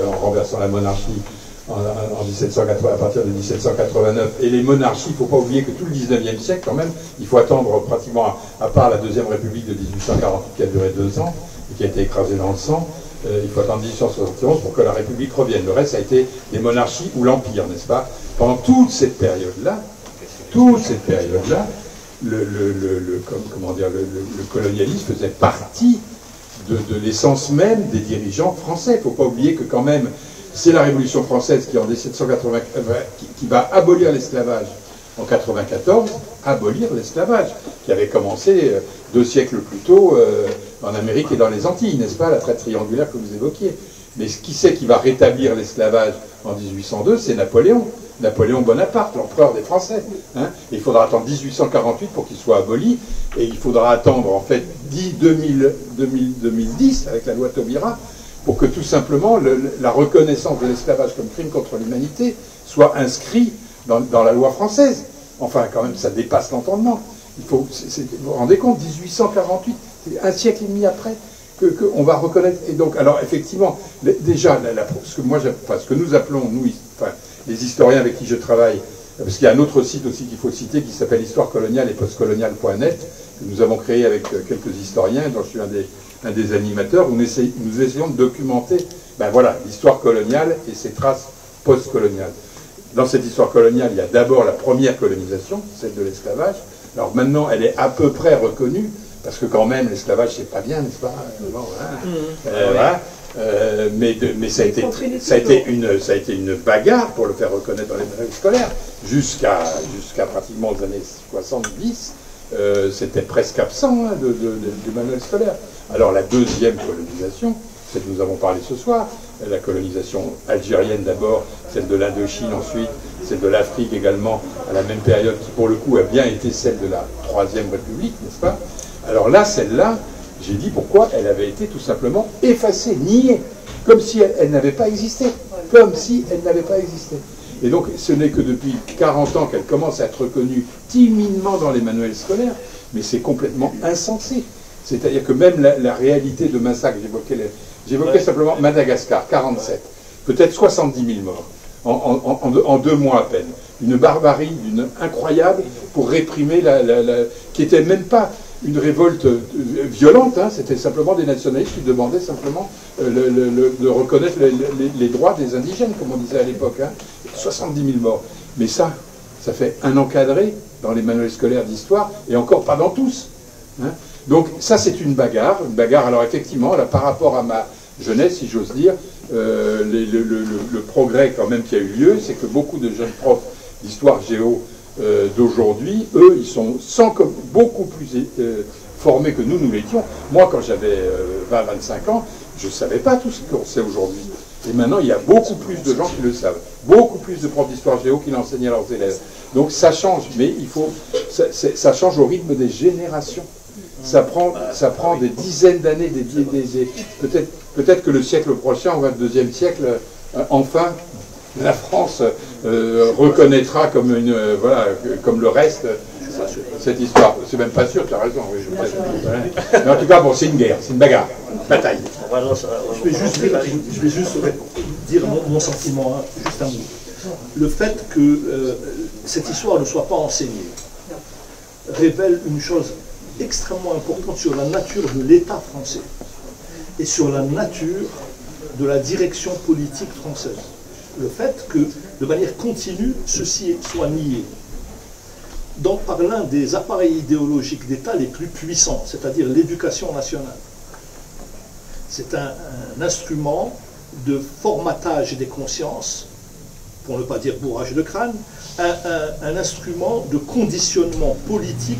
en renversant la monarchie en 1780, à partir de 1789, et les monarchies, il ne faut pas oublier que tout le 19e siècle, quand même, il faut attendre pratiquement, à part la Deuxième République de 1848 qui a duré 2 ans, et qui a été écrasée dans le sang, il faut attendre 1871 pour que la République revienne. Le reste, ça a été des monarchies ou l'Empire, n'est-ce pas? Pendant toute cette période-là, le colonialisme faisait partie de l'essence même des dirigeants français. Il ne faut pas oublier que quand même, c'est la Révolution française qui, en 1780, qui va abolir l'esclavage en 94, abolir l'esclavage, qui avait commencé 2 siècles plus tôt en Amérique et dans les Antilles, n'est-ce pas, la traite triangulaire que vous évoquiez. Mais qui c'est qui va rétablir l'esclavage en 1802? C'est Napoléon. Napoléon Bonaparte, l'empereur des Français. Hein. Il faudra attendre 1848 pour qu'il soit aboli, et il faudra attendre en fait 2010 avec la loi Taubira pour que tout simplement la reconnaissance de l'esclavage comme crime contre l'humanité soit inscrit dans la loi française. Enfin, quand même, ça dépasse l'entendement. Vous vous rendez compte, 1848, c'est 1 siècle et demi après qu'on va reconnaître. Et donc, alors effectivement, déjà, ce que nous appelons, les historiens avec qui je travaille, parce qu'il y a un autre site aussi qu'il faut citer qui s'appelle Histoire coloniale et postcoloniale.net, que nous avons créé avec quelques historiens, dont je suis un des animateurs, où nous essayons de documenter l'histoire coloniale et ses traces postcoloniales. dans cette histoire coloniale, il y a d'abord la première colonisation, celle de l'esclavage. Alors maintenant, elle est à peu près reconnue, parce que quand même, l'esclavage, c'est pas bien, n'est-ce pas? Bon, voilà. Mais ça a été une bagarre pour le faire reconnaître dans les manuels scolaires. Jusqu'à pratiquement les années 70, c'était presque absent du manuel scolaire. Alors la deuxième colonisation, celle que nous avons parlé ce soir, la colonisation algérienne d'abord, celle de l'Indochine ensuite, celle de l'Afrique également, à la même période, qui pour le coup a bien été celle de la Troisième République, n'est-ce pas? Alors là, celle-là, j'ai dit pourquoi elle avait été tout simplement effacée, niée, comme si elle n'avait pas existé. Comme si elle n'avait pas existé. Et donc, ce n'est que depuis 40 ans qu'elle commence à être reconnue timidement dans les manuels scolaires, mais c'est complètement insensé. C'est-à-dire que même la réalité de massacre, j'évoquais simplement Madagascar, 47, peut-être 70 000 morts, en 2 mois à peine. Une barbarie incroyable pour réprimer qui n'était même pas une révolte violente, hein, c'était simplement des nationalistes qui demandaient simplement de reconnaître les droits des indigènes, comme on disait à l'époque. Hein. 70 000 morts. Mais ça fait un encadré dans les manuels scolaires d'histoire, et encore pas dans tous. Hein. Donc ça, c'est une bagarre. Alors effectivement, là, par rapport à ma jeunesse, si j'ose dire, le progrès quand même qui a eu lieu, c'est que beaucoup de jeunes profs d'histoire géo d'aujourd'hui, eux, ils sont beaucoup plus formés que nous l'étions. Moi, quand j'avais 20-25 ans, je ne savais pas tout ce qu'on sait aujourd'hui. Et maintenant, il y a beaucoup plus de gens qui le savent. Beaucoup plus de profs d'histoire géo qui l'enseignent à leurs élèves. Donc ça change, mais ça change au rythme des générations. Ça prend des dizaines d'années, peut-être que le siècle prochain, au 22e siècle, enfin, la France reconnaîtra comme comme le reste cette histoire. C'est même pas sûr, tu as raison. Oui, mais en tout cas, bon, c'est une guerre, c'est une bagarre, une bataille. Je vais juste dire mon sentiment, hein, juste un mot. Le fait que cette histoire ne soit pas enseignée révèle une chose extrêmement importante sur la nature de l'État français et sur la nature de la direction politique française. Le fait que, de manière continue, ceci soit nié. Donc, par l'un des appareils idéologiques d'État les plus puissants, c'est-à-dire l'éducation nationale. C'est un instrument de formatage des consciences, pour ne pas dire bourrage de crâne, un instrument de conditionnement politique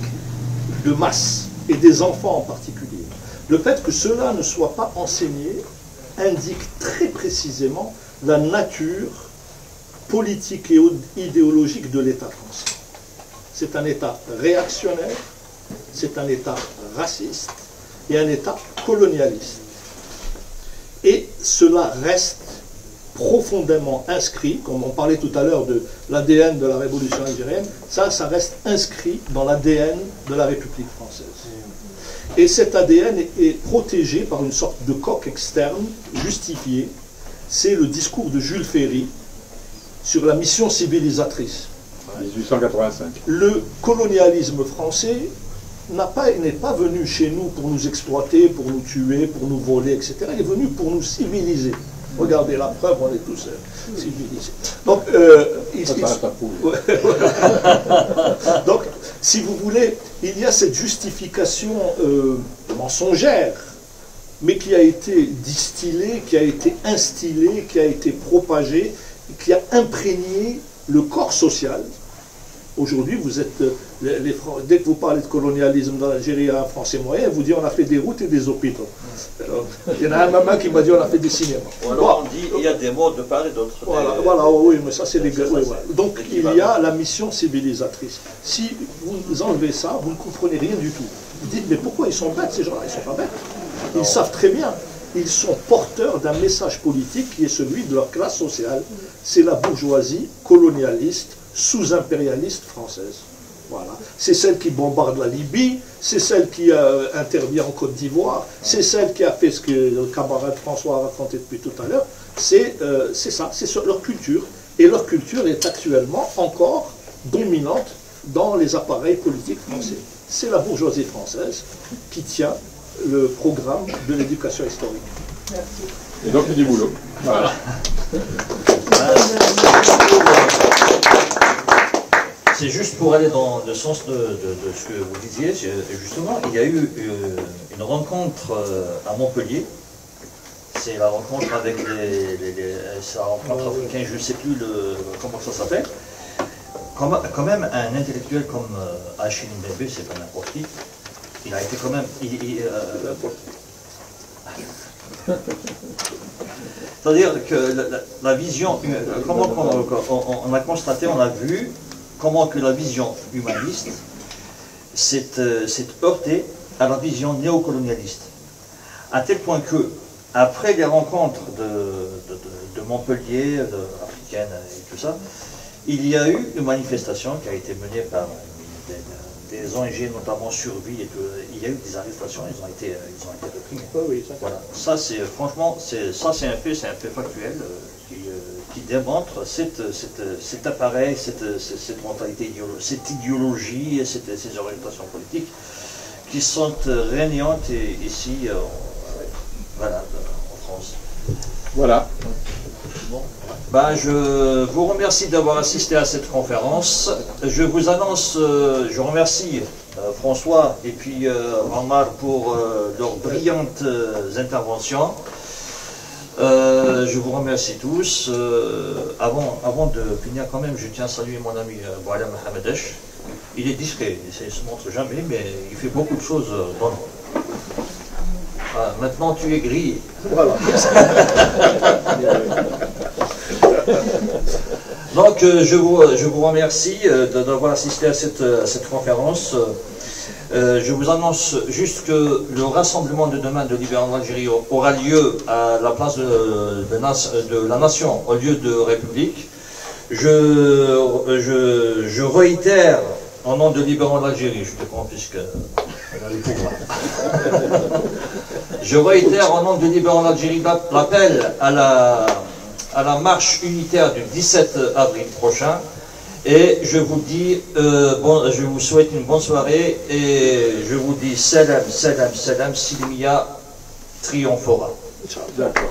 de masse, et des enfants en particulier. Le fait que cela ne soit pas enseigné indique très précisément la nature politique et idéologique de l'État français. C'est un État réactionnaire, c'est un État raciste et un État colonialiste. Et cela reste profondément inscrit, comme on parlait tout à l'heure de l'ADN de la Révolution algérienne, ça reste inscrit dans l'ADN de la République française. Et cet ADN est protégé par une sorte de coque externe, justifiée. C'est le discours de Jules Ferry sur la mission civilisatrice. 1885. Le colonialisme français n'est pas venu chez nous pour nous exploiter, pour nous tuer, pour nous voler, etc. Il est venu pour nous civiliser. Regardez la preuve, on est tous civilisés. Donc, donc, si vous voulez, il y a cette justification mensongère, mais qui a été distillée, qui a été instillée, qui a été propagée, qui a imprégné le corps social. Aujourd'hui, vous êtes dès que vous parlez de colonialisme dans l'Algérie, un Français moyen, vous dit on a fait des routes et des hôpitaux. Il y en a un maman qui m'a dit on a fait des cinémas. Ou alors on dit il y a des mots de part et d'autre. Voilà, oui, mais ça c'est les gars. Donc il y a la mission civilisatrice. Si vous enlevez ça, vous ne comprenez rien du tout. Vous dites mais pourquoi ils sont bêtes ces gens-là? Ils ne sont pas bêtes. Ils savent très bien. Ils sont porteurs d'un message politique qui est celui de leur classe sociale. C'est la bourgeoisie colonialiste, sous-impérialiste française. Voilà. C'est celle qui bombarde la Libye, c'est celle qui intervient en Côte d'Ivoire, c'est celle qui a fait ce que le camarade François a raconté depuis tout à l'heure. C'est ça, c'est leur culture. Et leur culture est actuellement encore dominante dans les appareils politiques français. C'est la bourgeoisie française qui tient le programme de l'éducation historique. Merci. Et donc il y a du boulot. Voilà. c'est juste pour aller dans le sens de ce que vous disiez. Justement, il y a eu une rencontre à Montpellier. C'est la rencontre avec c'est la rencontre africaine, je ne sais plus comment ça s'appelle. Quand même, un intellectuel comme Achille Mbembe, c'est pas n'importe qui. Il a été quand même... C'est-à-dire que la vision... Comment on a constaté, on a vu comment que la vision humaniste s'est heurtée à la vision néocolonialiste. À tel point que, après les rencontres de Montpellier, africaines et tout ça, il y a eu une manifestation qui a été menée par des ONG, notamment Survie, et il y a eu des arrestations, ils ont été réprimés. Oui, voilà. Ça, c'est franchement, c'est un fait factuel qui démontre cet appareil, cette mentalité, cette idéologie et ces orientations politiques qui sont régnantes ici, voilà, en France. Voilà. Ben, je vous remercie d'avoir assisté à cette conférence. Je vous annonce, je remercie François et puis Omar pour leurs brillantes interventions. Je vous remercie tous. Avant de finir quand même, je tiens à saluer mon ami Boualem Mohamedesh. Il est discret, il ne se montre jamais, mais il fait beaucoup de choses dans le monde. Maintenant tu es grillé. Voilà. Donc je vous remercie d'avoir assisté à cette conférence. Je vous annonce juste que le rassemblement de demain de Libération d'Algérie aura lieu à la place de la Nation au lieu de République. Je réitère au nom de Libération d'Algérie, je te prends puisque on a les pouvoirs. Je réitère au nom de Libération d'Algérie l'appel à la marche unitaire du 17 avril prochain. Et je vous dis, je vous souhaite une bonne soirée et je vous dis salam, salam, salam, Silmiya triomphera. D'accord.